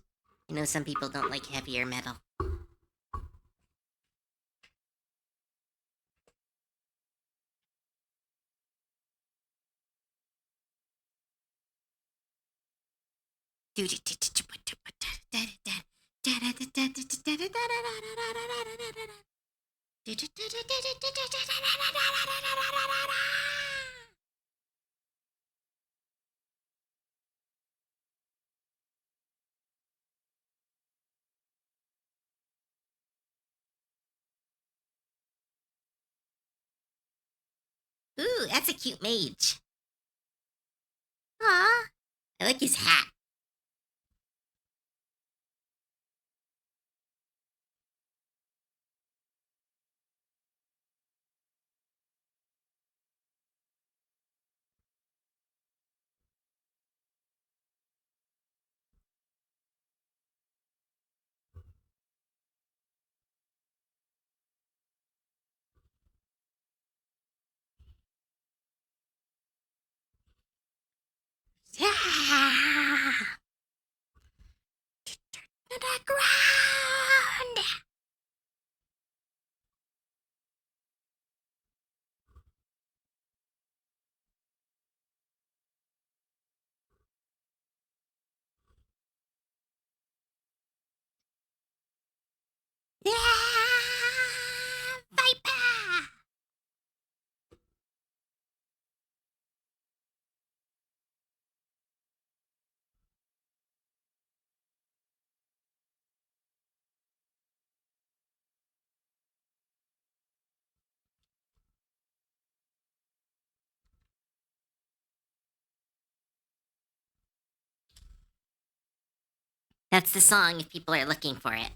A: I know some people don't like heavier metal. Ooh, that's a cute mage. Aw, I like his hat. Yeah! To the ground! Yeah! Viper! That's the song if people are looking for it.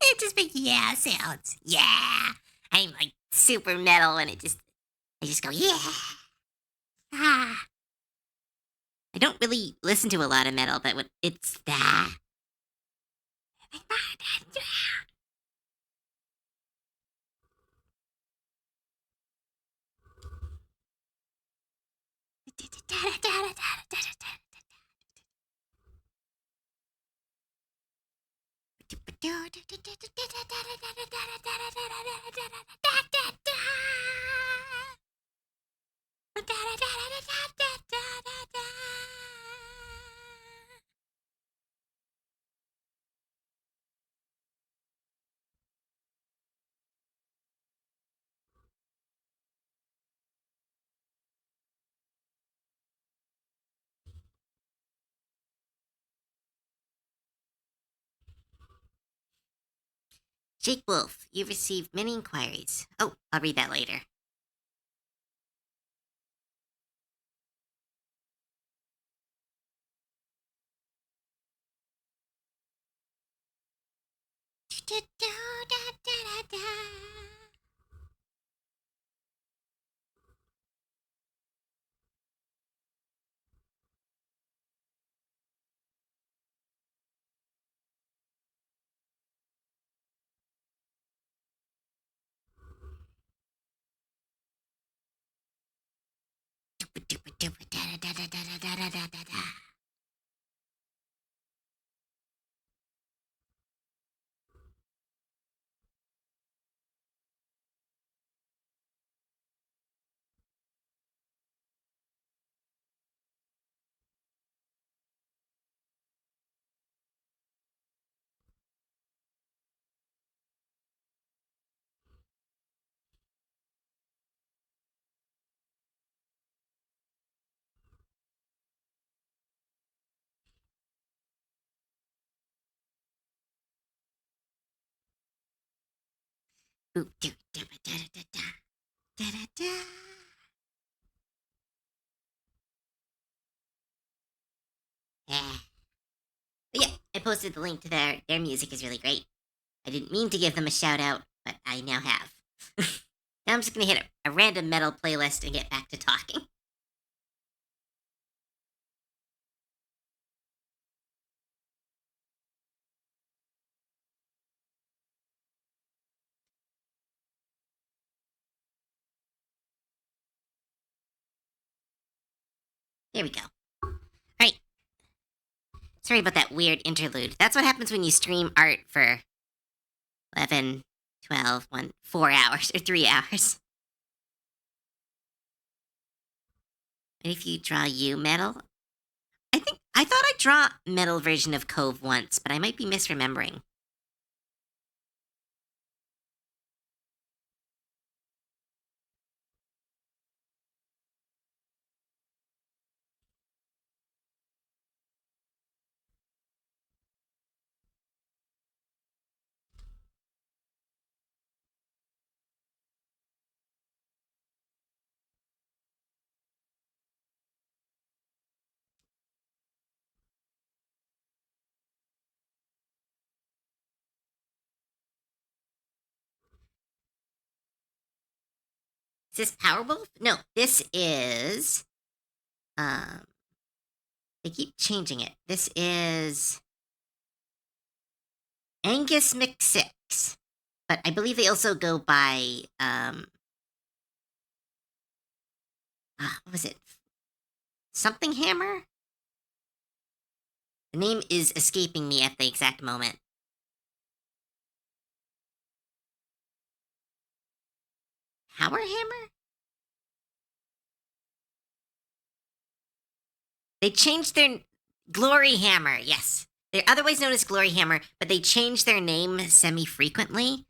A: It just makes yeah sounds. Yeah! I'm like super metal, and I just go, yeah. Ah. I don't really listen to a lot of metal, but when it's that. Jake Wolf, you've received many inquiries. Oh, I'll read that later. Yeah. But yeah, I posted the link to their music is really great. I didn't mean to give them a shout out, but I now have. Now I'm just gonna hit a random metal playlist and get back to talking. There we go. All right. Sorry about that weird interlude. That's what happens when you stream art for 11, 12, 4 hours or 3 hours. And if you draw you metal, I thought I draw metal version of Cove once, but I might be misremembering. Is this Powerball? No, this is um they keep changing it. This is Angus McSix. But I believe they also go by what was it? Something Hammer? The name is escaping me at the exact moment. Power Hammer? They changed their Glory Hammer, yes. They're otherwise known as Glory Hammer, but they change their name semi-frequently,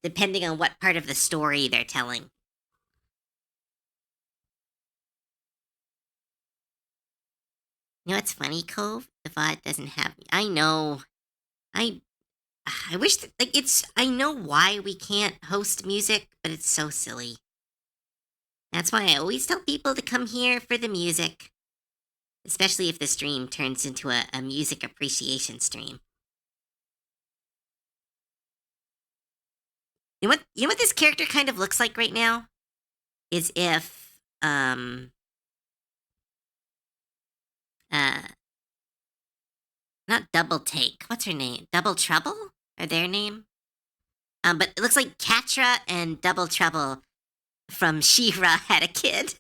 A: depending on what part of the story they're telling. You know what's funny, Cove? The VOD doesn't have me. I know. I I wish that, like I know why we can't host music, but it's so silly. That's why I always tell people to come here for the music, especially if the stream turns into a music appreciation stream. You know what this character kind of looks like right now? Is if uh not Double Take. What's her name? Double Trouble? Or their name? But it looks like Catra and Double Trouble from She-Ra had a kid.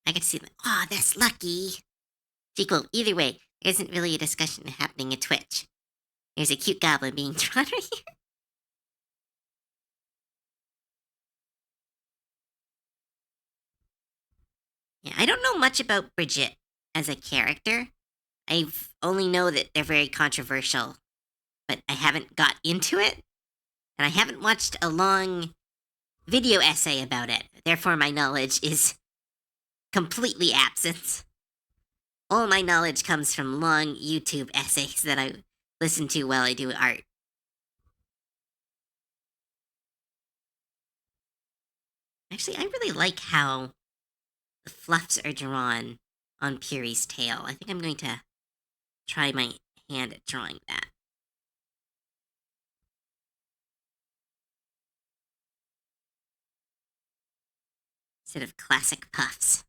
A: I could see them. Oh, that's lucky. Sequel, either way, there isn't really a discussion happening at Twitch. There's a cute goblin being drawn right here. Yeah, I don't know much about Bridget as a character. I only know that they're very controversial, but I haven't got into it, and I haven't watched a long video essay about it. Therefore, my knowledge is completely absent. All my knowledge comes from long YouTube essays that I listen to while I do art. Actually, I really like how the fluffs are drawn on Puri's tail. I think I'm going to try my hand at drawing that. Instead of classic puffs.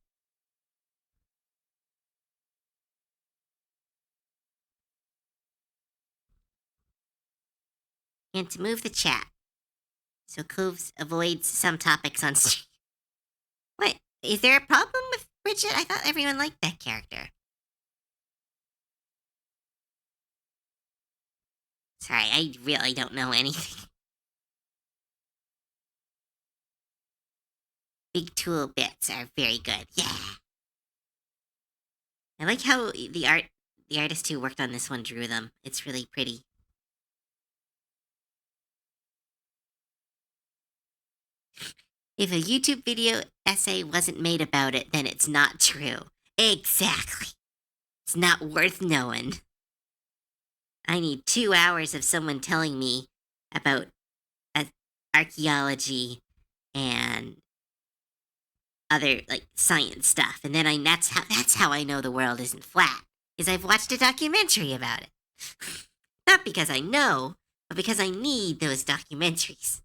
A: And to move the chat, so Coves avoids some topics on stream. What? Is there a problem with Bridget? I thought everyone liked that character. Sorry, I really don't know anything. Big tool bits are very good. Yeah. I like how the artist who worked on this one drew them. It's really pretty. If a YouTube video essay wasn't made about it, then it's not true. Exactly. It's not worth knowing. I need 2 hours of someone telling me about archaeology and other like science stuff, and then that's how I know the world isn't flat. Is I've watched a documentary about it. Not because I know, but because I need those documentaries.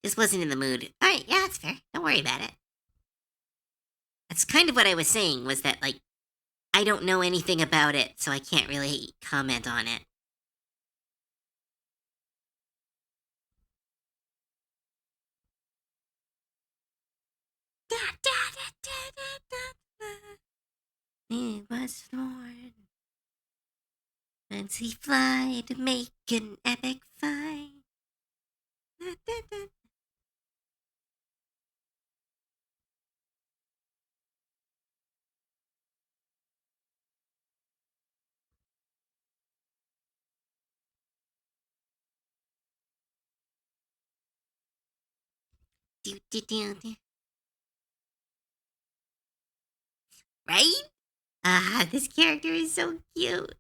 A: Just wasn't in the mood. All right, yeah, that's fair. Don't worry about it. That's kind of what I was saying, was that like I don't know anything about it, so I can't really comment on it. It was Lord. Whence he fly to make an epic fight. Right? Ah, this character is so cute.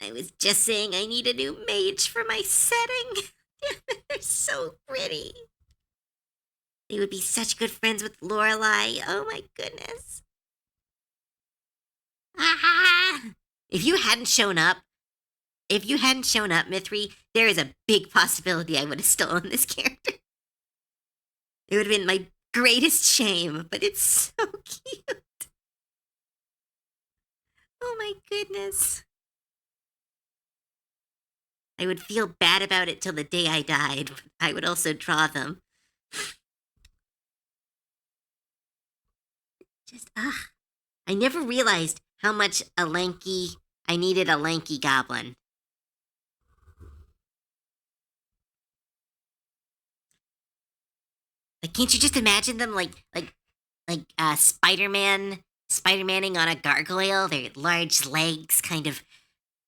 A: I was just saying I need a new mage for my setting. They're so pretty. They would be such good friends with Lorelai. Oh my goodness. Ah! If you hadn't shown up, Mithri, there is a big possibility I would have stolen this character. It would have been my greatest shame, but it's so cute. Oh my goodness. I would feel bad about it till the day I died, but I would also draw them. Just, I never realized how much I needed a lanky goblin. Like, can't you just imagine them like Spider-Maning on a gargoyle, their large legs kind of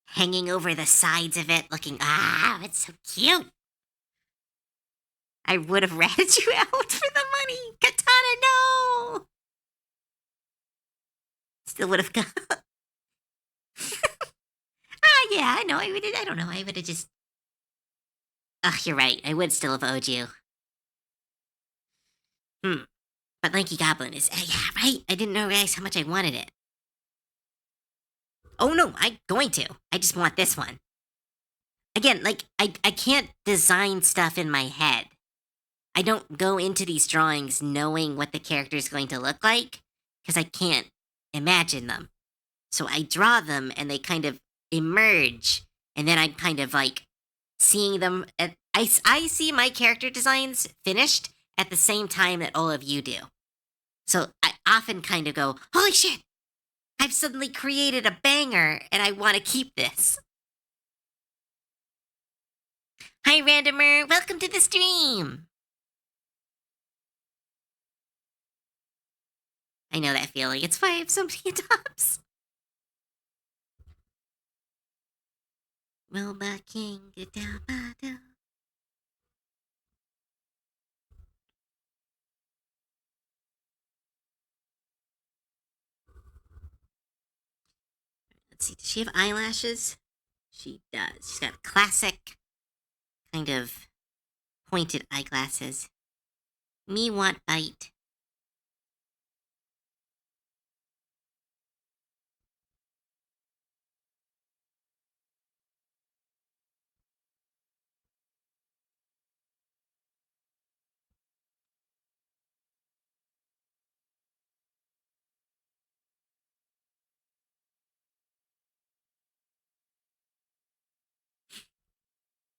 A: hanging over the sides of it, looking, it's so cute. I would have ratted you out for the money. Katana, no! Still would have gone. Yeah, I know. I don't know. I would have just. Ugh, you're right. I would still have owed you. Hmm. But Lanky Goblin is. Yeah, right. I didn't realize how much I wanted it. Oh no, I'm going to. I just want this one. Again, like, I can't design stuff in my head. I don't go into these drawings knowing what the character is going to look like because I can't imagine them. So I draw them and they kind of emerge, and then I'm kind of like seeing them. I see my character designs finished at the same time that all of you do. So I often kind of go, holy shit, I've suddenly created a banger and I want to keep this. Hi, Randomer. Welcome to the stream. I know that feeling. It's why I have so many tops. Wilbur King. Let's see. Does she have eyelashes? She does. She's got classic, kind of pointed eyeglasses. Me want bite.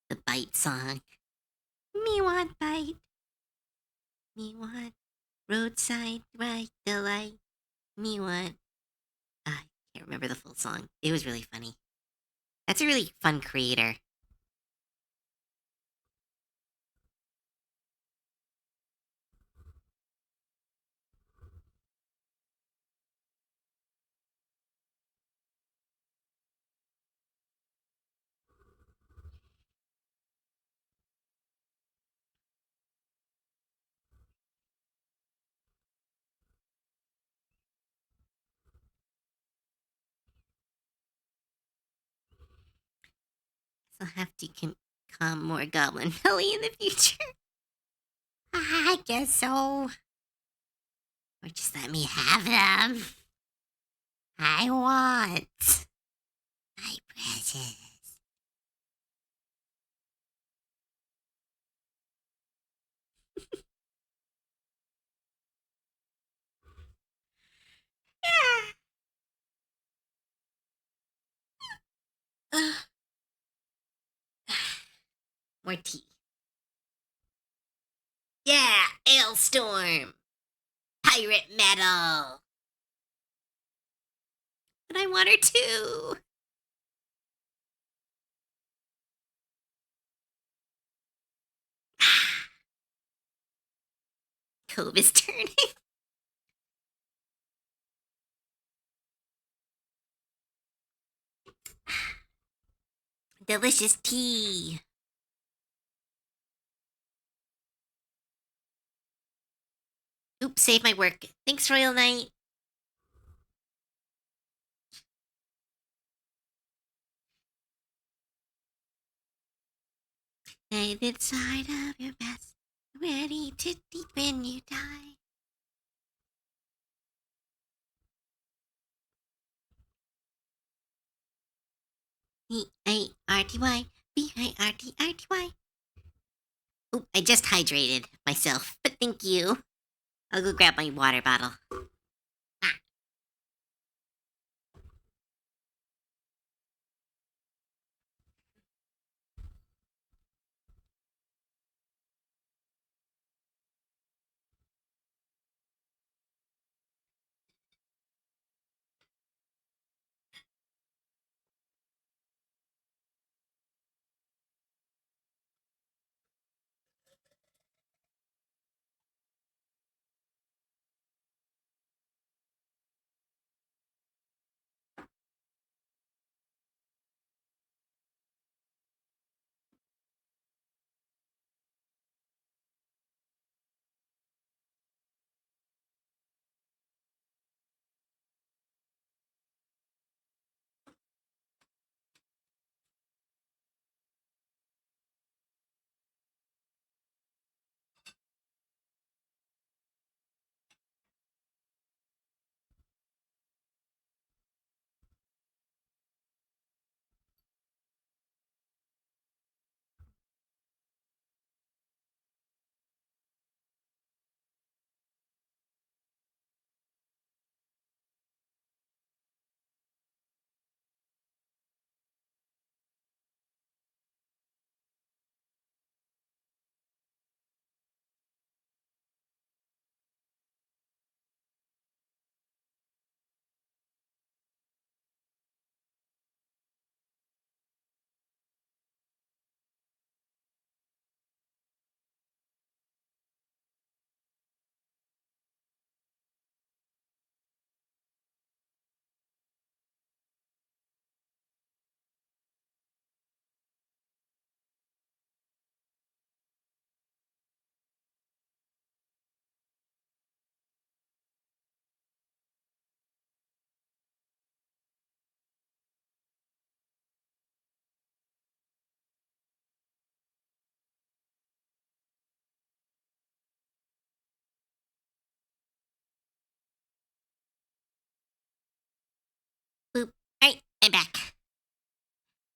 A: The bite song. Me want bite. Me want roadside right the light. Me want. I can't remember the full song. It was really funny. That's a really fun creator. I'll have to come more Goblin Belly in the future. I guess so. Or just let me have them. I want my presents. More tea. Yeah, Ailstorm. Pirate metal. But I want her too. Cove is turning. Delicious tea. Oops, save my work. Thanks, Royal Knight. Lay the side of your best, ready to deep when you die. B-A-R-T-Y, B-A-R-T-R-T-Y. Oop, I just hydrated myself, but thank you. I'll go grab my water bottle.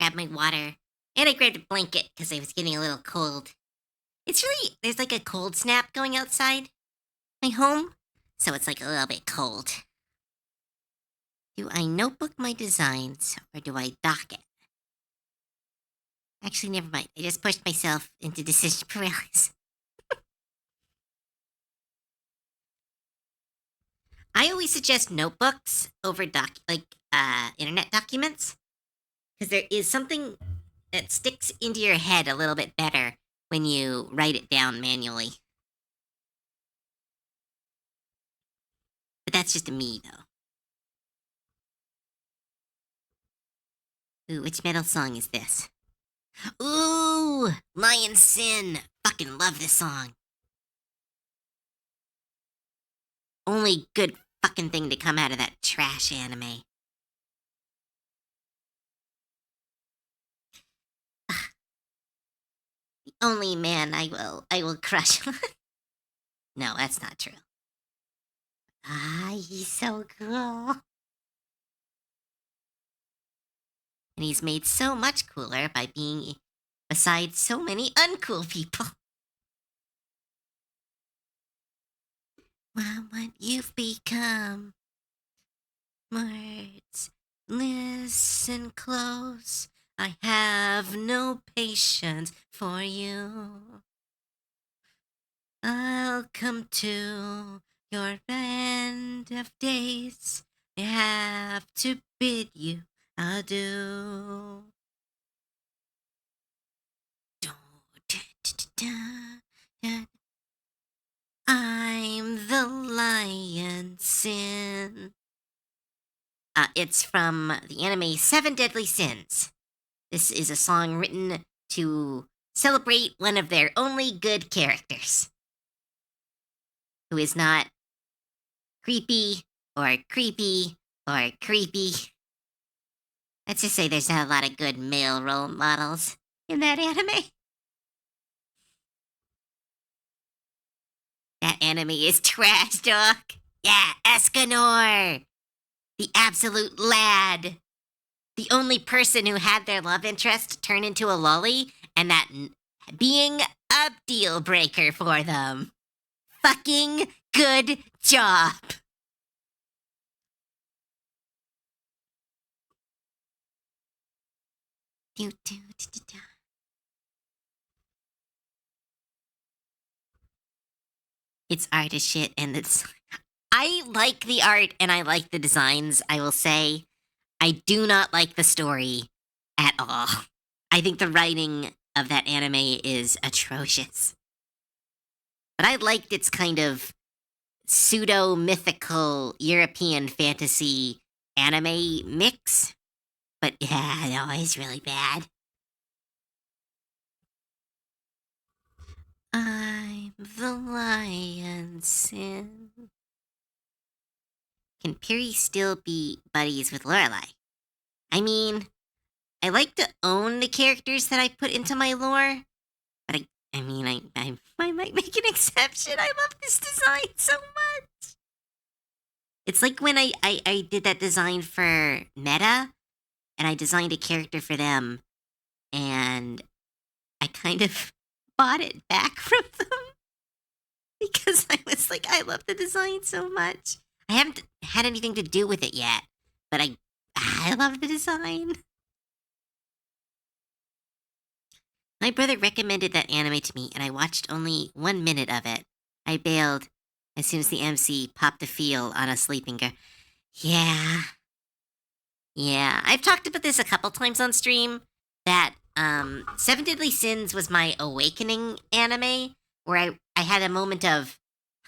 A: grabbed my water, and I grabbed a blanket because I was getting a little cold. There's like a cold snap going outside my home, so it's like a little bit cold. Do I notebook my designs or do I dock it? Actually, never mind. I just pushed myself into decision paralysis. I always suggest notebooks over internet documents because there is something that sticks into your head a little bit better when you write it down manually. But that's just a me, though. Ooh, which metal song is this? Ooh, Lion Sin. Fucking love this song. Only good fucking thing to come out of that trash anime. The only man I will crush. No, that's not true. He's so cool. And he's made so much cooler by being beside so many uncool people. What you've become. Words, listen close. I have no patience for you. I'll come to your end of days. I have to bid you adieu. I'm the Lion Sin. It's from the anime Seven Deadly Sins. This is a song written to celebrate one of their only good characters, who is not creepy or creepy or creepy. Let's just say there's not a lot of good male role models in that anime. That anime is trash, dog. Yeah, Escanor. The absolute lad. The only person who had their love interest turn into a lolly, and that being a deal breaker for them. Fucking good job. It's art as shit, and I like the art and I like the designs, I will say. I do not like the story at all. I think the writing of that anime is atrocious. But I liked its kind of pseudo-mythical European fantasy anime mix. But yeah, no, it's really bad. I'm the Lion Sin. Can Piri still be buddies with Lorelai? I mean, I like to own the characters that I put into my lore, but I might make an exception. I love this design so much. It's like when I did that design for Meta, and I designed a character for them, and I kind of bought it back from them because I was like, I love the design so much. I haven't had anything to do with it yet, but I love the design. My brother recommended that anime to me, and I watched only 1 minute of it. I bailed as soon as the MC popped a feel on a sleeping girl. Yeah. I've talked about this a couple times on stream, that Seven Deadly Sins was my awakening anime, where I had a moment of,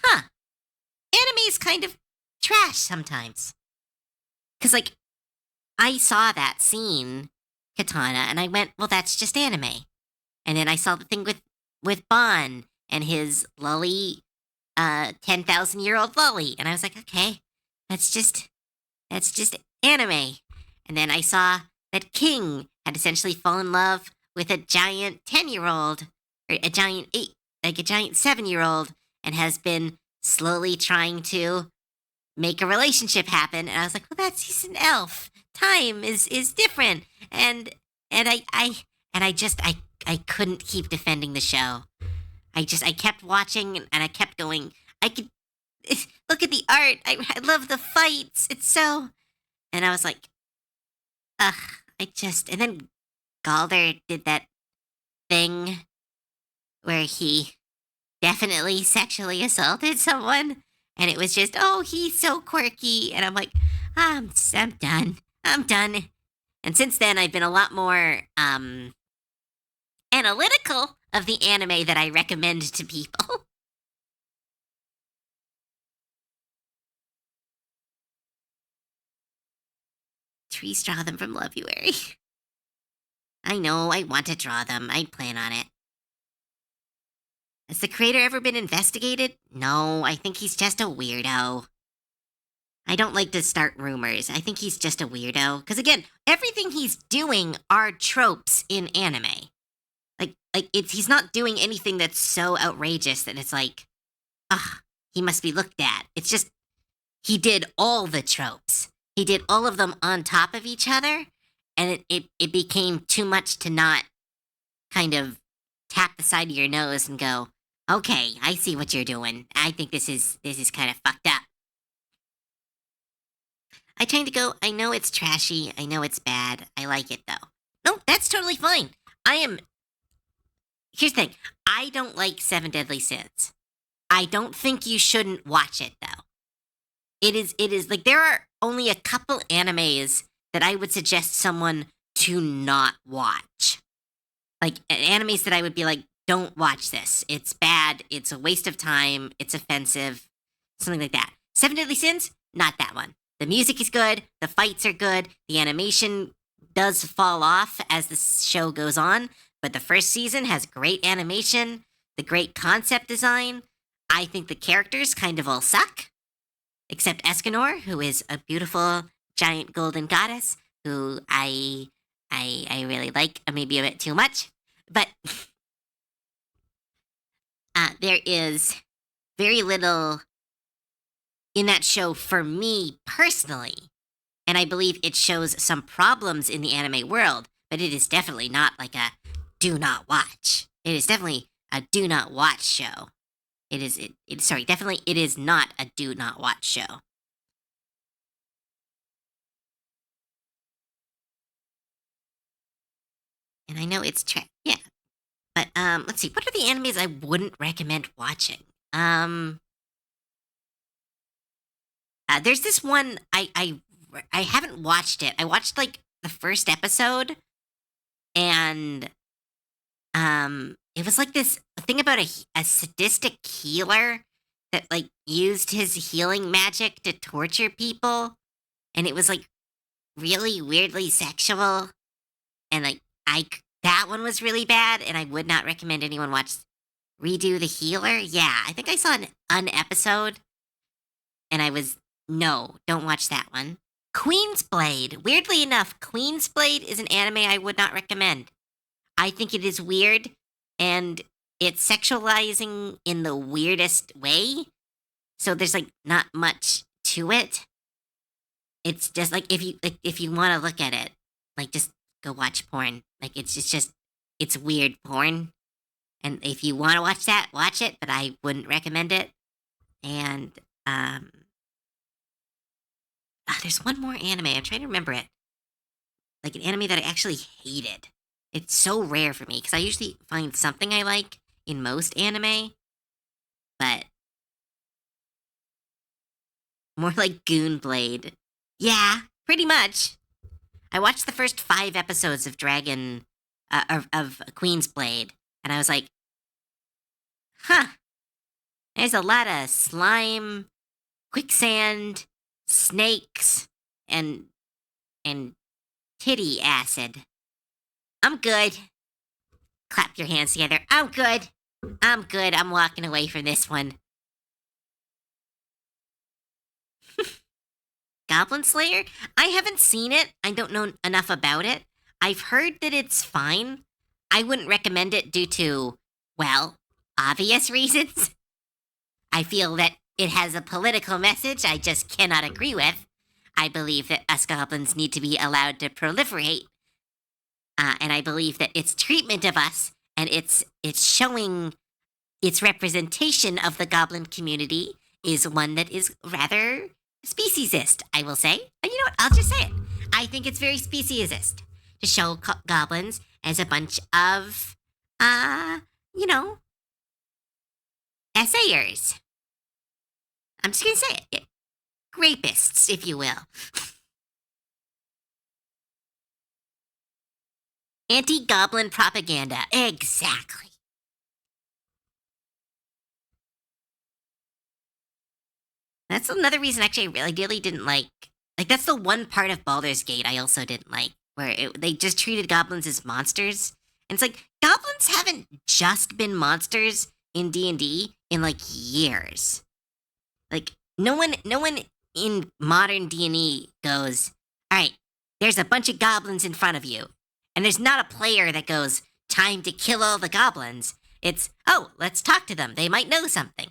A: anime is kind of trash sometimes. Because, like, I saw that scene, Katana, and I went, well, that's just anime. And then I saw the thing with Bon and his lolly, 10,000-year-old lolly. And I was like, okay, that's just anime. And then I saw that King had essentially fallen in love with a giant 10-year-old, or a giant 7-year-old, and has been slowly trying to make a relationship happen. And I was like, well, he's an elf. Time is different. And and I couldn't keep defending the show. I kept watching and I kept going. I could look at the art. I love the fights. It's so. And I was like, ugh. And then Galder did that thing where he definitely sexually assaulted someone, and it was just, oh, he's so quirky, and I'm like, I'm done. I'm done. And since then, I've been a lot more analytical of the anime that I recommend to people. Please draw them from Lovuary. I know, I want to draw them. I plan on it. Has the creator ever been investigated? No, I think he's just a weirdo. I don't like to start rumors. I think he's just a weirdo. Because again, everything he's doing are tropes in anime. He's not doing anything that's so outrageous that it's like, he must be looked at. It's just, he did all the tropes. He did all of them on top of each other, and it became too much to not kind of tap the side of your nose and go, okay, I see what you're doing. I think this is kind of fucked up. I tend to go, I know it's trashy, I know it's bad, I like it though. No, that's totally fine. Here's the thing, I don't like Seven Deadly Sins. I don't think you shouldn't watch it though. It is like, there are only a couple animes that I would suggest someone to not watch. Like, animes that I would be like, don't watch this. It's bad, it's a waste of time, it's offensive, something like that. Seven Deadly Sins, not that one. The music is good, the fights are good, the animation does fall off as the show goes on, but the first season has great animation, the great concept design. I think the characters kind of all suck, except Escanor, who is a beautiful giant golden goddess who I really like, maybe a bit too much, but there is very little in that show for me personally, and I believe it shows some problems in the anime world, but it is definitely not like a do not watch. It is definitely a do not watch show. Definitely it is not a do not watch show. And I know it's yeah. But let's see, what are the animes I wouldn't recommend watching? There's this one I haven't watched it. I watched like the first episode, and it was like this thing about a sadistic healer that like used his healing magic to torture people, and it was like really weirdly sexual, and like that one was really bad, and I would not recommend anyone watch Redo the Healer. Yeah, I think I saw an episode, and I was, no, don't watch that one. Queen's Blade. Weirdly enough, Queen's Blade is an anime I would not recommend. I think it is weird, and it's sexualizing in the weirdest way. So there's like not much to it. It's just like if you want to look at it, like just go watch porn. Like it's weird porn. And if you want to watch that, watch it, but I wouldn't recommend it. And there's one more anime. I'm trying to remember it. Like an anime that I actually hated. It's so rare for me because I usually find something I like in most anime, but more like Goon Blade. Yeah, pretty much. I watched the first 5 episodes of of Queen's Blade, and I was like, huh, there's a lot of slime, quicksand, snakes, and titty acid. I'm good. Clap your hands together. I'm good. I'm good. I'm walking away from this one. Goblin Slayer? I haven't seen it. I don't know enough about it. I've heard that it's fine. I wouldn't recommend it due to, well, obvious reasons. I feel that it has a political message I just cannot agree with. I believe that us goblins need to be allowed to proliferate and I believe that its treatment of us and its showing its representation of the goblin community is one that is rather speciesist, I will say. And you know what? I'll just say it. I think it's very speciesist to show goblins as a bunch of, uh, you know, essayers. I'm just going to say it. Rapists, if you will. Anti-goblin propaganda. Exactly. That's another reason, actually, I really didn't like. Like, that's the one part of Baldur's Gate I also didn't like, where they just treated goblins as monsters. And it's like, goblins haven't just been monsters in D&D in, like, years. Like, no one in modern D&D goes, all right, there's a bunch of goblins in front of you. And there's not a player that goes, time to kill all the goblins. It's, oh, let's talk to them. They might know something.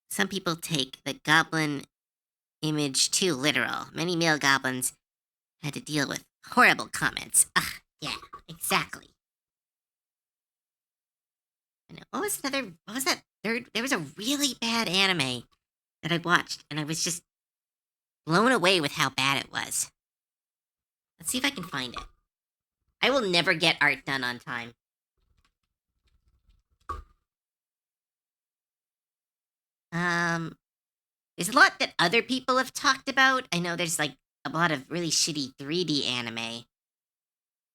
A: Some people take the goblin image too literal. Many male goblins had to deal with horrible comments. Ugh, yeah, exactly. And what was that third? There was a really bad anime that I watched, and I was just blown away with how bad it was. Let's see if I can find it. I will never get art done on time. There's a lot that other people have talked about. I know there's like a lot of really shitty 3D anime.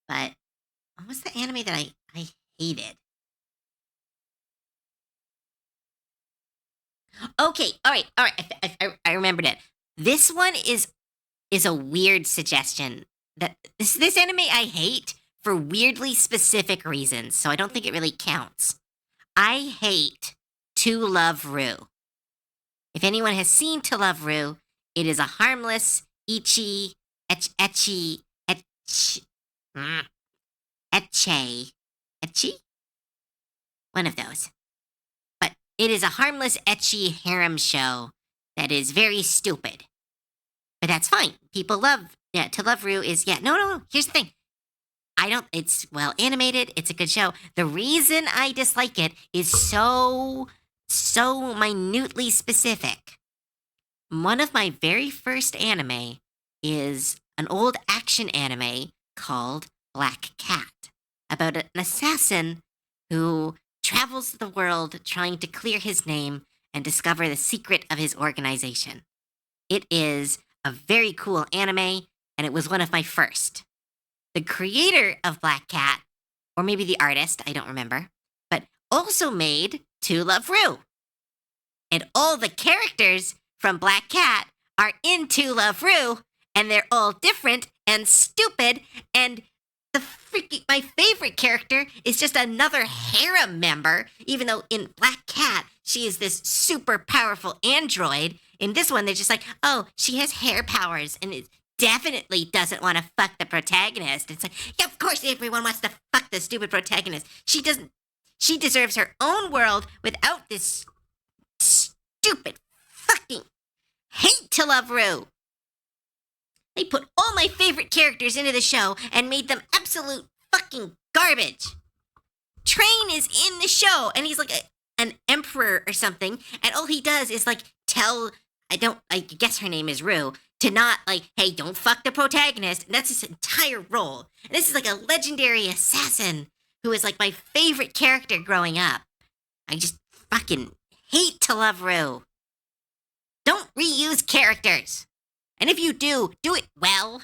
A: But what was the anime that I hated? Okay, all right. I remembered it. This one is a weird suggestion. That this anime I hate for weirdly specific reasons, so I don't think it really counts. I hate To Love Ru. If anyone has seen To Love Ru, it is a harmless, ecchi, ecchi, ecchi? One of those. But it is a harmless, ecchi harem show that is very stupid. But that's fine. People love, To Love Ru is, no. Here's the thing. It's well animated. It's a good show. The reason I dislike it is so minutely specific. One of my very first anime is an old action anime called Black Cat, about an assassin who travels the world trying to clear his name and discover the secret of his organization. It is a very cool anime, and it was one of my first. The creator of Black Cat, or maybe the artist, I don't remember, but also made To Love Ru. And all the characters from Black Cat are in To Love Ru, and they're all different and stupid, and my favorite character is just another harem member, even though in Black Cat, she is this super powerful android. In this one, they're just like, oh, she has hair powers, and it definitely doesn't want to fuck the protagonist. It's like, yeah, of course everyone wants to fuck the stupid protagonist. She deserves her own world without this stupid fucking hate To Love Ru. They put all my favorite characters into the show and made them absolute fucking garbage. Train is in the show, and he's like an emperor or something, and all he does is like tell, I guess her name is Ru, to not like, hey, don't fuck the protagonist. And that's his entire role. And this is like a legendary assassin who is like my favorite character growing up. I just fucking hate To Love Ru. Don't reuse characters. And if you do it well.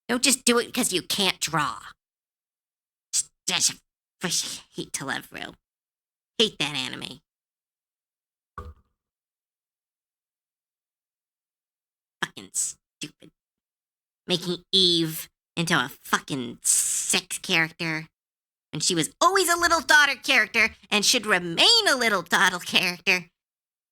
A: Don't just do it because you can't draw. Just hate To Love Ru. Hate that anime. Fucking stupid. Making Eve into a fucking sex character. And she was always a little daughter character and should remain a little daughter character.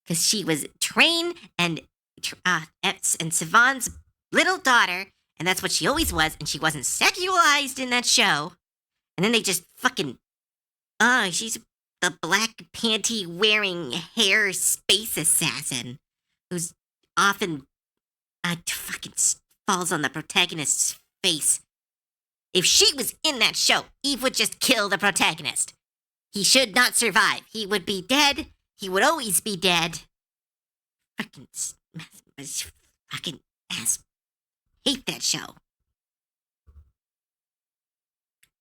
A: Because she was Train and Sivan's little daughter, and that's what she always was, and she wasn't sexualized in that show. And then they just fucking, she's the black panty wearing hair space assassin who's often fucking falls on the protagonist's face. If she was in that show, Eve would just kill the protagonist. He should not survive. He would be dead. He would always be dead. Fucking ass. Hate that show.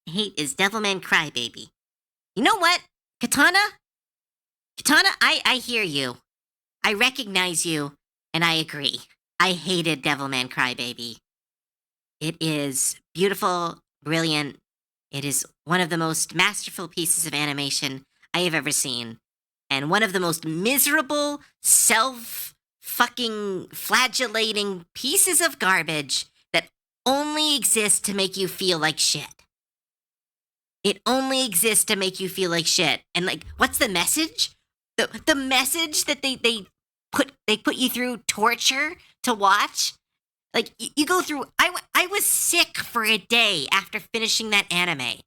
A: Hate is Devilman Crybaby. You know what? Katana, I hear you. I recognize you, and I agree. I hated Devilman Crybaby. It is beautiful, brilliant. It is one of the most masterful pieces of animation I have ever seen. And one of the most miserable, self-fucking flagellating pieces of garbage that only exists to make you feel like shit. It only exists to make you feel like shit. And like, what's the message? The message that they put you through torture to watch? Like, you go through... I was sick for a day after finishing that anime.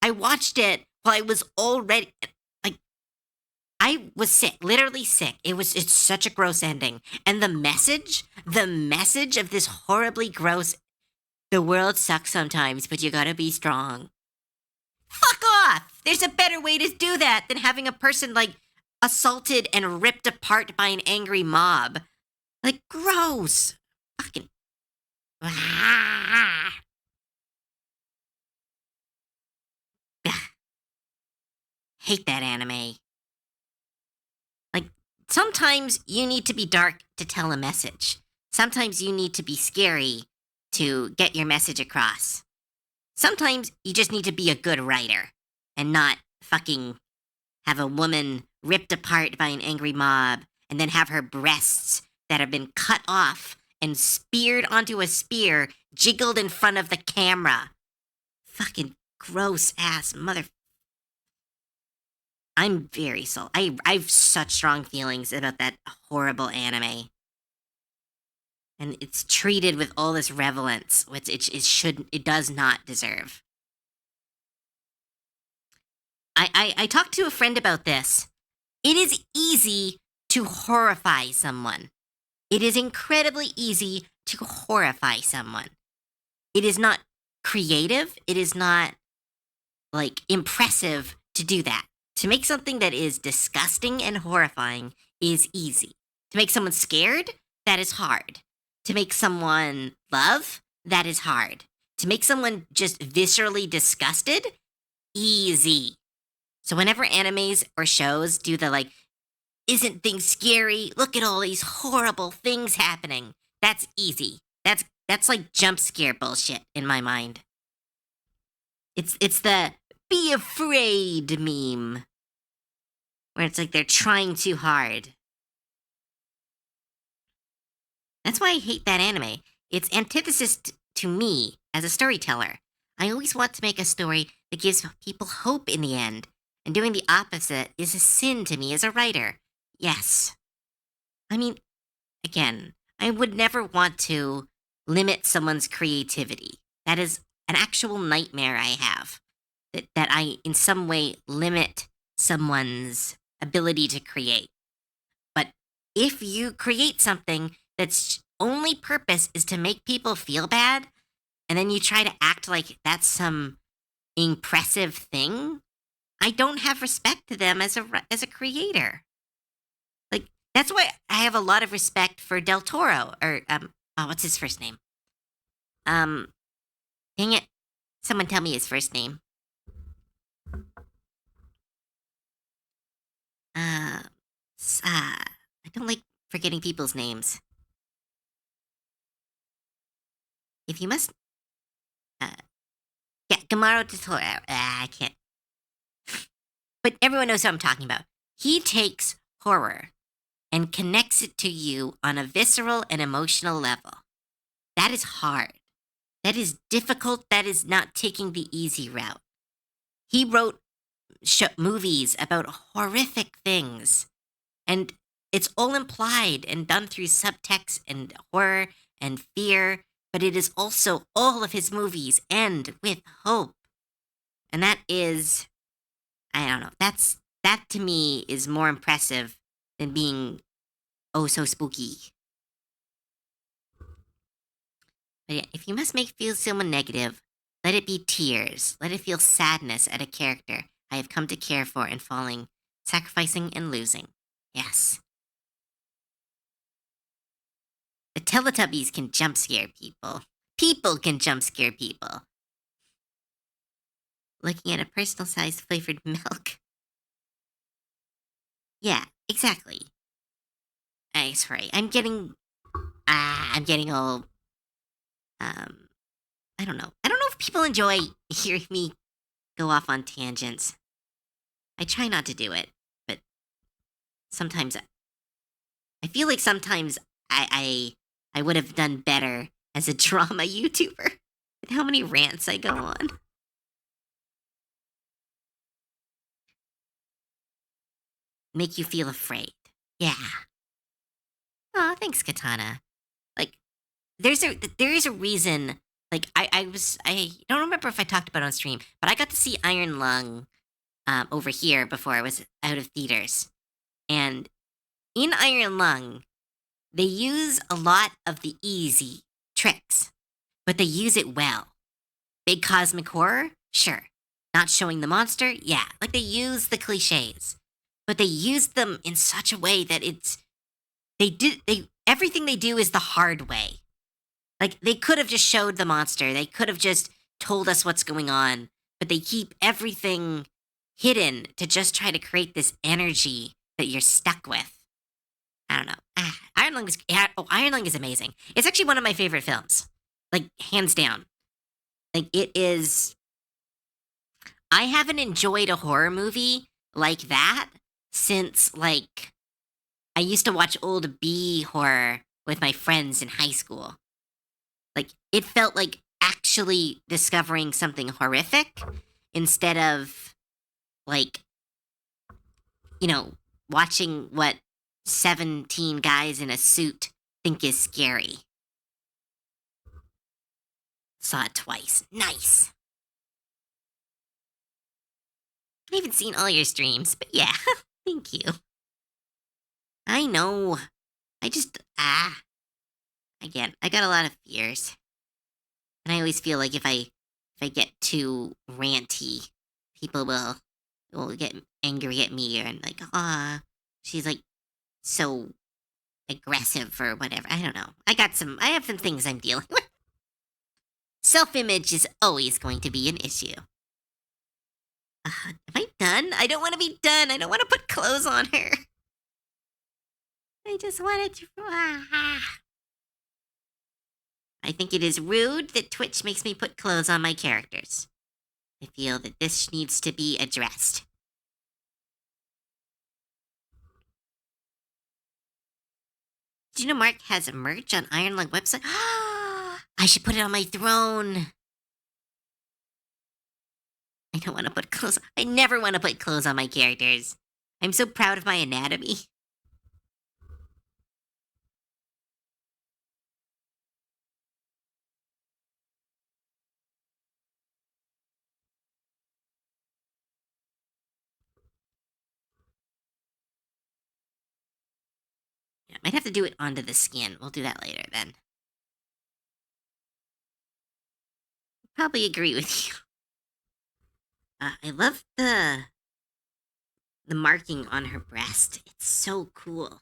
A: I watched it while I was already... Like, I was sick, literally sick. It's such a gross ending. And the message of this horribly gross... The world sucks sometimes, but you gotta be strong. Fuck off! There's a better way to do that than having a person, like, assaulted and ripped apart by an angry mob. Like, gross. Fucking... Hate that anime. Like, sometimes you need to be dark to tell a message. Sometimes you need to be scary to get your message across. Sometimes you just need to be a good writer and not fucking have a woman ripped apart by an angry mob and then have her breasts that have been cut off and speared onto a spear jiggled in front of the camera. Fucking gross ass mother... I'm very salty. I've such strong feelings about that horrible anime. And it's treated with all this relevance, which it does not deserve. I talked to a friend about this. It is easy to horrify someone. It is incredibly easy to horrify someone. It is not creative. It is not, like, impressive to do that. To make something that is disgusting and horrifying is easy. To make someone scared, that is hard. To make someone love, that is hard. To make someone just viscerally disgusted, easy. So whenever animes or shows do the, like, isn't things scary? Look at all these horrible things happening. That's easy. That's like jump scare bullshit in my mind. It's the be afraid meme. Where it's like they're trying too hard. That's why I hate that anime. It's antithesis to me as a storyteller. I always want to make a story that gives people hope in the end. And doing the opposite is a sin to me as a writer. Yes. I mean, again, I would never want to limit someone's creativity. That is an actual nightmare I have. That I, in some way, limit someone's ability to create. But if you create something that's only purpose is to make people feel bad, and then you try to act like that's some impressive thing, I don't have respect to them as a creator. Like, that's why I have a lot of respect for Del Toro, or, what's his first name? Dang it. Someone tell me his first name. I don't like forgetting people's names. If you must, yeah, Gamaro del Toro. I can't. But everyone knows who I'm talking about. He takes horror and connects it to you on a visceral and emotional level. That is hard. That is difficult. That is not taking the easy route. He wrote movies about horrific things. And it's all implied and done through subtext and horror and fear. But it is also all of his movies end with hope. And that is, I don't know, that to me is more impressive than being oh so spooky. But yeah, if you must make feel someone negative, let it be tears. Let it feel sadness at a character I have come to care for and falling, sacrificing and losing. Yes. The Teletubbies can jump scare people. People can jump scare people. Looking at a personal sized flavored milk. Yeah, exactly. Sorry. I'm getting all, um, I don't know. I don't know if people enjoy hearing me go off on tangents. I try not to do it, but sometimes I feel like sometimes I would have done better as a drama YouTuber with how many rants I go on. Make you feel afraid. Yeah. Oh, thanks, Katana. Like, there is a reason. Like, I don't remember if I talked about it on stream, but I got to see Iron Lung over here before I was out of theaters, and in Iron Lung, they use a lot of the easy tricks, but they use it well. Big cosmic horror, sure. Not showing the monster, yeah. Like they use the cliches, but they use them in such a way that they everything they do is the hard way. Like they could have just showed the monster. They could have just told us what's going on, but they keep everything hidden to just try to create this energy that you're stuck with. I don't know. Iron Lung is amazing. It's actually one of my favorite films. Like hands down. Like it is. I haven't enjoyed a horror movie like that since like I used to watch old B horror with my friends in high school. Like it felt like actually discovering something horrific instead of like you know watching what 17 guys in a suit think is scary. Saw it twice. Nice. I haven't seen all your streams, but yeah, thank you. I know. I just again, I got a lot of fears. And I always feel like if I get too ranty, people will get angry at me and like, she's like so aggressive or whatever. I don't know. I have some things I'm dealing with. Self-image is always going to be an issue. Am I done? I don't want to be done. I don't want to put clothes on her. I just wanted to. I think it is rude that Twitch makes me put clothes on my characters. I feel that this needs to be addressed. Do you know Mark has a merch on Iron Lung website? I should put it on my throne. I don't want to put clothes. I never want to put clothes on my characters. I'm so proud of my anatomy. Yeah, might have to do it onto the skin. We'll do that later then. Probably agree with you. I love the marking on her breast. It's so cool.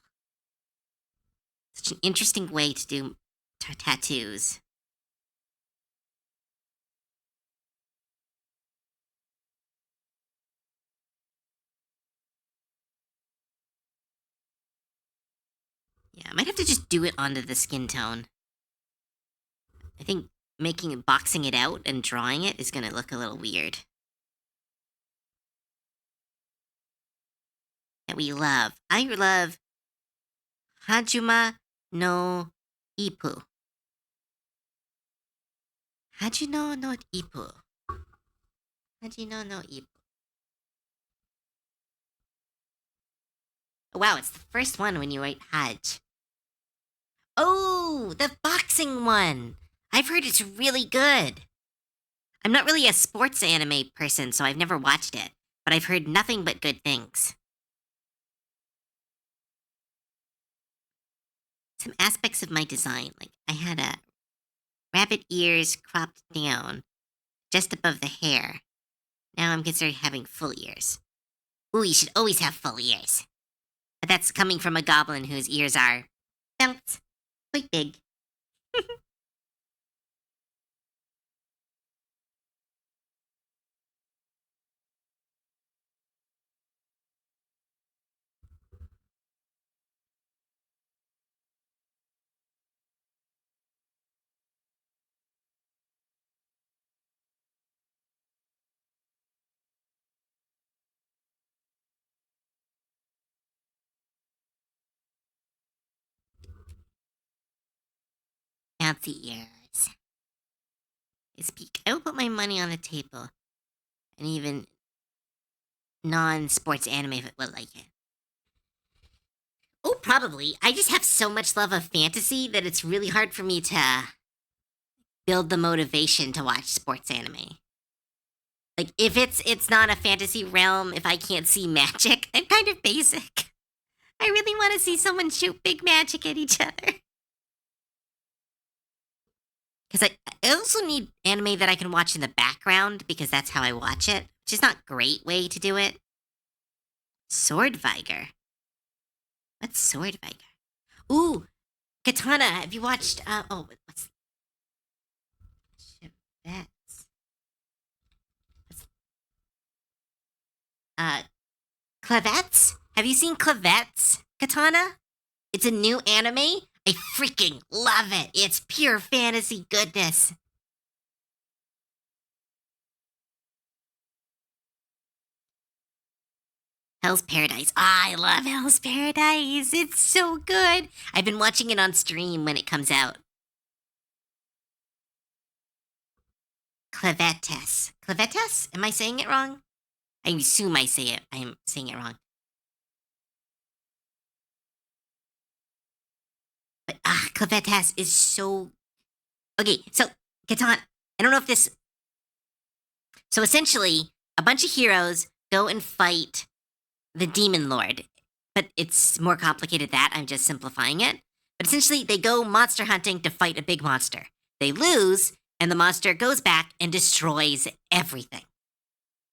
A: Such an interesting way to do tattoos. Yeah, I might have to just do it onto the skin tone. I think boxing it out and drawing it is gonna look a little weird. That we love. I love Hajima no Ippu. Hajino no Ippu. Hajino no Ippu. Oh, wow, it's the first one when you write Haj. Oh, the boxing one. I've heard it's really good. I'm not really a sports anime person, so I've never watched it, but I've heard nothing but good things. Some aspects of my design, like I had a rabbit ears cropped down, just above the hair. Now I'm considering having full ears. Ooh, you should always have full ears. But that's coming from a goblin whose ears are bounce, quite big. Bouncy ears. It's peak. I will put my money on the table. And even non-sports anime if it will like it. Oh, probably. I just have so much love of fantasy that it's really hard for me to build the motivation to watch sports anime. Like, if it's not a fantasy realm, if I can't see magic, I'm kind of basic. I really want to see someone shoot big magic at each other. Because I also need anime that I can watch in the background, because that's how I watch it, which is not a great way to do it. Sword Viger. What's Sword Viger? Ooh, Katana. Have you watched, what's... That's... Clavettes? Have you seen Clavettes, Katana? It's a new anime. I freaking love it. It's pure fantasy goodness. Hell's Paradise. I love Hell's Paradise. It's so good. I've been watching it on stream when it comes out. Clavettes. Clavettes? Am I saying it wrong? I assume I am saying it wrong. But Clavettes is so... Okay, so, Catan, I don't know if this... So essentially, a bunch of heroes go and fight the Demon Lord. But it's more complicated than that, I'm just simplifying it. But essentially, they go monster hunting to fight a big monster. They lose, and the monster goes back and destroys everything.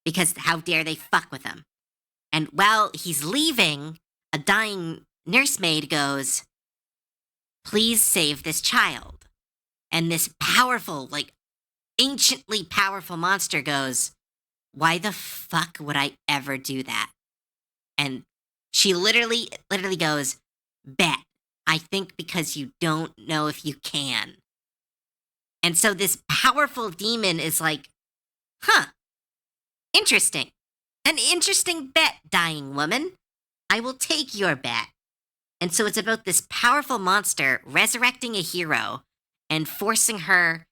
A: Because how dare they fuck with him? And while he's leaving, a dying nursemaid goes, "Please save this child." And this powerful, like, anciently powerful monster goes, "Why the fuck would I ever do that?" And she literally goes, "Bet. I think because you don't know if you can." And so this powerful demon is like, huh, interesting. An interesting bet, dying woman. I will take your bet. And so it's about this powerful monster resurrecting a hero and forcing her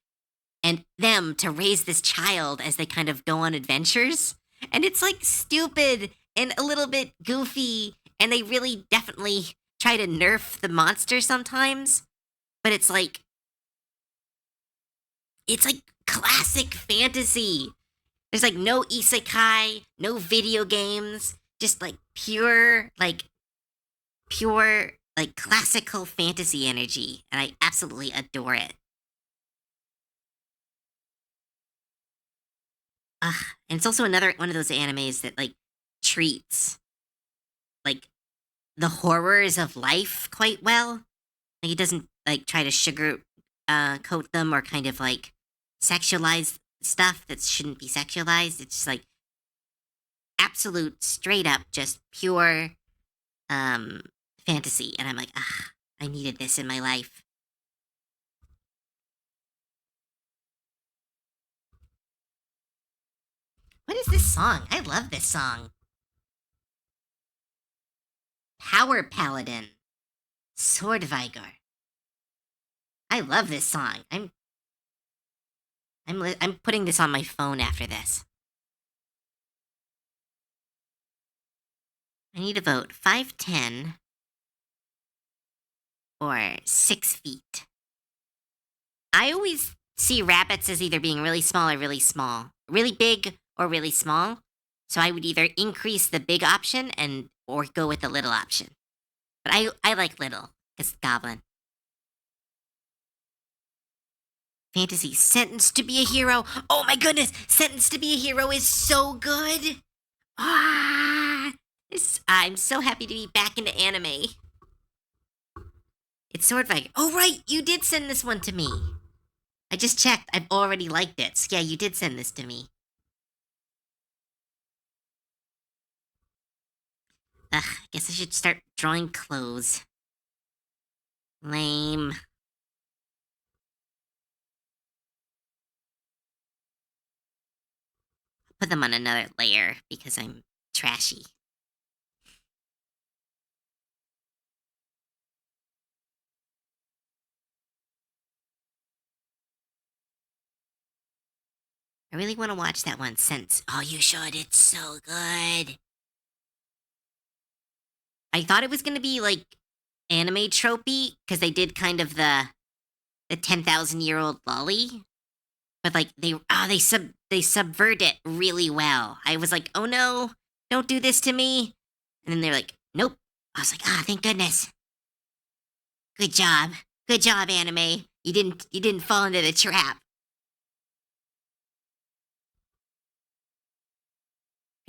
A: and them to raise this child as they kind of go on adventures. And it's like stupid and a little bit goofy, and they really definitely try to nerf the monster sometimes. But it's like classic fantasy. There's like no isekai, no video games, just like pure, like classical fantasy energy. And I absolutely adore it. And it's also another one of those animes that like treats like the horrors of life quite well. Like it doesn't like try to sugar coat them or kind of like sexualize stuff that shouldn't be sexualized. It's just like absolute straight up just pure fantasy, and I'm like, I needed this in my life. What is this song? I love this song. Power Paladin. Sword Vigor. I love this song. I'm putting this on my phone after this. I need to vote 5'10" or 6 feet. I always see rabbits as either being really small or really small. Really big or really small. So I would either increase the big option or go with the little option. But I like little, because Goblin. Fantasy Sentenced to be a Hero. Oh my goodness, Sentenced to be a Hero is so good. I'm so happy to be back into anime. It's Sword Fighter. Oh right, you did send this one to me. I just checked. I've already liked it. So yeah, you did send this to me. Ugh, I guess I should start drawing clothes. Lame. Put them on another layer because I'm trashy. I really want to watch that one since. Oh, you should. It's so good. I thought it was going to be like anime tropey because they did kind of the 10,000-year-old lolly, but like they subvert it really well. I was like, oh no, don't do this to me, and then they're like, nope. I was like, thank goodness. Good job, anime. You didn't fall into the trap.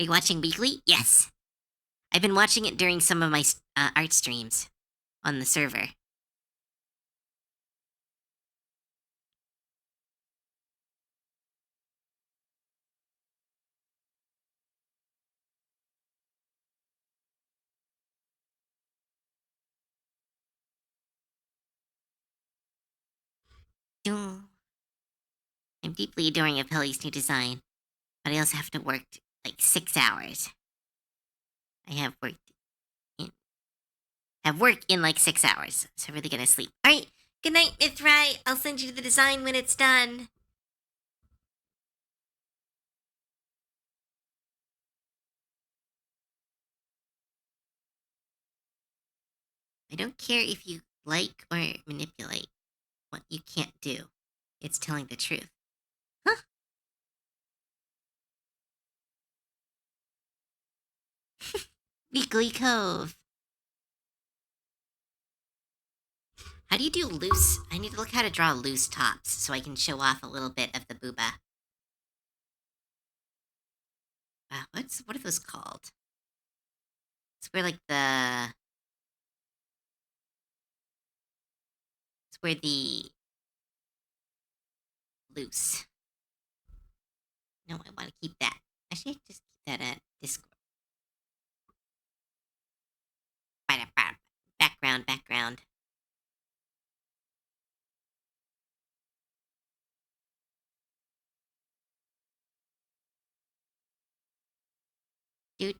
A: Are you watching weekly? Yes. I've been watching it during some of my art streams on the server. I'm deeply adoring Apelli's new design, but I also have to work like 6 hours. I have work in like 6 hours, so I'm really gonna sleep. All right, good night, Mithrai. I'll send you the design when it's done. I don't care if you like or manipulate what you can't do. It's telling the truth. Huh? Weekly Cove. How do you do loose? I need to look how to draw loose tops so I can show off a little bit of the booba. Wow, what are those called? It's where like it's where the loose. No, I want to keep that. Actually, I can just keep that at Discord. Background. Do.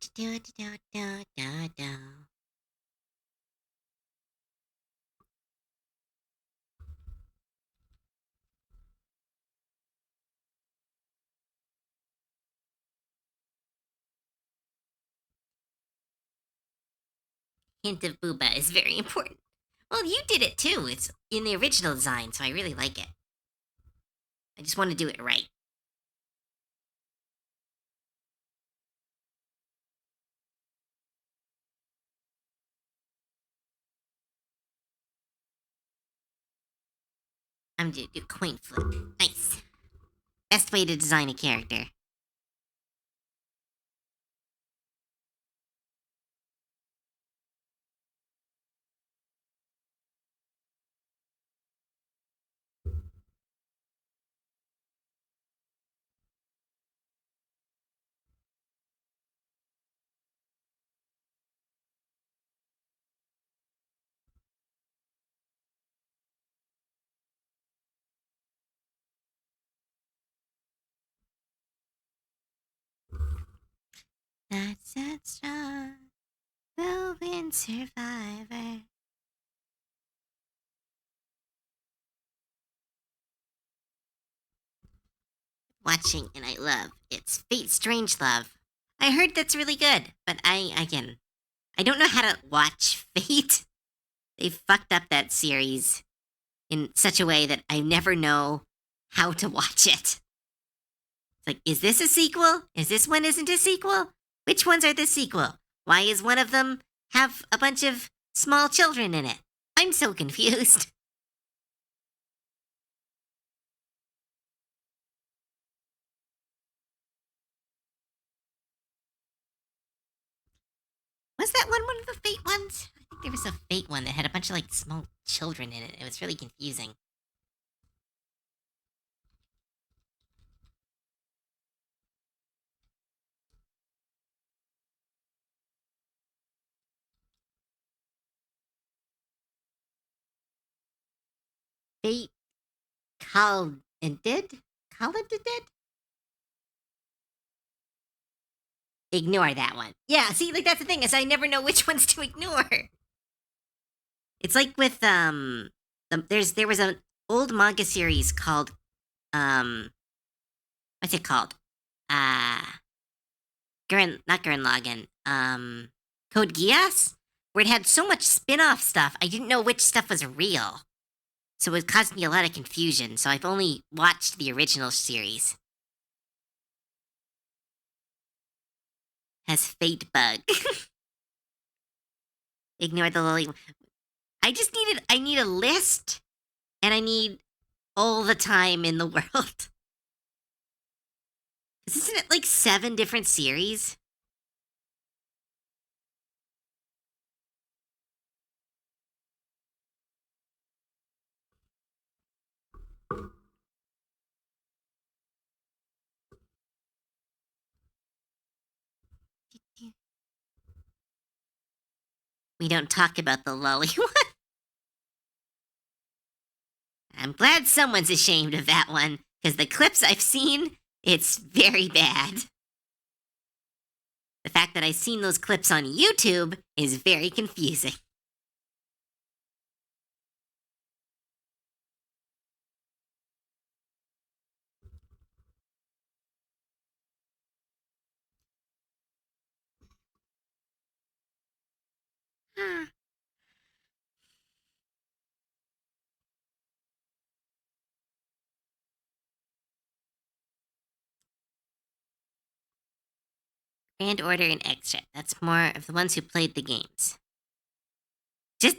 A: Hint of booba is very important. Well, you did it too. It's in the original design, so I really like it. I just want to do it right. I'm gonna do coin flip. Nice. Best way to design a character. That's that strong, the win survivor. Watching and I love. It's Fate Strange Love. I heard that's really good, but I don't know how to watch Fate. They fucked up that series in such a way that I never know how to watch it. It's like, is this a sequel? Is this one isn't a sequel? Which ones are the sequel? Why is one of them have a bunch of small children in it? I'm so confused. one of the Fate ones? I think there was a Fate one that had a bunch of like small children in it. It was really confusing. Fate called and did? Called it did? Ignore that one. Yeah, see, like that's the thing, is I never know which ones to ignore. It's like with there was an old manga series called what's it called? Uh not Gurren Lagann. Code Geass, where it had so much spin-off stuff, I didn't know which stuff was real. So it caused me a lot of confusion, so I've only watched the original series. Has Fate bug. Ignore the lily. I need a list, and I need all the time in the world. Isn't it like 7 different series? We don't talk about the lolly one. I'm glad someone's ashamed of that one, because the clips I've seen, it's very bad. The fact that I've seen those clips on YouTube is very confusing. Grand Order and Extra. That's more of the ones who played the games. Just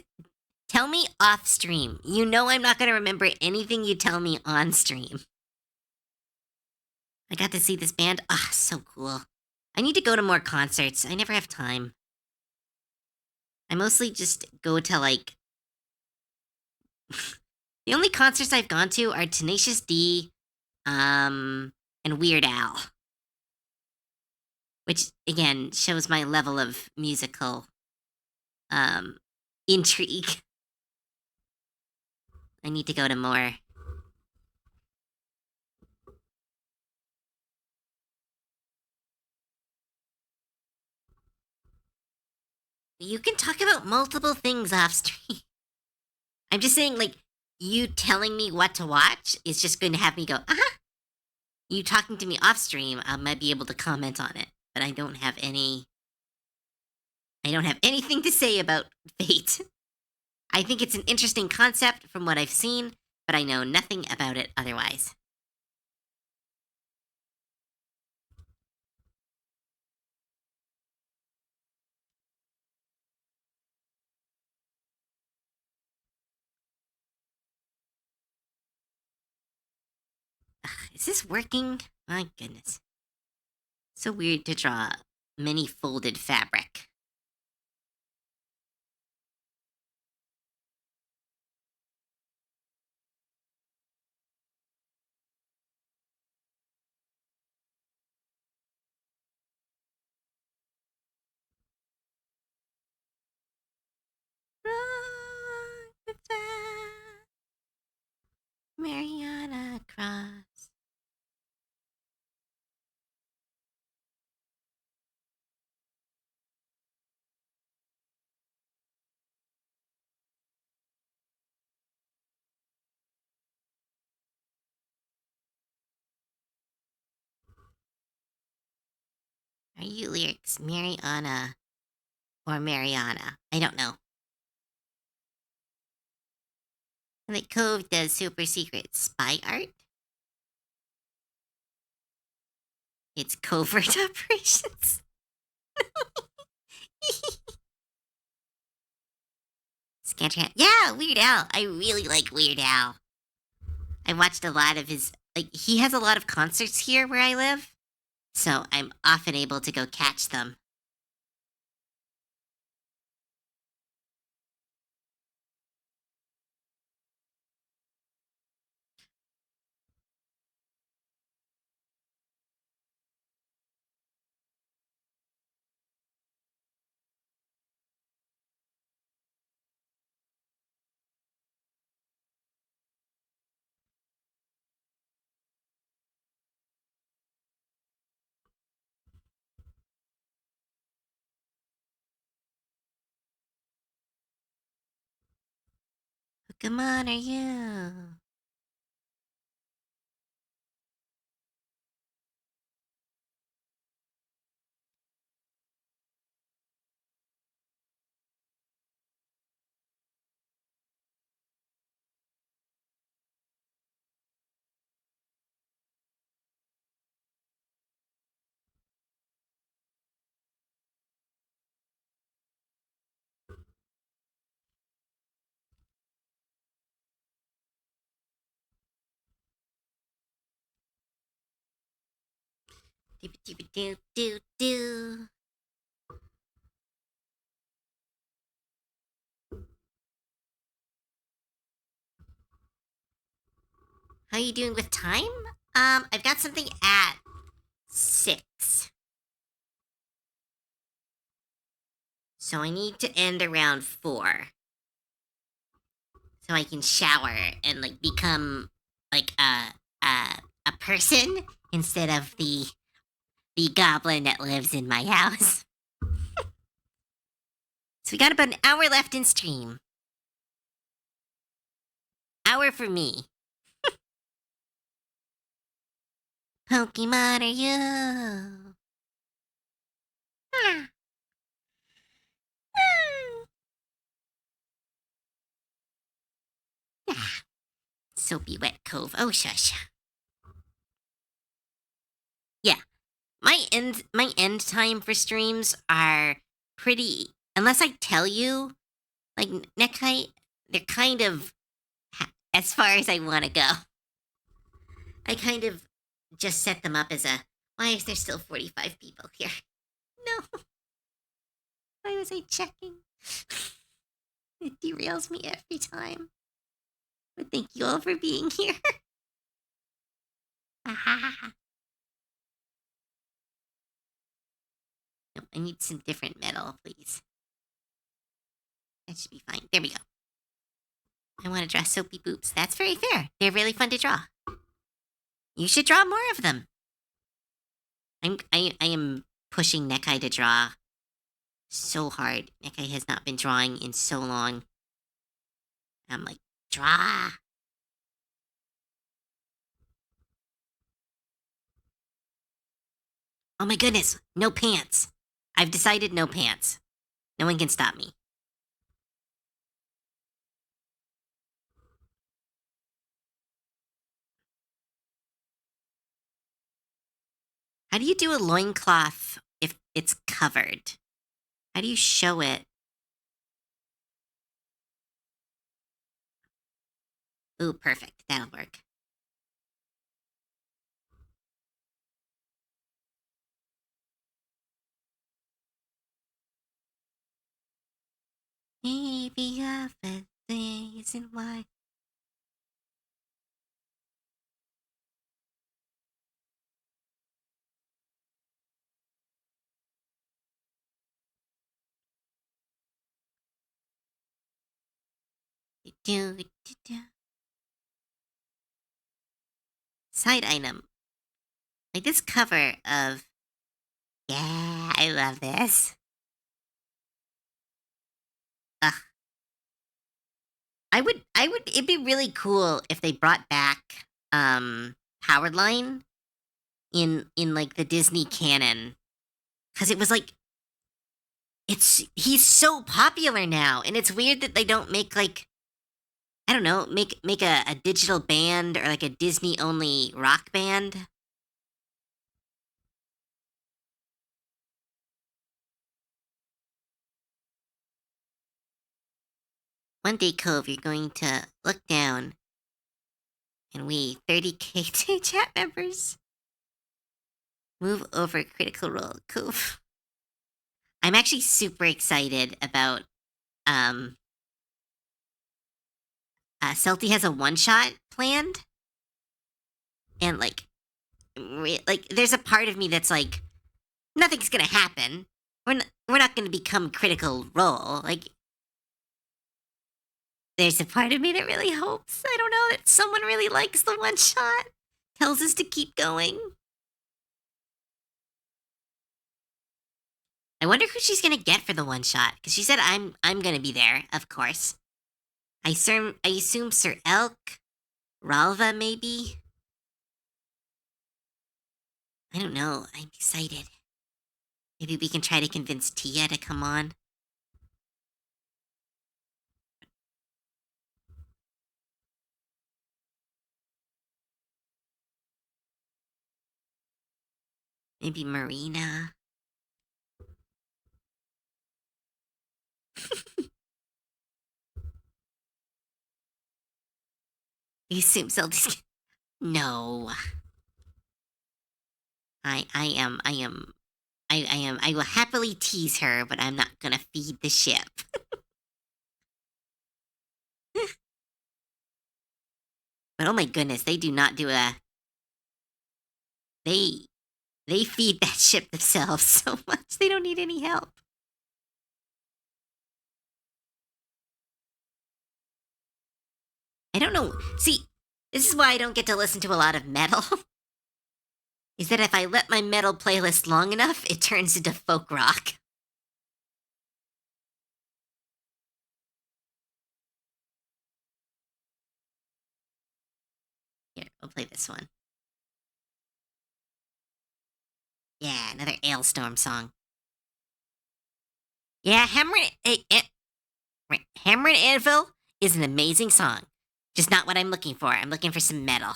A: tell me off stream. You know I'm not going to remember anything you tell me on stream. I got to see this band. Ah, oh, so cool. I need to go to more concerts. I never have time. I mostly just go to like... the only concerts I've gone to are Tenacious D, and Weird Al. Which, again, shows my level of musical, intrigue. I need to go to more. You can talk about multiple things off stream. I'm just saying, like, you telling me what to watch is just going to have me go, uh-huh. You talking to me off stream, I might be able to comment on it, but I don't have anything to say about Fate. I think it's an interesting concept from what I've seen, but I know nothing about it otherwise. Ugh, is this working? My goodness. So weird to draw many folded fabric. Mariana Cross. Are you lyrics Mariana or Mariana? I don't know. And like Cove does super secret spy art. It's covert operations. Scantron. Yeah, Weird Al. I really like Weird Al. I watched a lot of his, like, he has a lot of concerts here where I live, so I'm often able to go catch them. Pokemon are you? Do. How you doing with time? I've got something at 6. So I need to end around 4. So I can shower and like become like a person instead of the goblin that lives in my house. So we got about an hour left in stream. Hour for me. Pokemon are you? Ah. Ah. Soapy wet cove. Oh shush. Yeah. My end time for streams are pretty, unless I tell you, like neck height, they're kind of as far as I want to go. I kind of just set them up as a, why is there still 45 people here? No. Why was I checking? It derails me every time. But thank you all for being here. No, I need some different metal, please. That should be fine. There we go. I want to draw soapy boobs. That's very fair. They're really fun to draw. You should draw more of them. I am pushing Nekai to draw so hard. Nekai has not been drawing in so long. I'm like, draw. Oh my goodness, no pants. I've decided no pants. No one can stop me. How do you do a loincloth if it's covered? How do you show it? Ooh, perfect. That'll work. Maybe I've been reason why. Do. Side item. Like this cover of. Yeah, I love this. Ugh. It'd be really cool if they brought back, Howard Line in like the Disney canon. Cause it was like, he's so popular now, and it's weird that they don't make like, I don't know, make a digital band or like a Disney only rock band. One day, Cove, you're going to look down and we 30K chat members. Move over Critical Role, Cove. I'm actually super excited about Celty has a one shot planned, and like there's a part of me that's like, nothing's gonna happen. We're not gonna become Critical Role. Like, there's a part of me that really hopes, I don't know, that someone really likes the one shot, tells us to keep going. I wonder who she's gonna get for the one shot, because she said I'm gonna be there, of course. I assume Sir Elk, Ralva, maybe. I don't know. I'm excited. Maybe we can try to convince Tia to come on. Maybe Marina. I assume Zelda's. No. I will happily tease her, but I'm not gonna feed the ship. But oh my goodness, they do not do a. They they feed that ship themselves so much. They don't need any help. I don't know. See, this is why I don't get to listen to a lot of metal. Is that if I let my metal playlist long enough, it turns into folk rock. Here, we'll play this one. Yeah, another Ailstorm song. Yeah, Hammer and Anvil is an amazing song. Just not what I'm looking for. I'm looking for some metal.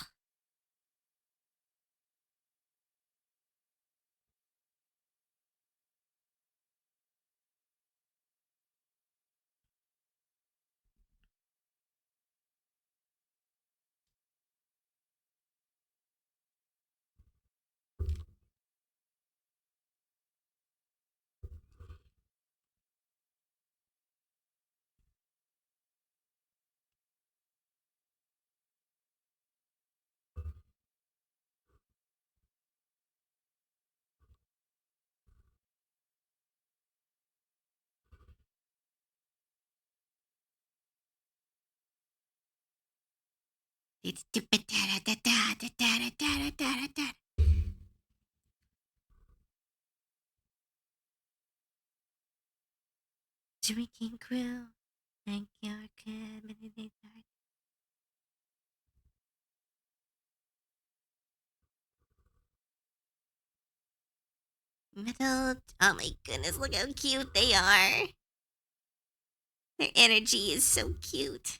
A: It's drinking crew. Thank your community. Metal. Oh my goodness, look how cute they are. Their energy is so cute.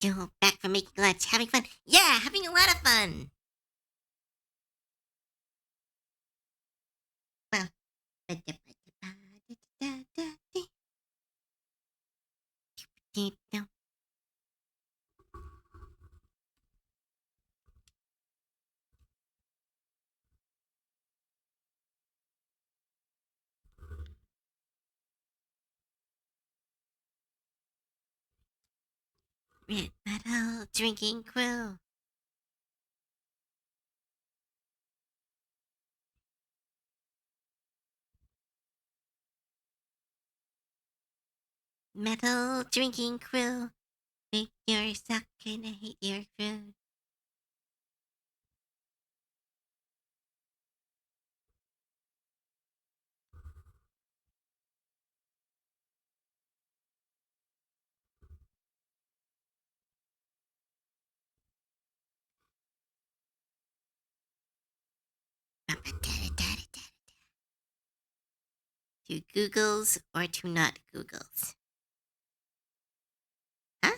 A: Do. Back from making lunch, having fun. Yeah, having a lot of fun. Well, red metal drinking crew. Metal drinking crew. Make your suck and hate your crew. To Googles or to not Googles? Huh?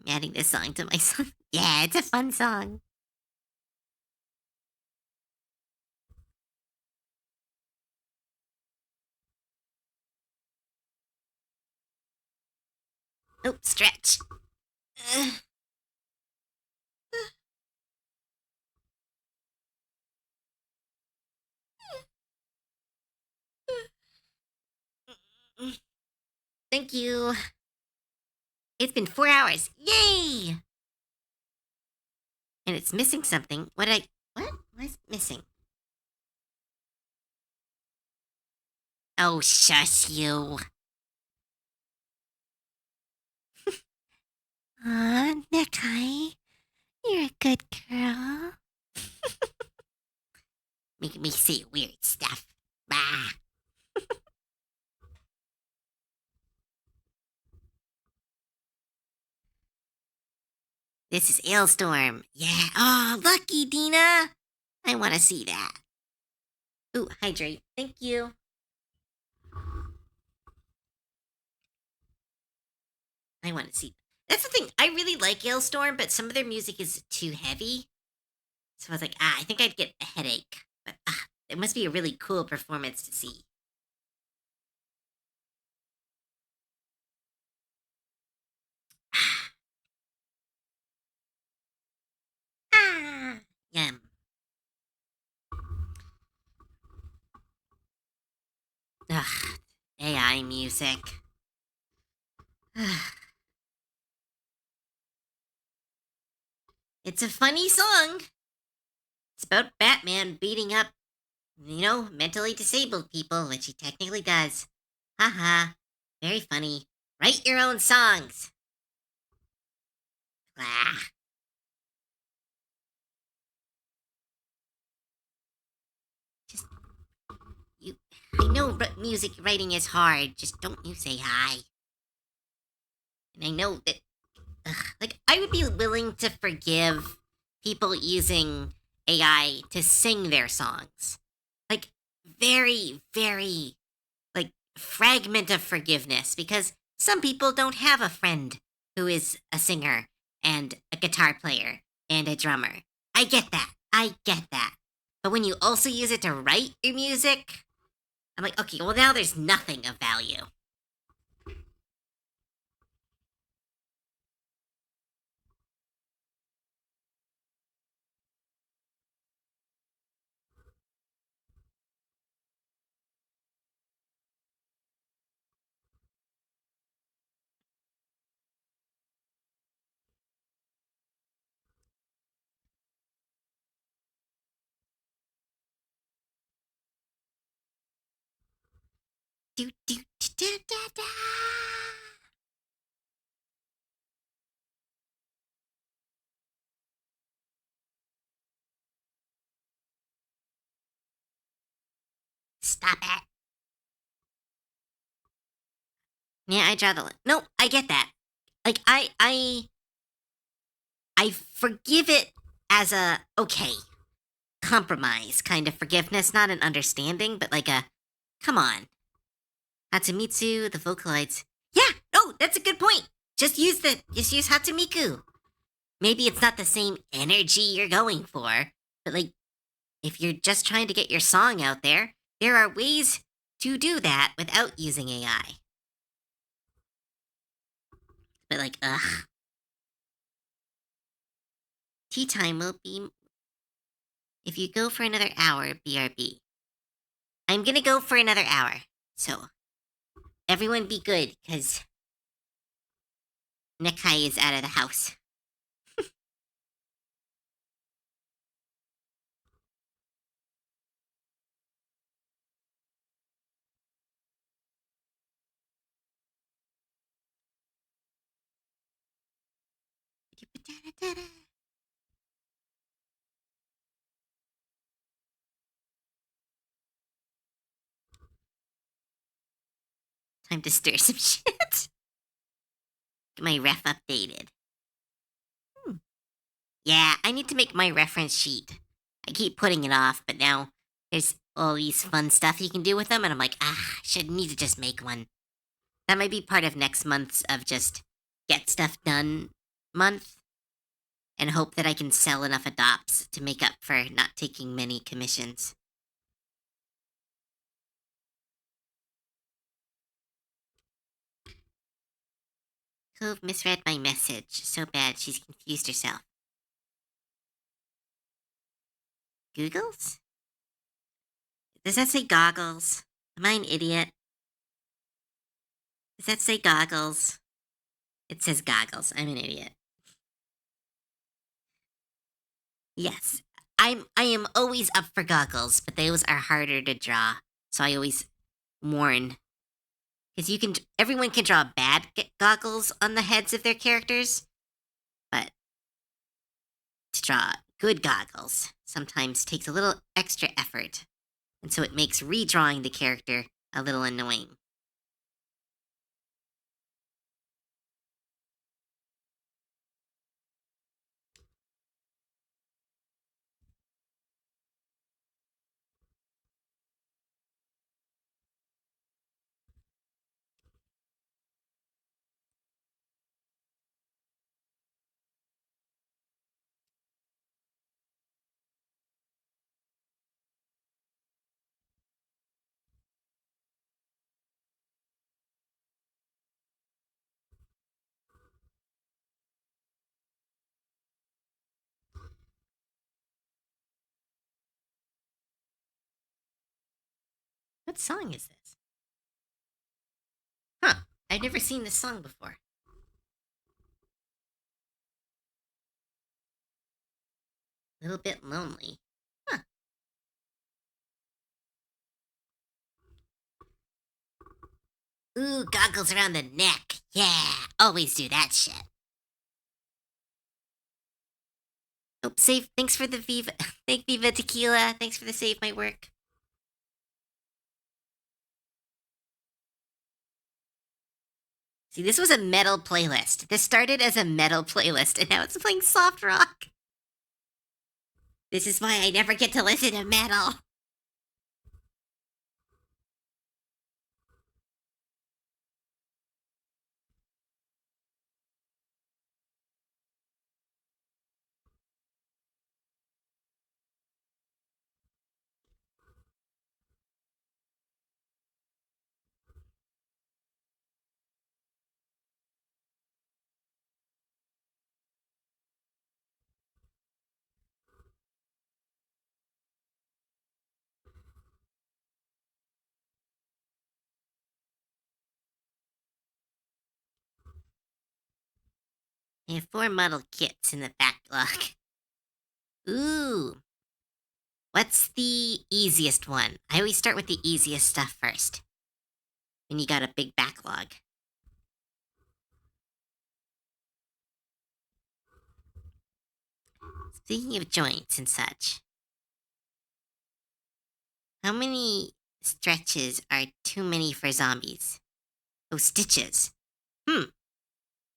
A: I'm adding this song to my song. Yeah, it's a fun song. Oh, stretch. Thank you. It's been 4 hours. Yay! And it's missing something. What? Why is it missing? Oh, shush you. Aw, Nekai, you're a good girl. Making me say weird stuff. Bah. This is Ailstorm. Yeah. Oh, lucky, Dina. I want to see that. Ooh, hydrate. Thank you. I want to see. That's the thing. I really like Ailstorm, but some of their music is too heavy. So I was like, I think I'd get a headache. But it must be a really cool performance to see. Ah, yum. Ugh, AI music. It's a funny song. It's about Batman beating up, mentally disabled people, which he technically does. Haha. Very funny. Write your own songs. Ah. Just you. I know music writing is hard. Just don't you say hi. And I know that, like, I would be willing to forgive people using AI to sing their songs. Like, very, very, like, fragment of forgiveness, because some people don't have a friend who is a singer and a guitar player and a drummer. I get that. I get that. But when you also use it to write your music, I'm like, okay, well, now there's nothing of value. Do, do, da, da, da, da. Stop it. Yeah, I draw the line. No, I get that. Like, I forgive it as a okay compromise kind of forgiveness, not an understanding, but like a come on, Hatsumitsu, the Vocaloids. Yeah, no, that's a good point. Just use Hatsumiku. Maybe it's not the same energy you're going for, but like if you're just trying to get your song out there are ways to do that without using AI. But like, ugh, tea time will be if you go for another hour, BRB. I'm gonna go for another hour. So everyone be good, because Nekai is out of the house. Time to stir some shit. Get my ref updated. Yeah, I need to make my reference sheet. I keep putting it off, but now there's all these fun stuff you can do with them, and I'm like, I should need to just make one. That might be part of next month's of just get stuff done month, and hope that I can sell enough adopts to make up for not taking many commissions. Cove misread my message so bad she's confused herself. Googles? Does that say goggles? Am I an idiot? Does that say goggles? It says goggles. I'm an idiot. Yes. I am always up for goggles, but those are harder to draw. So I always warn because everyone can draw bad goggles on the heads of their characters, but to draw good goggles sometimes takes a little extra effort, and so it makes redrawing the character a little annoying. What song is this? Huh. I've never seen this song before. A little bit lonely. Huh. Ooh, goggles around the neck. Yeah, always do that shit. Oh, save. Thanks for the Viva. Thank Viva Tequila. Thanks for the save my work. See, this was a metal playlist. This started as a metal playlist, and now it's playing soft rock. This is why I never get to listen to metal. I have 4 model kits in the backlog. Ooh. What's the easiest one? I always start with the easiest stuff first. When you got a big backlog. Speaking of joints and such, how many stretches are too many for zombies? Oh, stitches. Hmm.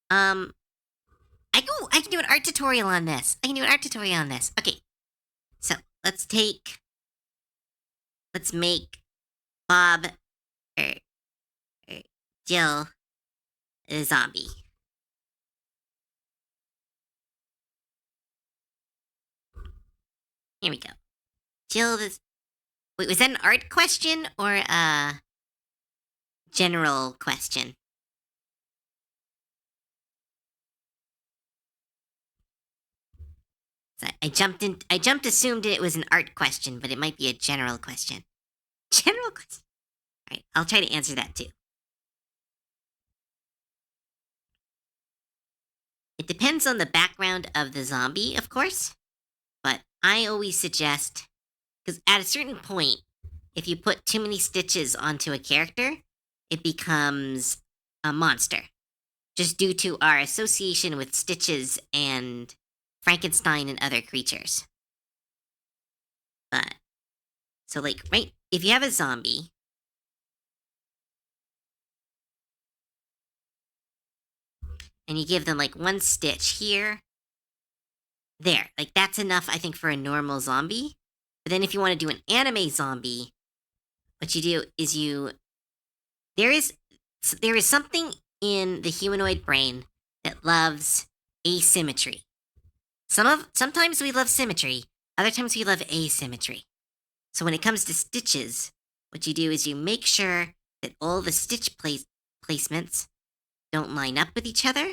A: Um, I can do an art tutorial on this. Okay, so let's make Bob or, or Jill a zombie. Here we go. Jill is. Wait, was that an art question or a general question? So I jumped assumed it was an art question, but it might be a general question. General question. All right, I'll try to answer that too. It depends on the background of the zombie, of course, but I always suggest because at a certain point, if you put too many stitches onto a character, it becomes a monster. Just due to our association with stitches and Frankenstein and other creatures. But so like right if you have a zombie and you give them like one stitch here, there, like that's enough I think for a normal zombie. But then if you want to do an anime zombie, what you do is there is there is something in the humanoid brain that loves asymmetry. Sometimes we love symmetry, other times we love asymmetry. So when it comes to stitches, what you do is you make sure that all the stitch placements don't line up with each other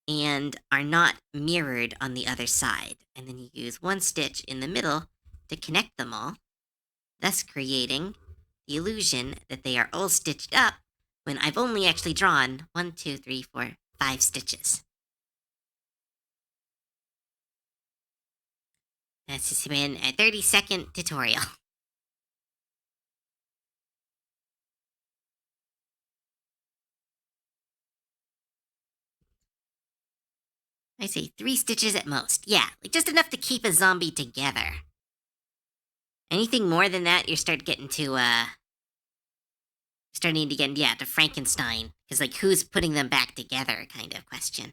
A: and are not mirrored on the other side. And then you use one stitch in the middle to connect them all, thus creating the illusion that they are all stitched up when I've only actually drawn 1, 2, 3, 4, 5 stitches. This has been a 30-second tutorial. I say 3 stitches at most. Yeah, like just enough to keep a zombie together. Anything more than that, you start getting to, starting to get, yeah, to Frankenstein. Because, like, who's putting them back together kind of question.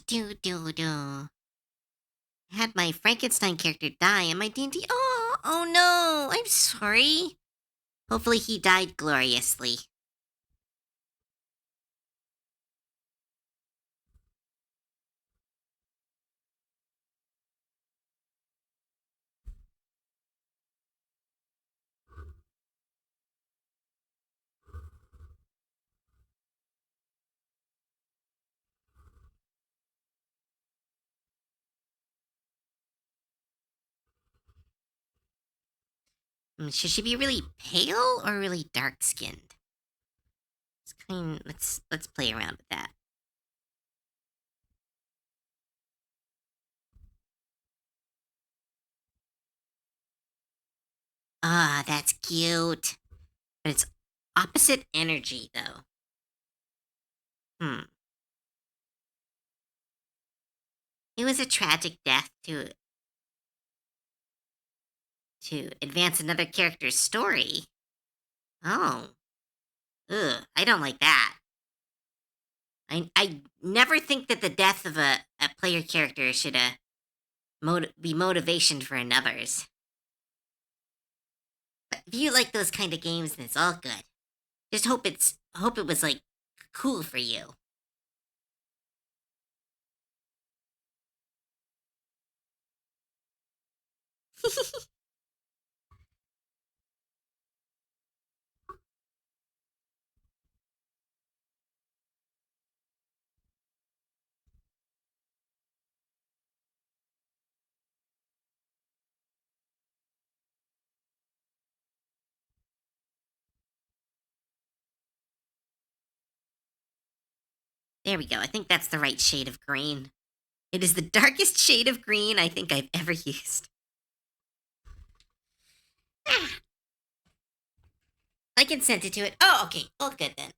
A: Do. I had my Frankenstein character die in my D&D. Oh no, I'm sorry. Hopefully he died gloriously. Should she be really pale or really dark skinned? Let's play around with that. Ah, that's cute. But it's opposite energy though. It was a tragic death to advance another character's story. Oh. Ugh, I don't like that. I never think that the death of a player character should be motivation for another's. But if you like those kind of games, then it's all good. Just hope it was like cool for you. There we go. I think that's the right shade of green. It is the darkest shade of green I think I've ever used. Ah, I consented to it. Oh, okay. All good then.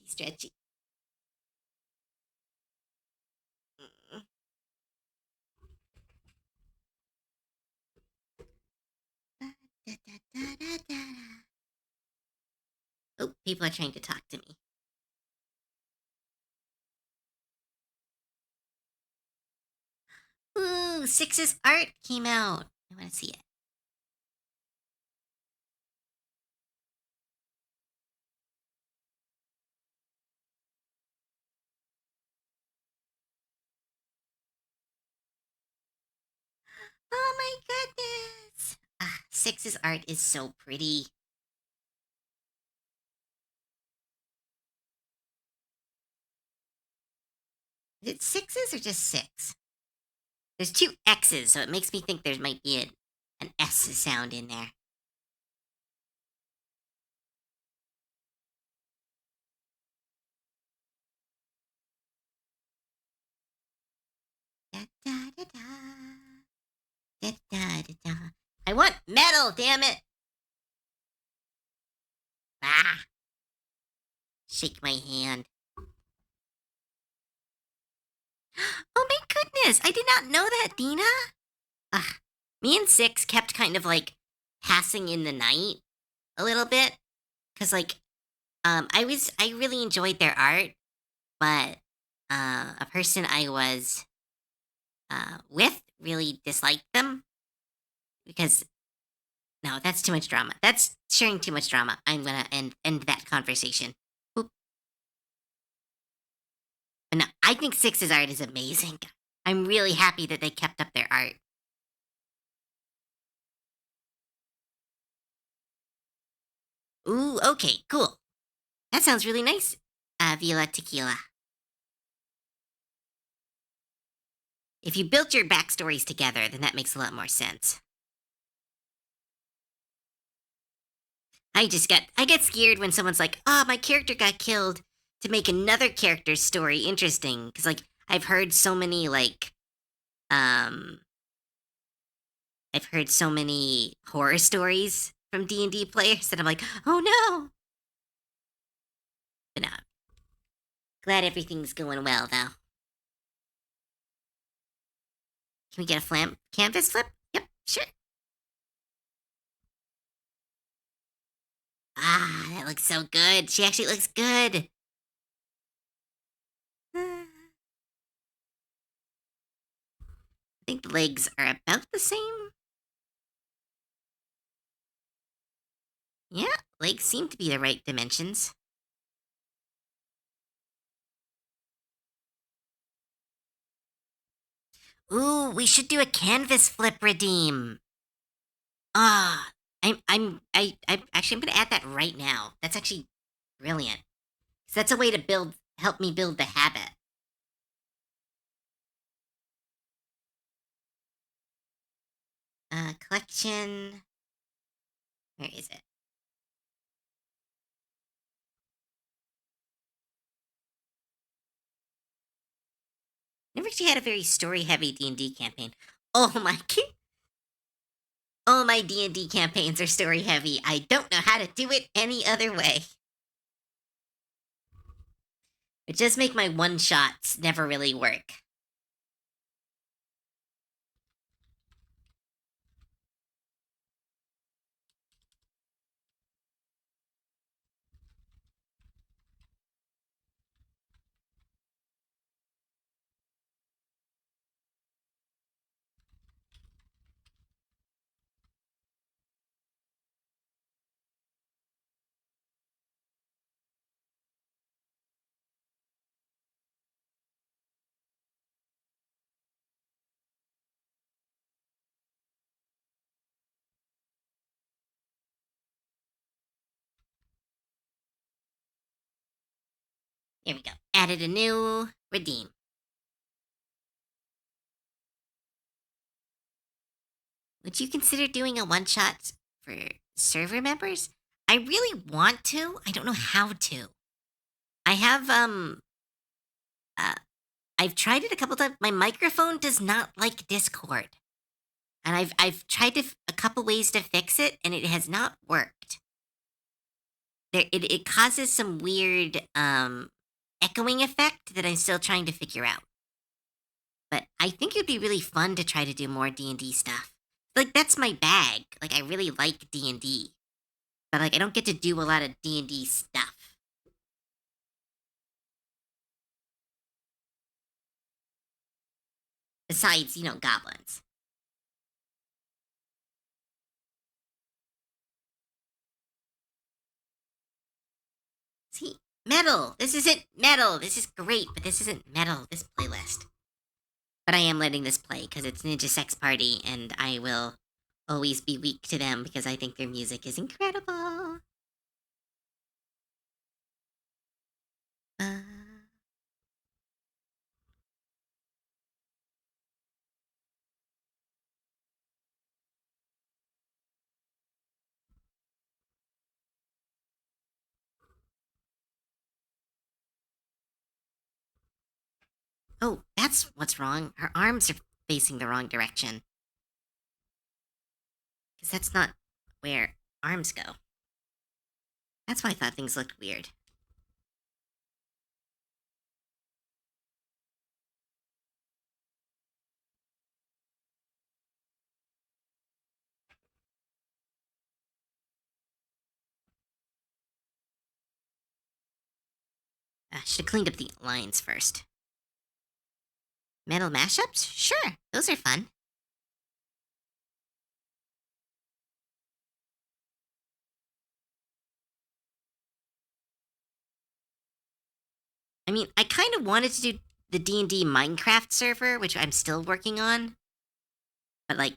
A: Stretchy. Mm. Da. Oh, people are trying to talk to me. Ooh, Six's art came out. I want to see it. Oh my goodness. Six's art is so pretty. Is it sixes or just six? There's 2 X's, so it makes me think there might be an S sound in there. Da. I want metal, damn it! Ah! Shake my hand. Oh my goodness! I did not know that, Dina! Ugh. Me and Six kept kind of like passing in the night a little bit. Cause like I really enjoyed their art, but a person I was with really disliked them. because no, that's too much drama. That's sharing too much drama. I'm gonna end that conversation. Oop. But no, I think Six's art is amazing. I'm really happy that they kept up their art. Ooh, okay, cool. That sounds really nice, Viola Tequila. If you built your backstories together, then that makes a lot more sense. I get scared when someone's like, "Oh, my character got killed," to make another character's story interesting. Because like I've heard so many um I've heard so many horror stories from D&D players that I'm like, "Oh no!" But no, glad everything's going well though. Can we get a canvas flip? Yep, sure. Ah, that looks so good. She actually looks good. I think the legs are about the same. Yeah, legs seem to be the right dimensions. Ooh, we should do a canvas flip redeem. Ah, I actually I'm gonna add that right now. That's actually brilliant. 'Cause that's a way to help me build the habit. Collection. Where is it? Never actually had a very story-heavy D&D campaign. Oh my, all my D&D campaigns are story-heavy. I don't know how to do it any other way. It just make my one-shots never really work. Here we go. Added a new redeem. Would you consider doing a one-shot for server members? I really want to. I don't know how to. I have uh I've tried it a couple times. My microphone does not like Discord. And I've tried a couple ways to fix it and it has not worked. It causes some weird echoing effect that I'm still trying to figure out. But I think it'd be really fun to try to do more D&D stuff. Like that's my bag. Like I really like D&D. But like I don't get to do a lot of D&D stuff. Besides, goblins. See, metal. This isn't metal. This is great, but this isn't metal. This playlist. But I am letting this play because it's Ninja Sex Party, and I will always be weak to them because I think their music is incredible. Uh, oh, that's what's wrong. Her arms are facing the wrong direction. Because that's not where arms go. That's why I thought things looked weird. Should have cleaned up the lines first. Metal mashups? Sure, those are fun. I mean, I kind of wanted to do the D&D Minecraft server, which I'm still working on, but like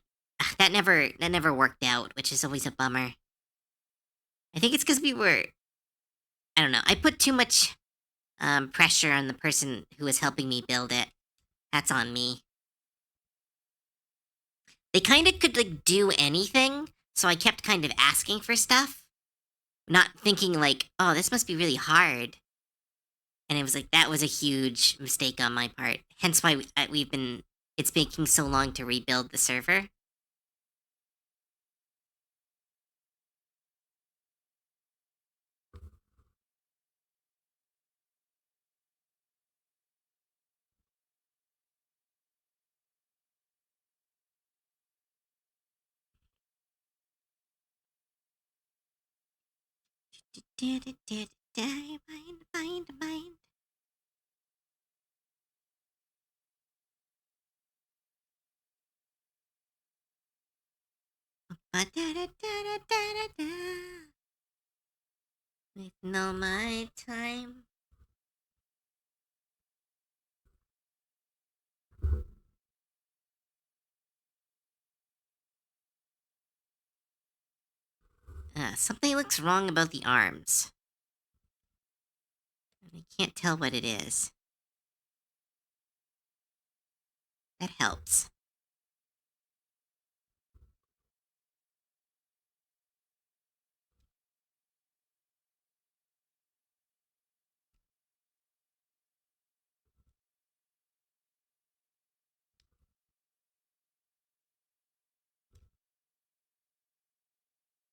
A: that never worked out, which is always a bummer. I think it's because I don't know. I put too much pressure on the person who was helping me build it. That's on me. They kind of could like do anything, so I kept kind of asking for stuff, not thinking like, oh, this must be really hard. And it was like that was a huge mistake on my part. Hence why we've been it's taking so long to rebuild the server. Mind. Wasting all my time. Something looks wrong about the arms. I can't tell what it is. That helps.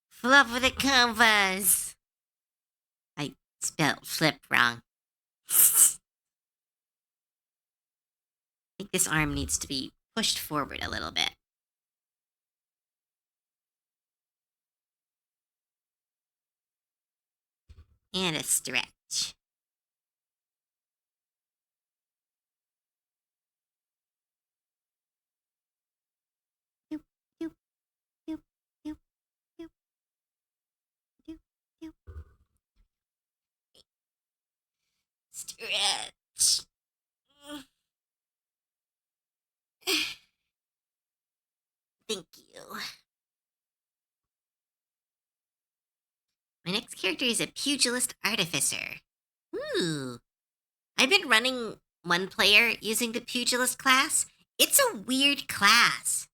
A: Fluff with the canvas. I spelled flip wrong. I think this arm needs to be pushed forward a little bit. And a stretch. Doop, doop, doop, doop, doop, doop, doop. Stretch. Thank you. My next character is a pugilist artificer. Ooh. I've been running one player using the pugilist class. It's a weird class.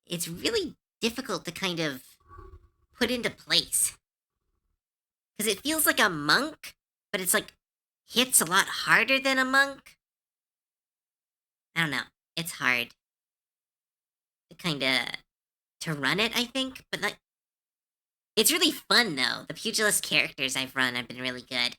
A: It's really difficult to kind of put into place. Because it feels like a monk, but it's like hits a lot harder than a monk. I don't know. It's hard to kind of to run it, I think, but like it's really fun though. The pugilist characters I've run have been really good.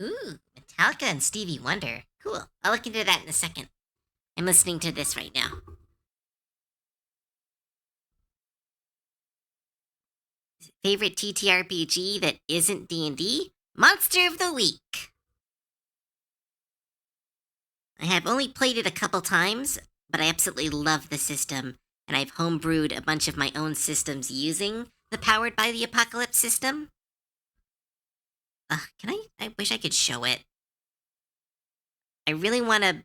A: Ooh, Metallica and Stevie Wonder. Cool. I'll look into that in a second. I'm listening to this right now. Favorite TTRPG that isn't D&D? Monster of the Week. I have only played it a couple times, but I absolutely love the system, and I've homebrewed a bunch of my own systems using the Powered by the Apocalypse system. I wish I could show it. I really want to.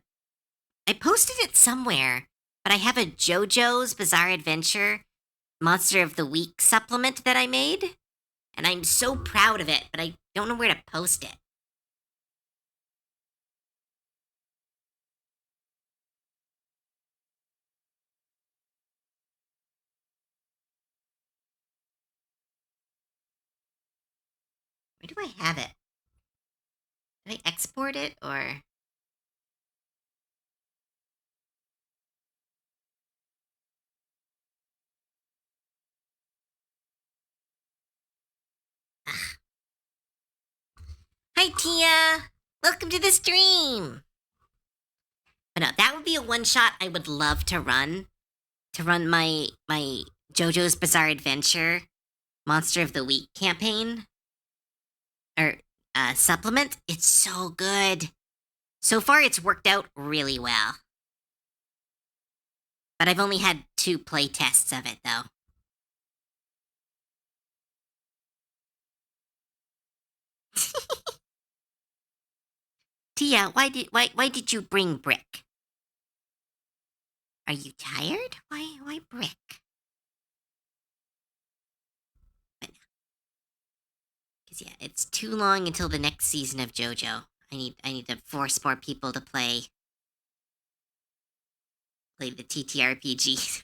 A: I posted it somewhere, but I have a JoJo's Bizarre Adventure Monster of the Week supplement that I made, and I'm so proud of it, but I don't know where to post it. Where do I have it? Did I export it or? Hi, Tia. Welcome to the stream. But no, that would be a one shot I would love to run. To run my JoJo's Bizarre Adventure Monster of the Week campaign or supplement. It's so good. So far, it's worked out really well. But I've only had 2 play tests of it, though. Tia, why did you bring Brick? Are you tired? Why Brick? Because yeah, it's too long until the next season of JoJo. I need to force more people to play the TTRPG.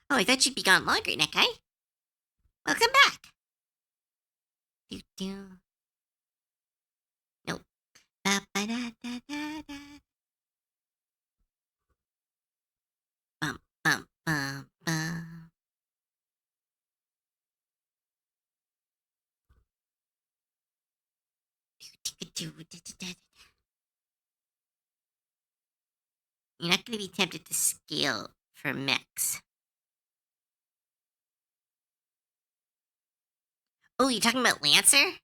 A: Oh, I thought you'd be gone longer, Nekai. Welcome back. Nope. Bum, bum, bum, bum. You're not going to be tempted to scale for mechs. Oh, you're talking about Lancer?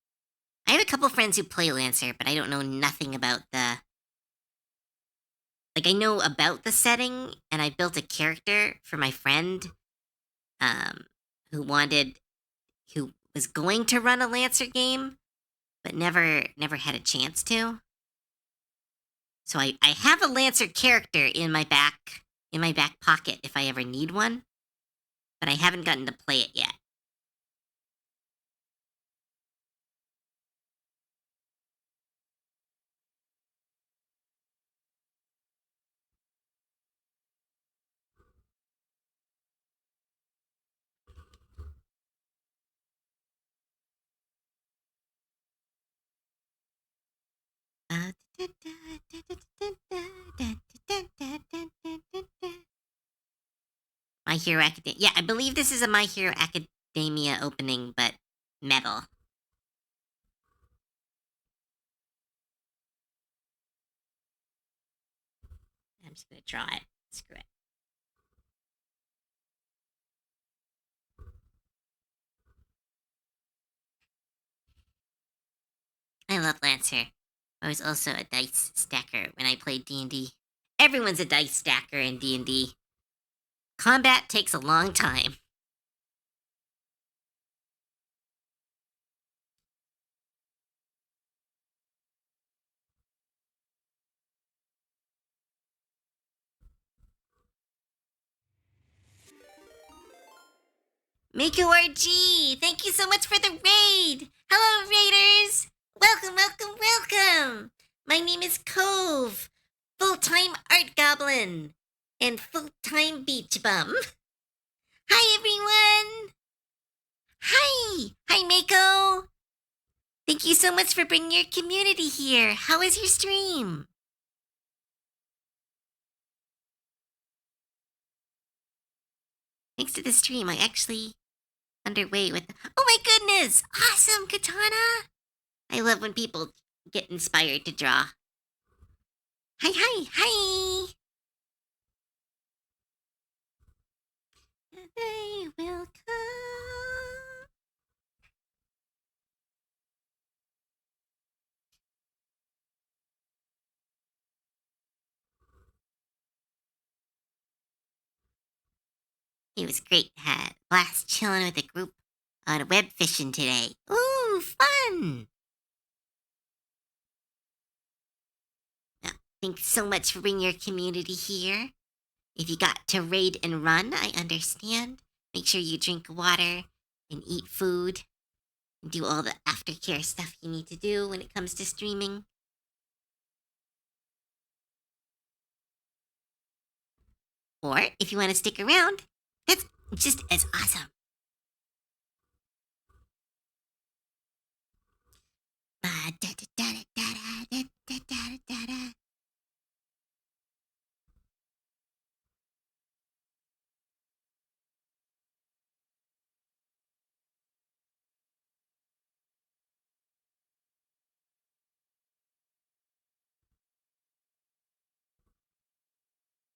A: I have a couple friends who play Lancer, but I don't know nothing about the... Like, I know about the setting, and I built a character for my friend um, who was going to run a Lancer game, but never had a chance to. So I have a Lancer character in my back pocket if I ever need one, but I haven't gotten to play it yet. My Hero Academia. Yeah, I believe this is a My Hero Academia opening, but metal. I'm just gonna draw it. Screw it. I love Lancer. I was also a dice stacker when I played D&D. Everyone's a dice stacker in D&D. Combat takes a long time. Mako RG, thank you so much for the raid. Hello, raiders. Welcome, welcome, welcome. My name is Cove, full-time art goblin, and full-time beach bum. Hi, everyone. Hi, Mako. Thank you so much for bringing your community here. How was your stream? Thanks to the stream, I actually underway with... Oh my goodness! Awesome, Katana! I love when people get inspired to draw. Hi! They will come. It was great. Had a blast chilling with the group on web fishing today. Ooh, fun! Now, thanks so much for bringing your community here. If you got to raid and run, I understand. Make sure you drink water and eat food and do all the aftercare stuff you need to do when it comes to streaming. Or if you want to stick around, that's just as awesome.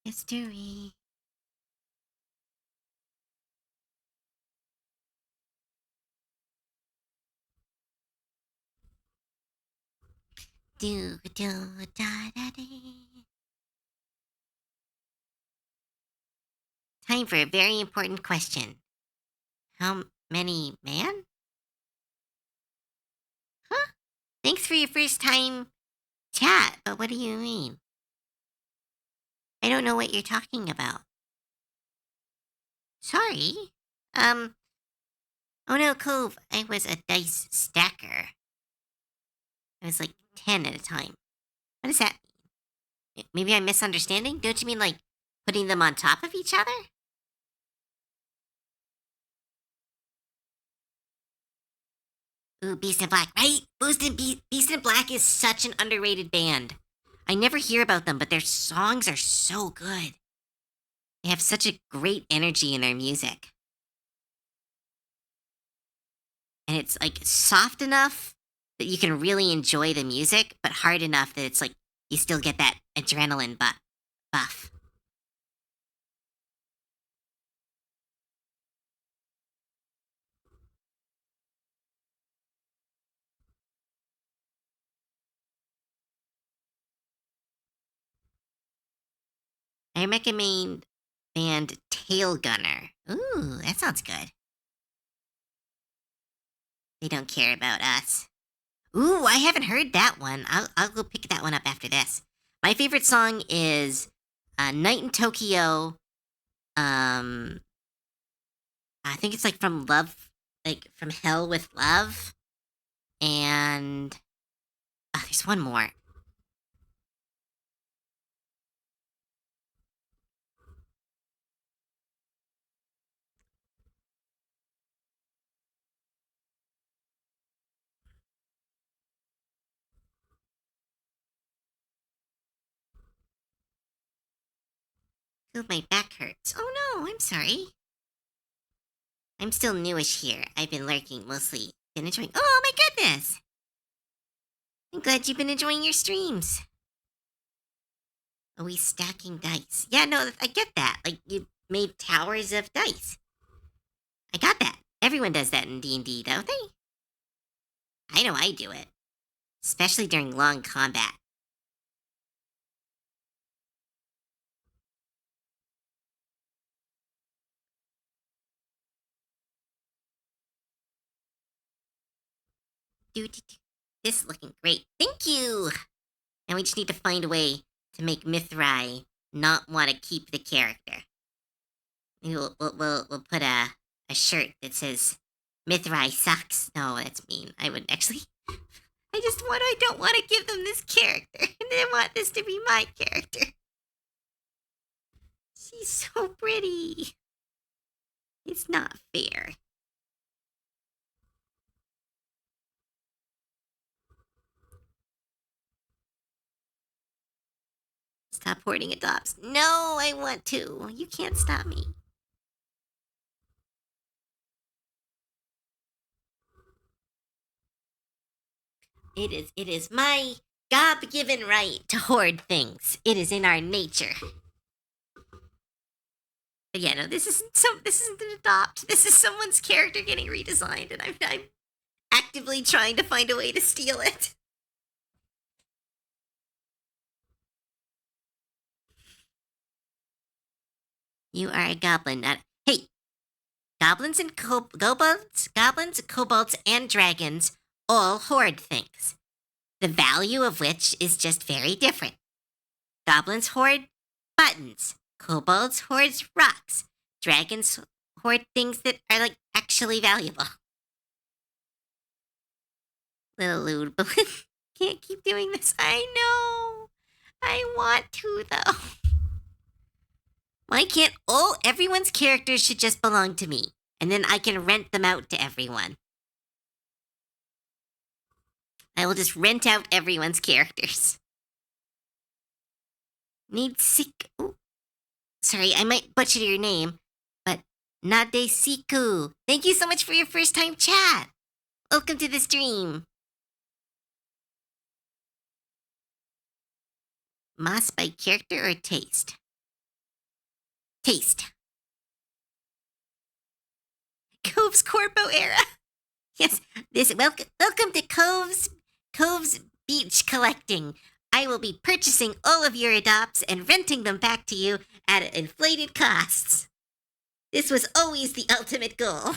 A: History. Do do da da dee. Time for a very important question. How many man? Huh? Thanks for your first time chat, but what do you mean? I don't know what you're talking about. Sorry. Um, oh no, Cove, I was a dice stacker. I was like 10 at a time. What does that mean? Maybe I'm misunderstanding? Don't you mean like putting them on top of each other? Ooh, Beast in Black, right? Beast in Black is such an underrated band. I never hear about them, but their songs are so good. They have such a great energy in their music. And it's like soft enough that you can really enjoy the music, but hard enough that it's like you still get that adrenaline buff. I recommend band Tail Gunner. Ooh, that sounds good. They don't care about us. Ooh, I haven't heard that one. I'll go pick that one up after this. My favorite song is Night in Tokyo. I think it's like from Love, like from Hell with Love. And there's one more. Ooh, my back hurts. Oh no, I'm sorry. I'm still newish here. I've been lurking mostly. Been enjoying. Oh my goodness! I'm glad you've been enjoying your streams. Always stacking dice. Yeah, no, I get that. Like you made towers of dice. I got that. Everyone does that in D&D, don't they? I know I do it, especially during long combat. This is looking great. Thank you. And we just need to find a way to make Mithrai not want to keep the character. Maybe we'll put a shirt that says Mithrai sucks. No, that's mean. I wouldn't actually. I don't want to give them this character. And I want this to be my character. She's so pretty. It's not fair. Stop hoarding adopts. No, I want to. You can't stop me. It is my God-given right to hoard things. It is in our nature. But yeah, no, this isn't an adopt. This is someone's character getting redesigned, and I'm actively trying to find a way to steal it. You are a goblin, not hey. Goblins and kobolds, and dragons all hoard things, the value of which is just very different. Goblins hoard buttons, kobolds hoards rocks, dragons hoard things that are like actually valuable. Little lewd balloon. Can't keep doing this. I know. I want to though. Why can't everyone's characters should just belong to me, and then I can rent them out to everyone. I will just rent out everyone's characters. Need sick. Ooh. Sorry, I might butcher your name, but Nade Siku. Thank you so much for your first time chat. Welcome to the stream. Moss by character or taste? Taste. Cove's Corpo era. Yes, welcome to Cove's Beach Collecting. I will be purchasing all of your adopts and renting them back to you at inflated costs. This was always the ultimate goal.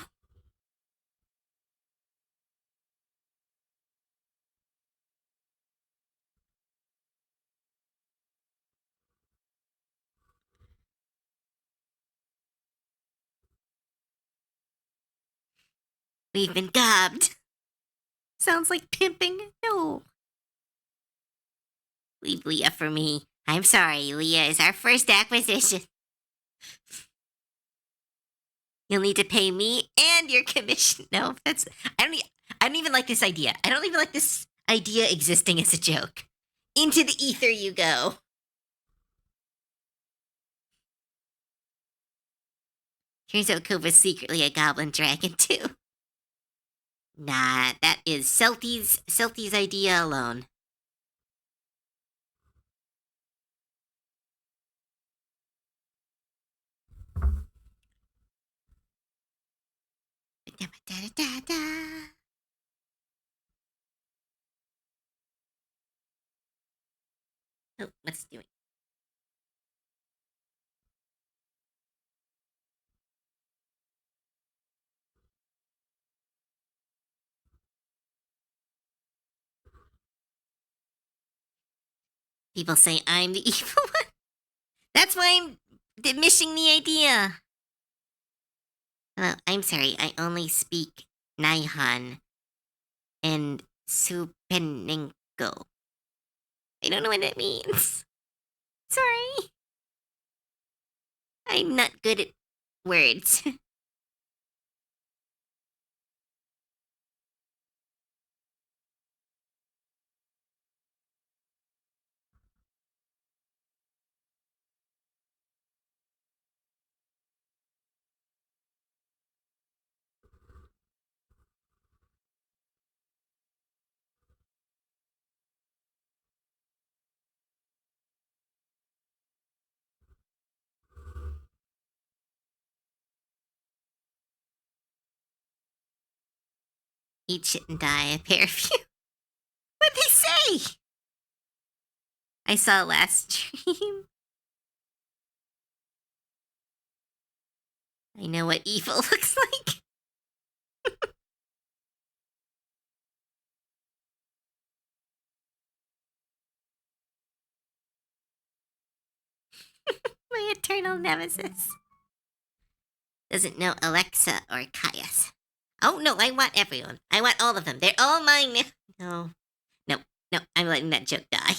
A: We've been gobbed. Sounds like pimping. No. Leave Leah for me. I'm sorry, Leah is our first acquisition. You'll need to pay me and your commission. No, I don't even like this idea. I don't even like this idea existing as a joke. Into the ether you go. Turns out Kova's secretly a goblin dragon too. Nah, that is Celty's idea alone. Oh, what's it doing? People say I'm the evil one. That's why I'm diminishing the idea. Hello, I'm sorry. I only speak Nihon and Supenenko. I don't know what that means. Sorry. I'm not good at words. Eat shit and die, a pair of you. What'd they say? I saw last stream. I know what evil looks like. My eternal nemesis. Doesn't know Alexa or Caius. Oh no, I want everyone. I want all of them. They're all mine now. No, I'm letting that joke die.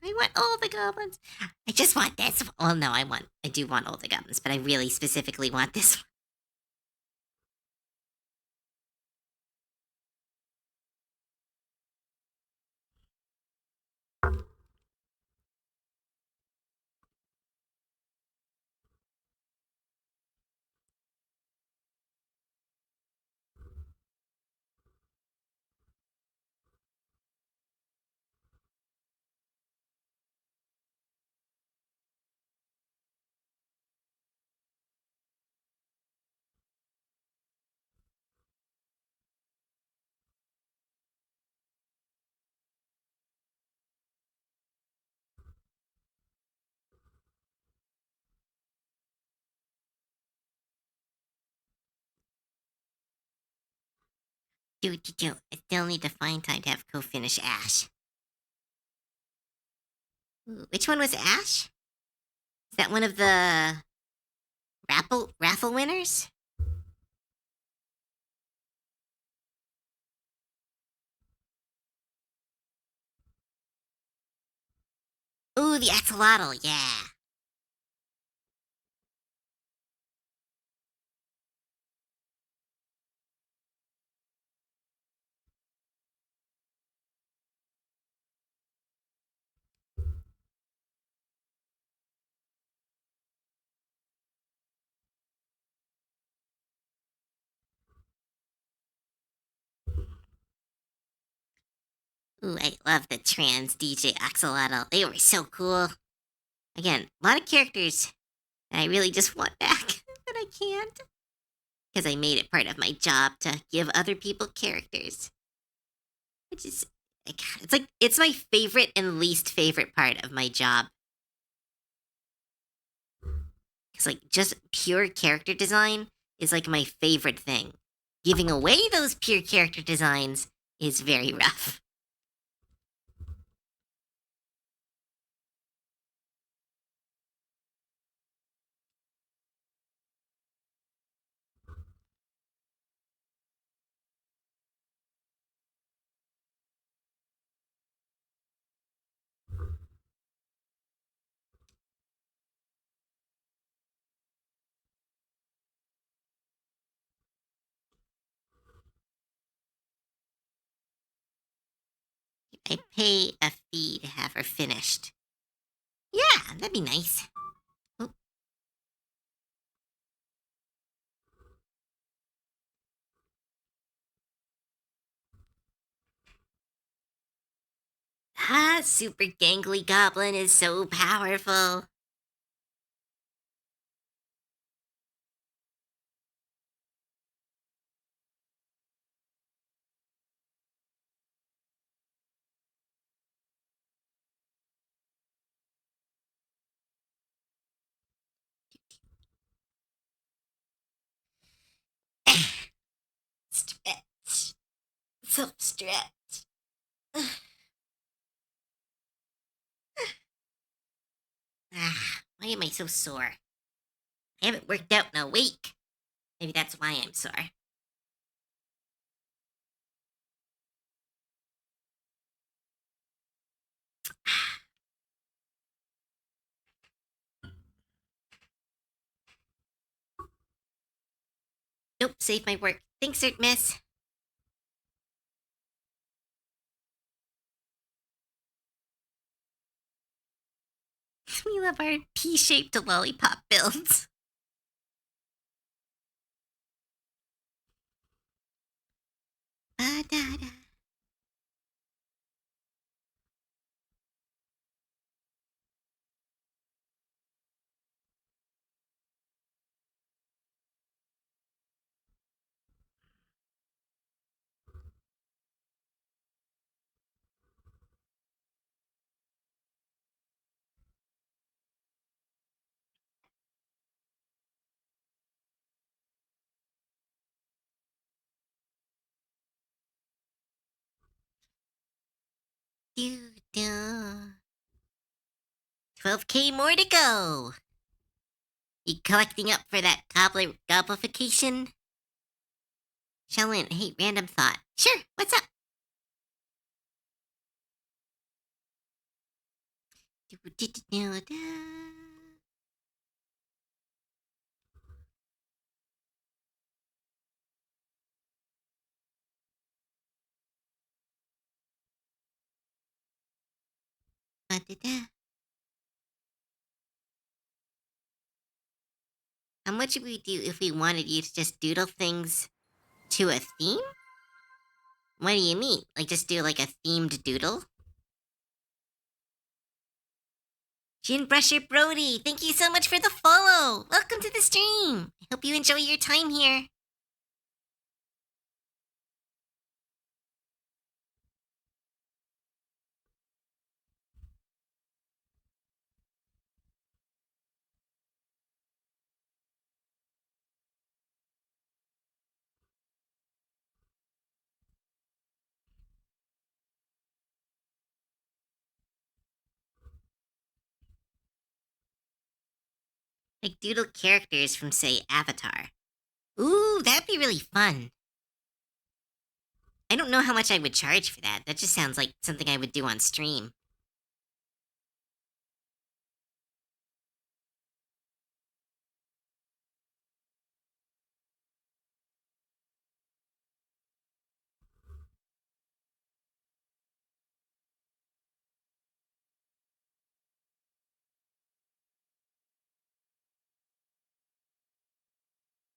A: I want all the goblins. I just want this. Well, no, I do want all the goblins, but I really specifically want this one. Do. I still need to find time to have co-finish Ash. Ooh, which one was Ash? Is that one of the raffle winners? Ooh, the axolotl, yeah. Ooh, I love the trans DJ axolotl. They were so cool. Again, a lot of characters that I really just want back, but I can't. Because I made it part of my job to give other people characters. Which is, it's like, it's my favorite and least favorite part of my job. Because, like, just pure character design is, like, my favorite thing. Giving away those pure character designs is very rough. I pay a fee to have her finished. Yeah, that'd be nice. Oh. Ah, Super Gangly Goblin is so powerful. Stretch. So stretch. Why am I so sore? I haven't worked out in a week. Maybe that's why I'm sore. Nope, save my work. Thanks, Cert Miss. We love our pea-shaped lollipop builds. Ba-da-da. Do-do. 12K more to go. You collecting up for that goblification? Shellin, hey, random thought. Sure, what's up? Do-do-do-do-da. Ba-da-da. How much would we do if we wanted you to just doodle things to a theme? What do you mean? Like just do like a themed doodle? Gin Brusher Brody, thank you so much for the follow. Welcome to the stream. I hope you enjoy your time here. Like doodle characters from, say, Avatar. Ooh, that'd be really fun. I don't know how much I would charge for that. That just sounds like something I would do on stream.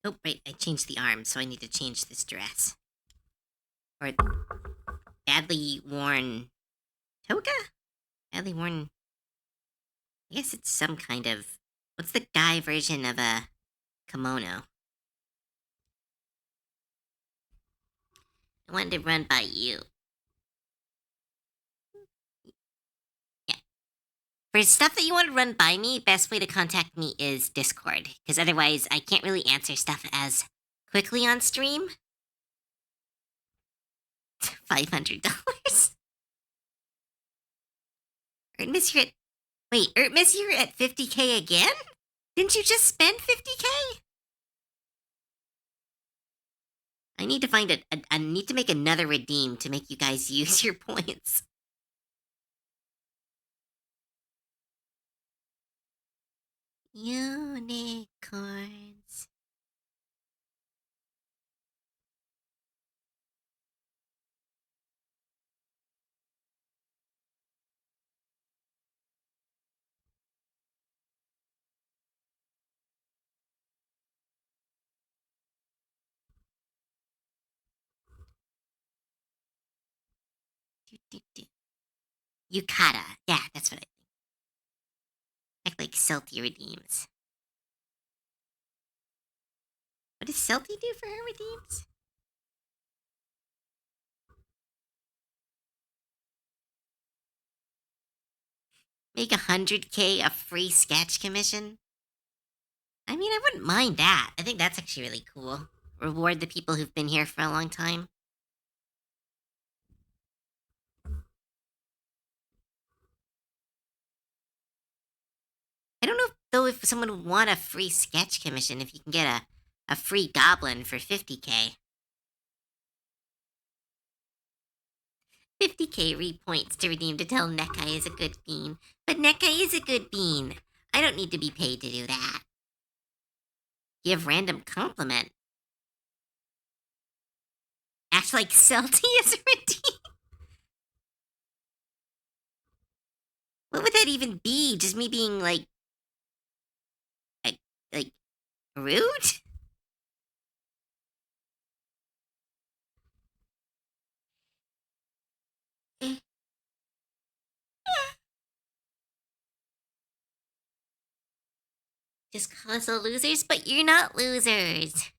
A: Oh, right, I changed the arm, so I need to change this dress. Or badly worn toga? Badly worn. I guess it's some kind of. What's the guy version of a kimono? I wanted to run by you. Yeah. For stuff that you want to run by me, best way to contact me is Discord, because otherwise I can't really answer stuff as quickly on stream. $500. Miss, you're at. Wait, Miss, you're at 50K again? Didn't you just spend 50K? I need to find I need to make another redeem to make you guys use your points. Unicorns. Yukata. Yeah, that's what I think. Act like Celty redeems. What does Celty do for her redeems? Make 100K a free sketch commission? I mean, I wouldn't mind that. I think that's actually really cool. Reward the people who've been here for a long time. I don't know, though, if someone would want a free sketch commission if you can get a free Goblin for 50K. 50K repoints to redeem to tell Nekai is a good bean. But Nekai is a good bean. I don't need to be paid to do that. Give random compliment. Act like Celty is a redeem. What would that even be? Just me being like rude? Just call us all losers, but you're not losers.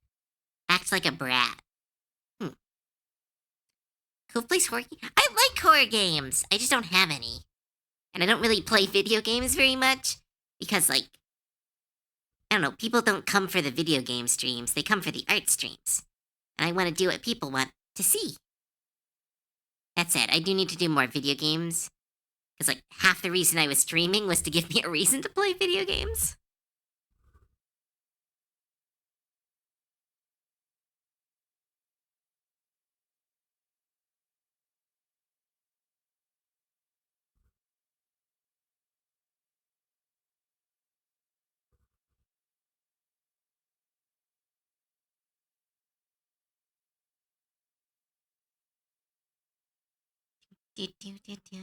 A: Act like a brat. Hmm. Cool place working. I like horror games. I just don't have any. And I don't really play video games very much because, like, I don't know, people don't come for the video game streams, they come for the art streams. And I want to do what people want to see. That said, I do need to do more video games. Because, like, half the reason I was streaming was to give me a reason to play video games. Do, do, do, do.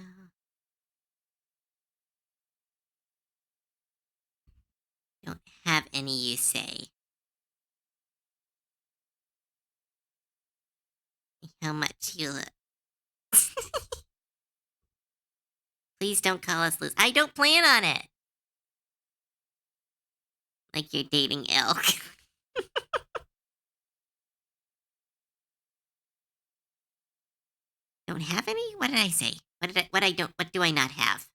A: Don't have any, you say. How much you look. Please don't call us loose. I don't plan on it. Like you're dating elk. Don't have any? What did I say? What do I not have?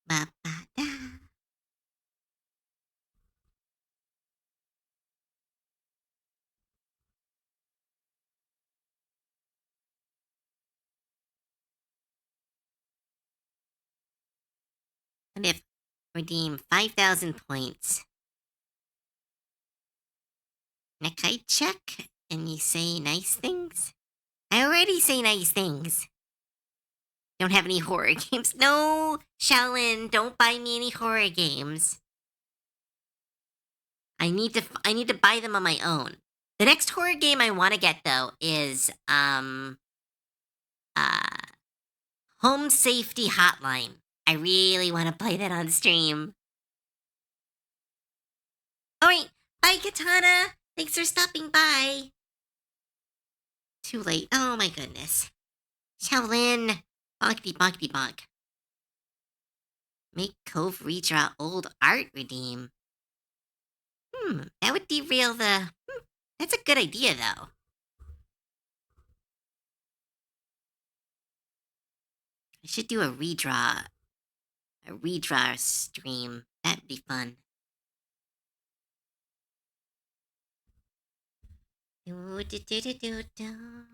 A: Ba ba da. Redeem 5,000 points. Necktie check, and you say nice things? I already say nice things. Don't have any horror games. No, Shaolin, don't buy me any horror games. I need to buy them on my own. The next horror game I want to get though is uh Home Safety Hotline. I really want to play that on stream. Alright, bye Katana. Thanks for stopping by. Too late. Oh my goodness. Shaolin. Bonkety bonkety bonk. Make Cove redraw old art redeem. That would derail the... that's a good idea, though. I should do a redraw stream. That'd be fun. Do-do-do-do-do-do.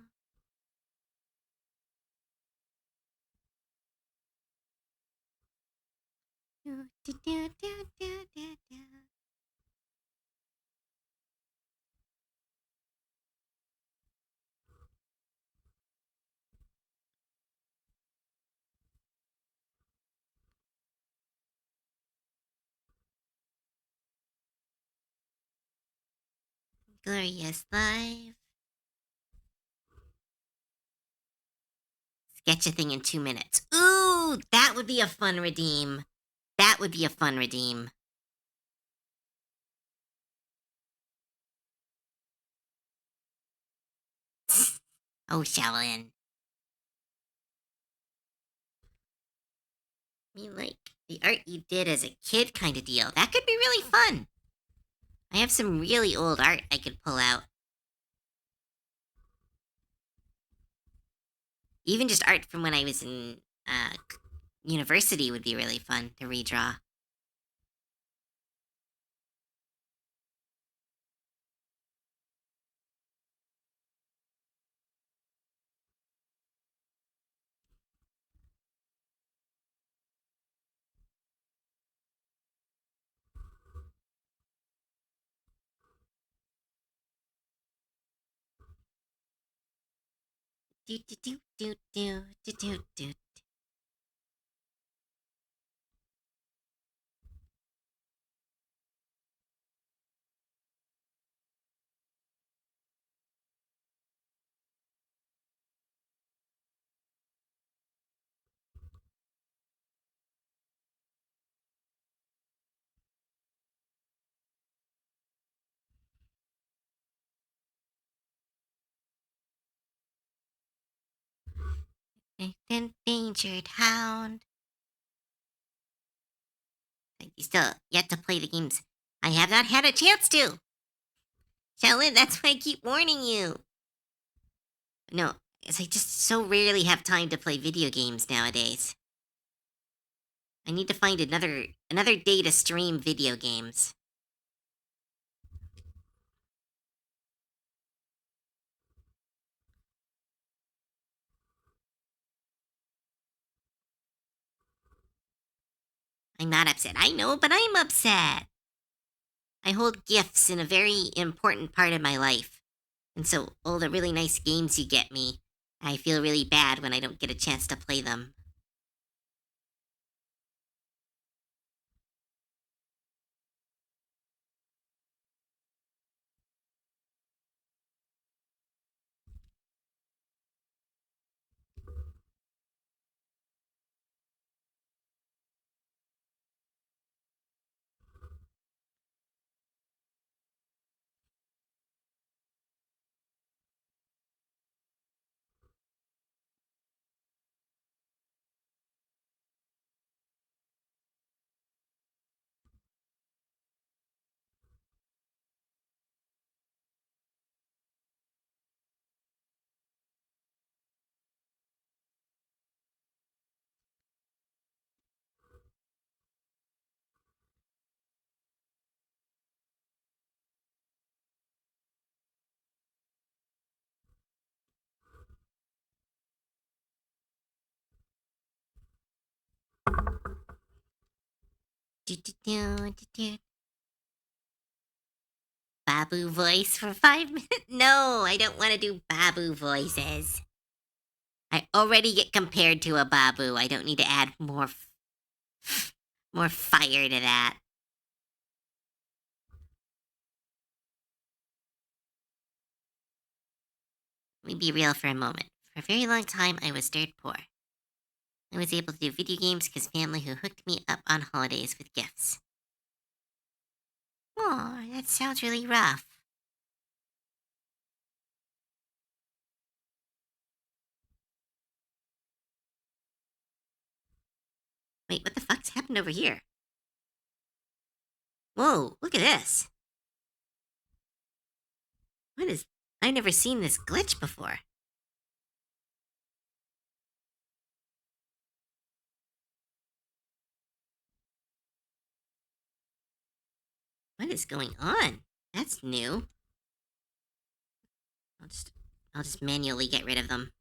A: Do-do-do-do-do-do. Glorious Live. Sketch a thing in 2 minutes. Ooh, that would be a fun redeem. That would be a fun redeem. Oh, Shaolin. I mean, like, the art you did as a kid kind of deal. That could be really fun. I have some really old art I could pull out. Even just art from when I was in university would be really fun to redraw. Do do do do do do do do. Endangered hound. You still yet to play the games. I have not had a chance to. Shaolin, that's why I keep warning you. No, as I just so rarely have time to play video games nowadays. I need to find another day to stream video games. I'm not upset. I know, but I'm upset. I hold gifts in a very important part of my life. And so all the really nice games you get me, I feel really bad when I don't get a chance to play them. Do-do-do-do-do. Babu voice for 5 minutes? No, I don't want to do Babu voices. I already get compared to a Babu. I don't need to add more fire to that. Let me be real for a moment. For a very long time, I was dirt poor. I was able to do video games because family who hooked me up on holidays with gifts. Oh, that sounds really rough. Wait, what the fuck's happened over here? Whoa, look at this. What is... I've never seen this glitch before. What is going on? That's new. I'll just manually get rid of them.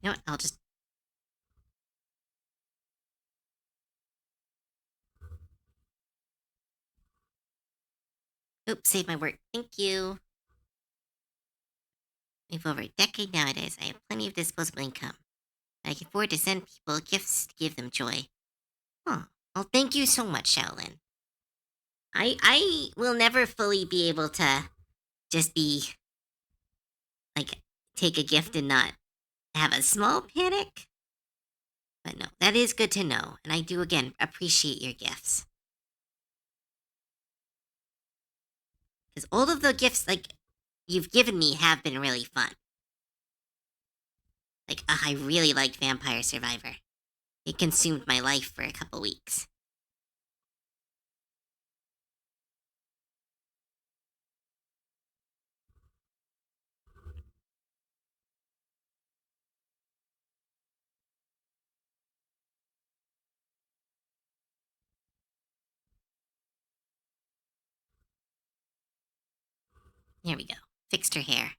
A: You know what? I'll just... Oops, save my work. Thank you. We've over a decade nowadays. I have plenty of disposable income. I can afford to send people gifts to give them joy. Oh, well, thank you so much, Shaolin. I will never fully be able to just be like take a gift and not have a small panic. But no, that is good to know, and I do again appreciate your gifts. Because all of the gifts like you've given me have been really fun. Like I really liked Vampire Survivor. It consumed my life for a couple weeks. There we go. Fixed her hair.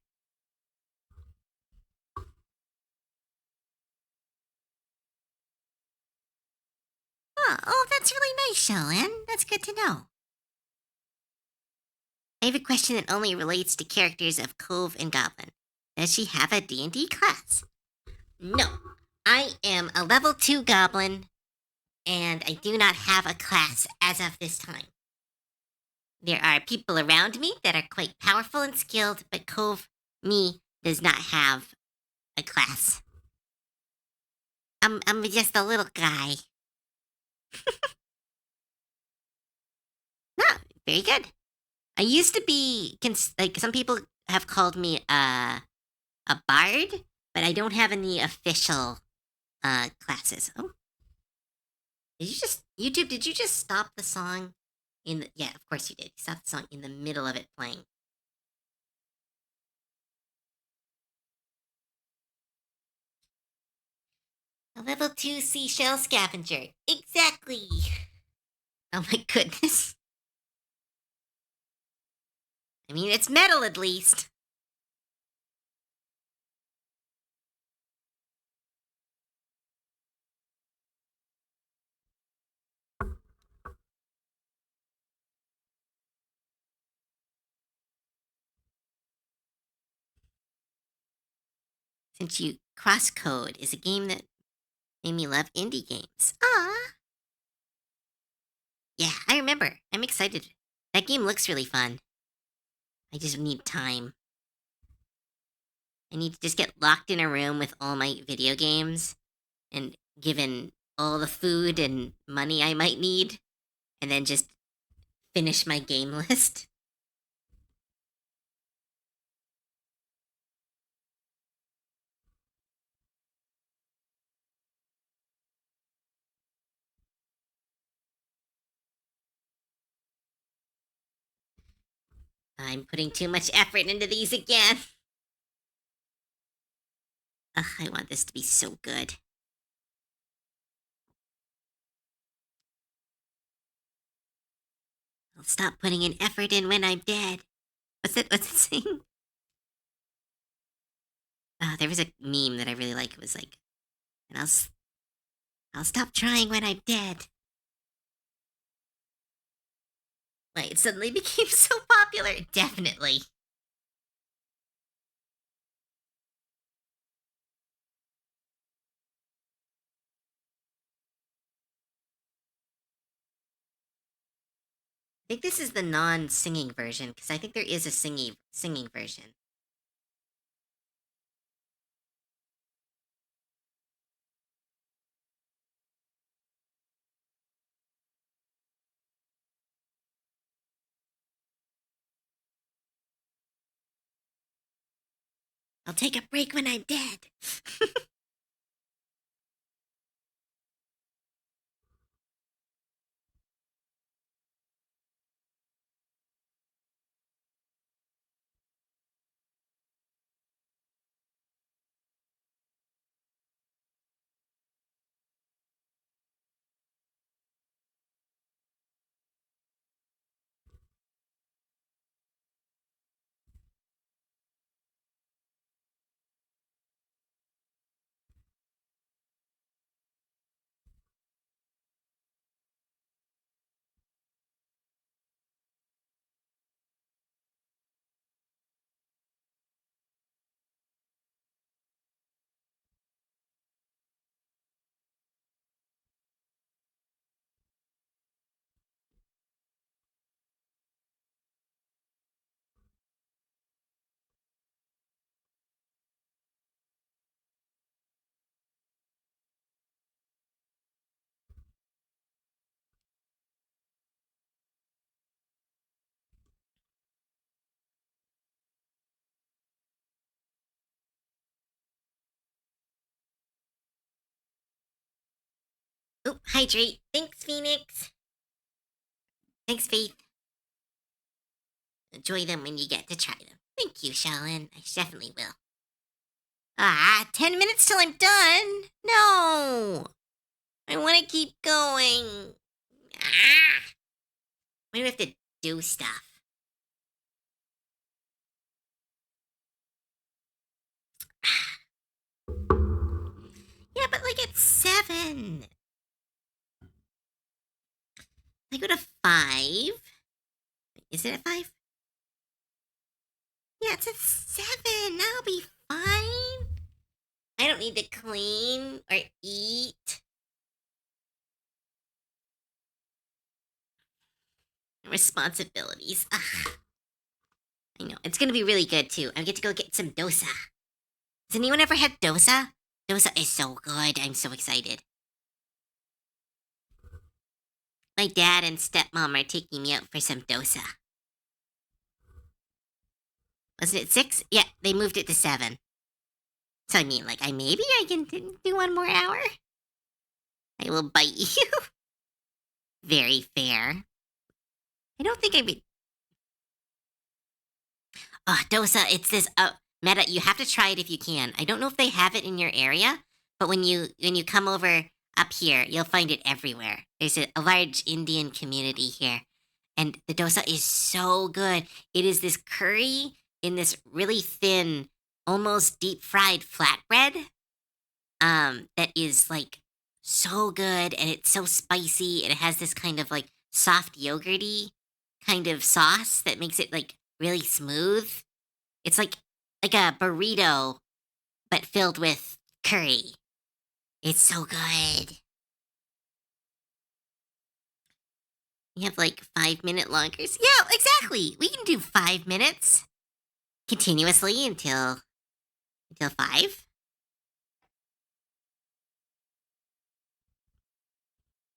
A: Oh, that's really nice, Shaolin. That's good to know. I have a question that only relates to characters of Cove and Goblin. Does she have a D&D class? No. I am a level 2 Goblin, and I do not have a class as of this time. There are people around me that are quite powerful and skilled, but Cove, me, does not have a class. I'm just a little guy. No, very good. I used to be like some people have called me a bard, but I don't have any official classes. Oh, did you just YouTube? Did you just stop the song? Yeah, of course you did. You stopped the song in the middle of it playing. A level 2 seashell scavenger. Exactly. Oh my goodness. I mean, it's metal at least. Since you Crosscode is a game that made me love indie games. Ah. Yeah, I remember. I'm excited. That game looks really fun. I just need time. I need to just get locked in a room with all my video games and given all the food and money I might need, and then just finish my game list. I'm putting too much effort into these again. Ugh, I want this to be so good. I'll stop putting an effort in when I'm dead. What's it saying? There was a meme that I really like. It was like, and I'll stop trying when I'm dead. Like, it suddenly became so popular. Definitely. I think this is the non-singing version, because I think there is a singing version. I'll take a break when I'm dead. Oh, hydrate. Thanks, Phoenix. Thanks, Faith. Enjoy them when you get to try them. Thank you, Shallon. I definitely will. 10 minutes till I'm done? No! I want to keep going. Why do we have to do stuff? Yeah, but like it's 7. I go to 5. Is it at 5? Yeah, it's at 7. That'll be fine. I don't need to clean or eat. Responsibilities. Ugh. I know. It's gonna be really good too. I get to go get some dosa. Has anyone ever had dosa? Dosa is so good. I'm so excited. My dad and stepmom are taking me out for some dosa. Wasn't it 6? Yeah, they moved it to 7. So I mean, like, maybe I can do 1 more hour. I will bite you. Very fair. I don't think I'd be. Oh, dosa. It's this. Meta. You have to try it if you can. I don't know if they have it in your area, but when you come over up here, you'll find it everywhere. There's a large Indian community here, and the dosa is so good. It is this curry in this really thin, almost deep fried flatbread. That is like so good, and it's so spicy, and it has this kind of like soft yogurty kind of sauce that makes it like really smooth. It's like a burrito, but filled with curry. It's so good. We have like 5-minute lonkers. Yeah, exactly. We can do 5 minutes continuously until 5.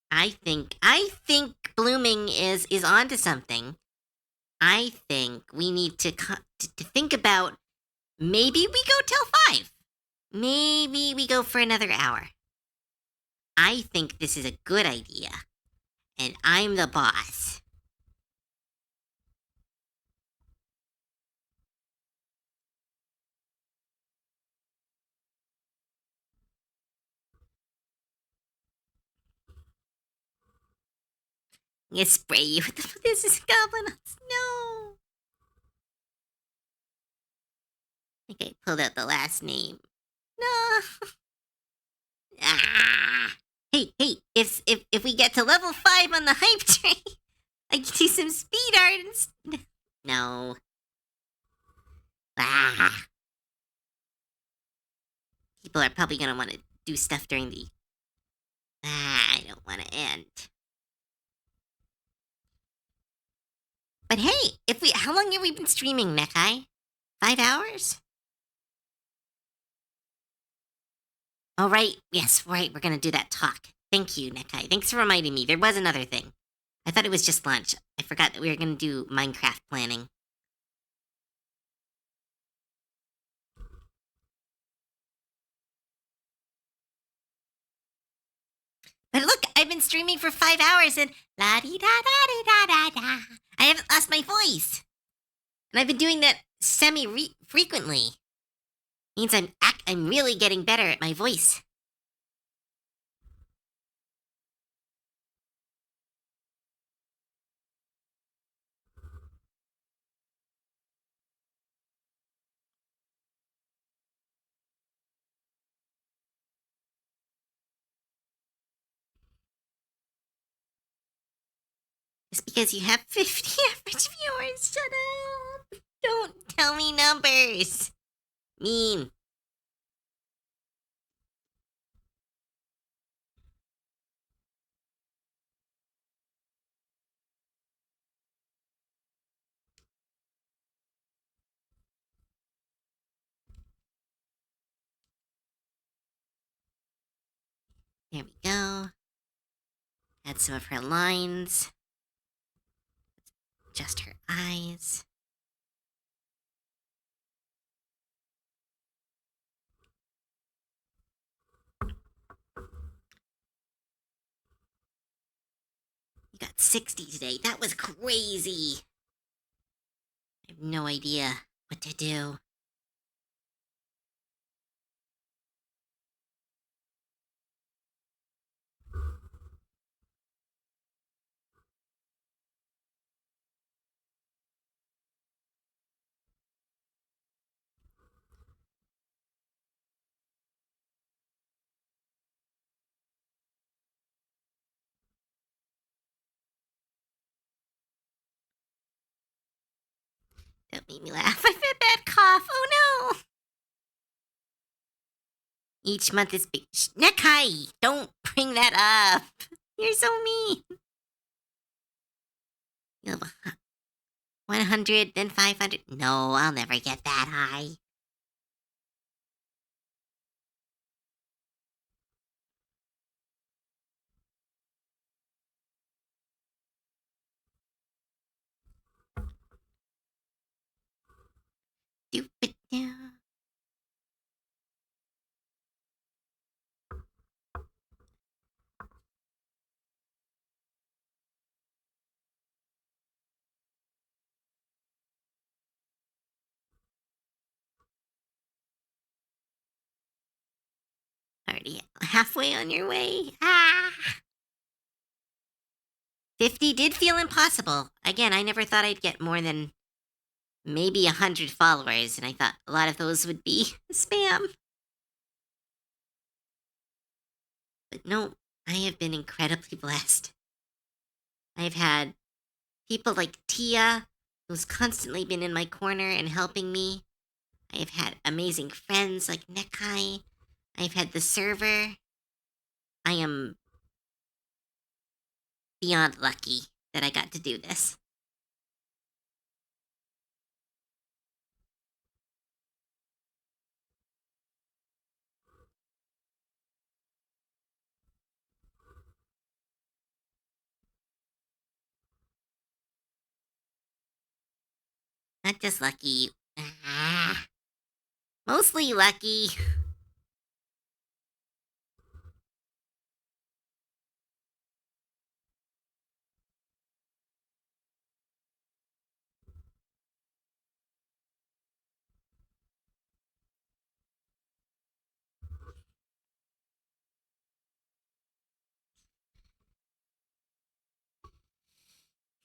A: I think blooming is onto something. I think we need to think about maybe we go till 5. Maybe we go for another hour. I think this is a good idea, and I'm the boss. I'm gonna spray you with this is Goblin. No. I think I pulled out the last name. No. Ah. Hey, if we get to level 5 on the hype train, I can do some speed art. No. Ah. People are probably gonna want to do stuff during the. I don't want to end. But hey, if we, how long have we been streaming, Nekai? 5 hours? Oh, right. Yes, right. We're gonna do that talk. Thank you, Nekai. Thanks for reminding me. There was another thing. I thought it was just lunch. I forgot that we were gonna do Minecraft planning. But look, I've been streaming for 5 hours and la di da da di da da da. I haven't lost my voice, and I've been doing that semi frequently. Means I'm really getting better at my voice. Just because you have 50 average viewers, shut up! Don't tell me numbers. Mean. There we go. Add some of her lines. Adjust her eyes. You got 60 today. That was crazy. I have no idea what to do. Don't make me laugh. I've had that cough. Oh no! Each month is big. Nekai, don't bring that up. You're so mean. You have 100, then 500. No, I'll never get that high. Stupid. Already halfway on your way. Ah! 50 did feel impossible. Again, I never thought I'd get more than maybe 100 followers, and I thought a lot of those would be spam. But no, I have been incredibly blessed. I've had people like Tia, who's constantly been in my corner and helping me. I have had amazing friends like Nekai. I've had the server. I am beyond lucky that I got to do this. Not just lucky. Ah, mostly lucky.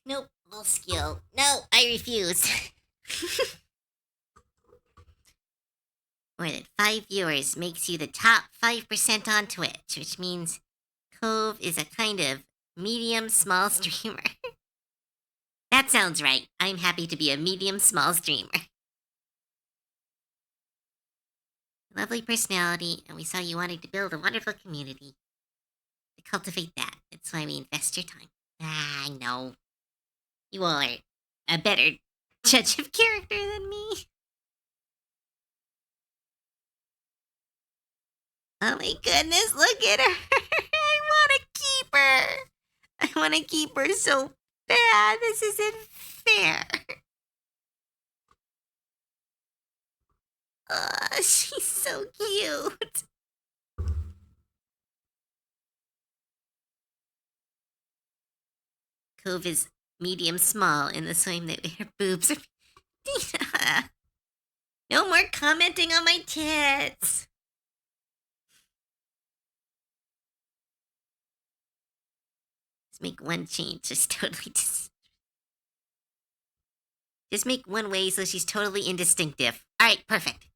A: Nope, full skill. No, I refuse. More than 5 viewers makes you the top 5% on Twitch, which means Cove is a kind of medium small streamer. That sounds right. I'm happy to be a medium small streamer. Lovely personality, and we saw you wanting to build a wonderful community. To cultivate that, that's why we invest your time. I know. You all are a better judge of character than me. Oh my goodness, look at her. I want to keep her. I want to keep her so bad. This isn't fair. She's so cute. Cove is medium small in the same that her boobs are. No more commenting on my tits. Let's make one change. Just make one way so she's totally indistinctive. All right, perfect.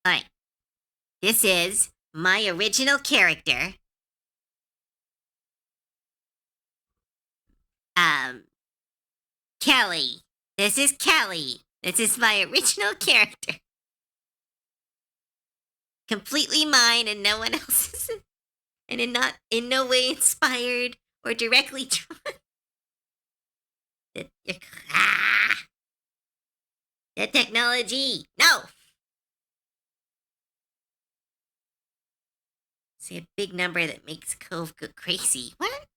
A: All right. This is my original character. Kelly. This is Kelly. This is my original character. Completely mine and no one else's. And in no way inspired or directly drawn. The technology. No. See a big number that makes Cove go crazy. What?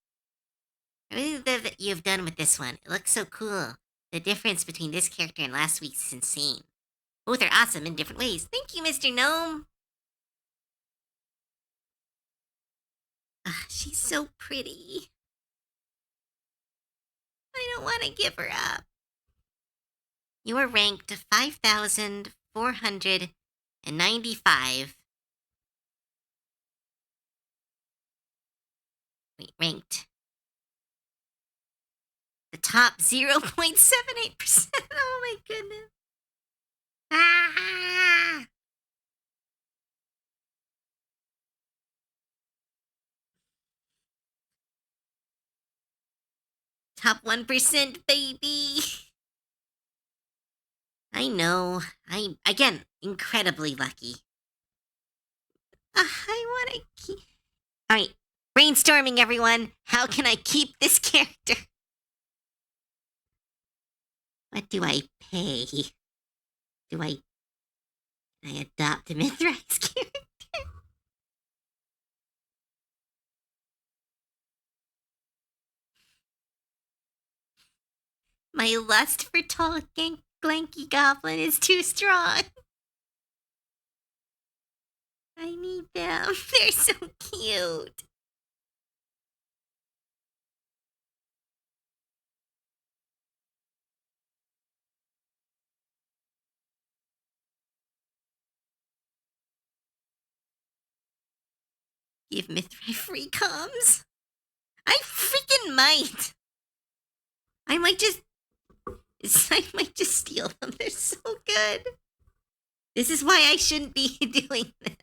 A: I really love that you've done with this one. It looks so cool. The difference between this character and last week's is insane. Both are awesome in different ways. Thank you, Mr. Gnome. She's so pretty. I don't want to give her up. You are ranked 5,495. Wait, ranked. The top 0.78%. Oh my goodness. Ah! Top 1%, baby. I know. I'm, again, incredibly lucky. I want to keep... All right, brainstorming, everyone. How can I keep this character? What do I pay? Do I adopt a Mithrax character? My lust for tall, glanky goblin is too strong. I need them. They're so cute. Give Mithra free comms. I freaking might. I might just steal them. They're so good. This is why I shouldn't be doing this.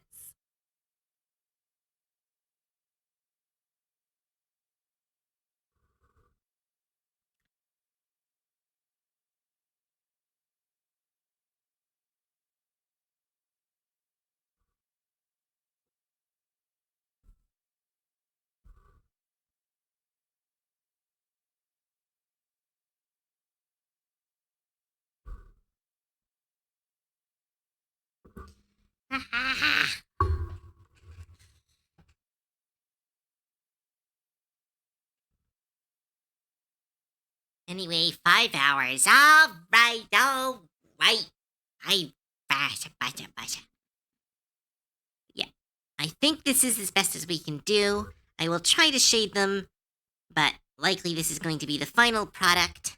A: Anyway, 5 hours. All right. Yeah, I think this is as best as we can do. I will try to shade them, but likely this is going to be the final product.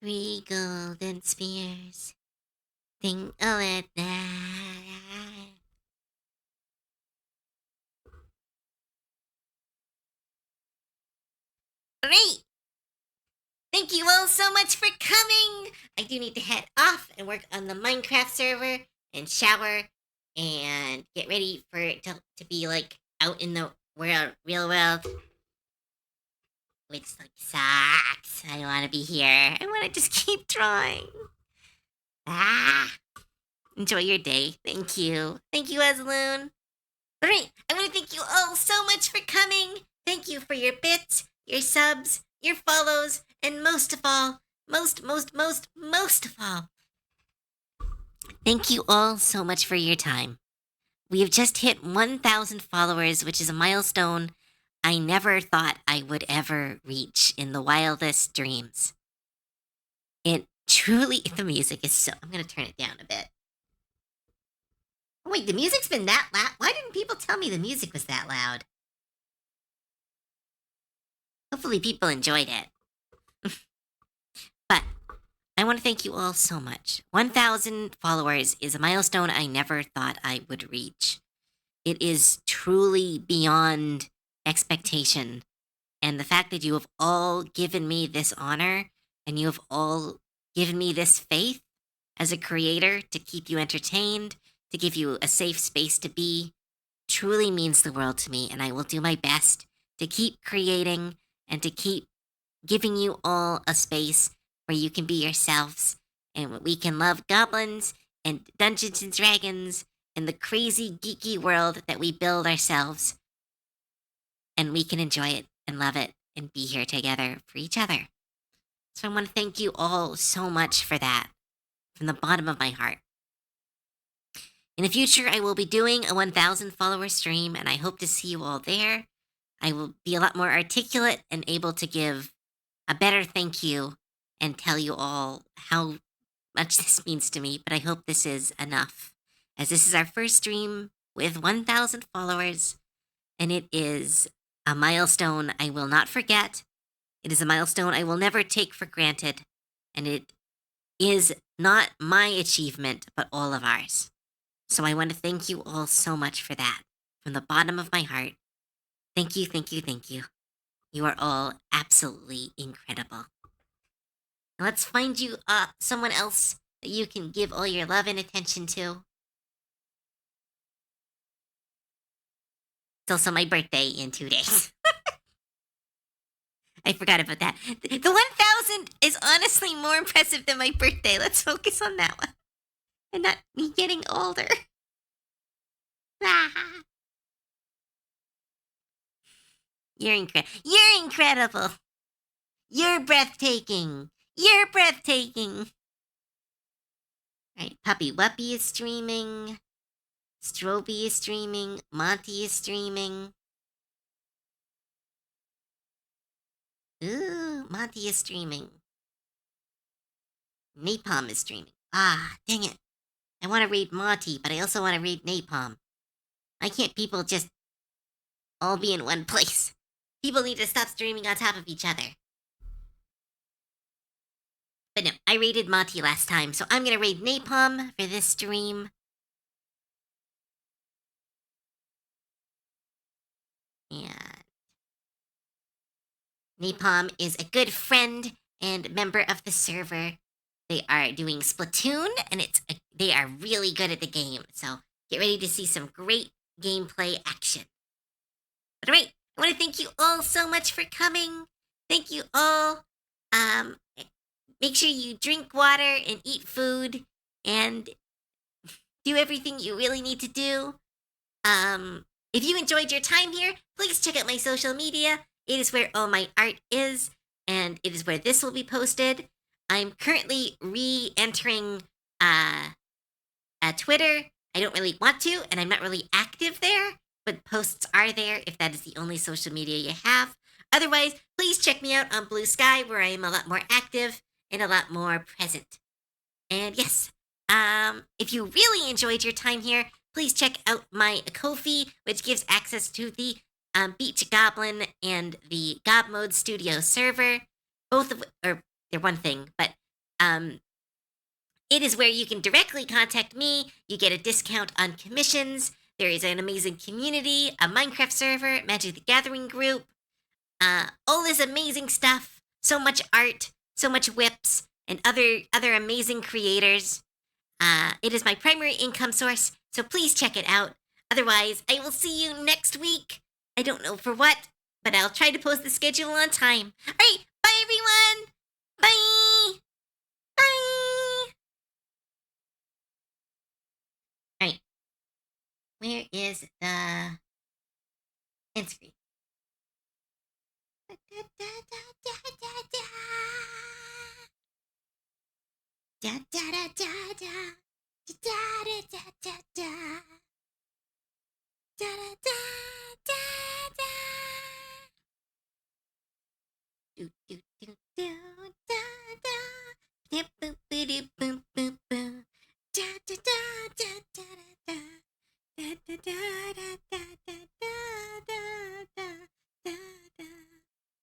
A: 3 golden spheres. Think at that. Great! Thank you all so much for coming! I do need to head off and work on the Minecraft server and shower and get ready for it to be like out in the real world. Which like sucks. I don't want to be here. I want to just keep drawing. Ah! Enjoy your day. Thank you. Thank you, Asloon. All right. I want to thank you all so much for coming. Thank you for your bits, your subs, your follows, and most of all, most of all, thank you all so much for your time. We have just hit 1,000 followers, which is a milestone I never thought I would ever reach in the wildest dreams. It truly, the music is so. I'm going to turn it down a bit. Oh, wait, the music's been that loud? Why didn't people tell me the music was that loud? Hopefully, people enjoyed it. But I want to thank you all so much. 1,000 followers is a milestone I never thought I would reach. It is truly beyond expectation. And the fact that you have all given me this honor and you have all given me this faith as a creator to keep you entertained, to give you a safe space to be, truly means the world to me. And I will do my best to keep creating and to keep giving you all a space where you can be yourselves and we can love goblins and Dungeons and Dragons and the crazy geeky world that we build ourselves. And we can enjoy it and love it and be here together for each other. So I want to thank you all so much for that from the bottom of my heart. In the future, I will be doing a 1,000 follower stream, and I hope to see you all there. I will be a lot more articulate and able to give a better thank you and tell you all how much this means to me, but I hope this is enough, as this is our first stream with 1,000 followers, and it is a milestone I will not forget. It is a milestone I will never take for granted, and it is not my achievement, but all of ours. So I want to thank you all so much for that, from the bottom of my heart. Thank you, thank you, thank you. You are all absolutely incredible. Now let's find you someone else that you can give all your love and attention to. It's also my birthday in 2 days. I forgot about that. The 1,000 is honestly more impressive than my birthday. Let's focus on that one. And not me getting older. You're incredible. You're breathtaking. You're breathtaking. Right, Puppy Wuppy is streaming. Stroby is streaming. Monty is streaming. Ooh, Monty is streaming. Napalm is streaming. Ah, dang it. I want to read Monty, but I also want to read Napalm. Why can't people just all be in one place? People need to stop streaming on top of each other. But no, I rated Monty last time, so I'm going to raid Napalm for this stream. And Napalm is a good friend and member of the server. They are doing Splatoon, and they are really good at the game. So get ready to see some great gameplay action. But all right, I want to thank you all so much for coming. Thank you all. Make sure you drink water and eat food and do everything you really need to do. If you enjoyed your time here, please check out my social media. It is where all my art is, and it is where this will be posted. I'm currently re-entering Twitter. I don't really want to, and I'm not really active there, but posts are there if that is the only social media you have. Otherwise, please check me out on Blue Sky, where I am a lot more active and a lot more present. And yes, if you really enjoyed your time here, please check out my Ko-fi, which gives access to the Beach Goblin and the God Mode Studio server. Both of they're one thing, but It is where you can directly contact me. You get a discount on commissions. There is an amazing community, a Minecraft server, Magic the Gathering group, all this amazing stuff. So much art, so much whips, and other amazing creators. It is my primary income source, so please check it out. Otherwise, I will see you next week. I don't know for what, but I'll try to post the schedule on time. All right, bye everyone. Bye. Bye. All right, where is the end screen? Da, da, da, da, da, da. Da da da da da. Da da da da da. Da da da da da. Do do do do.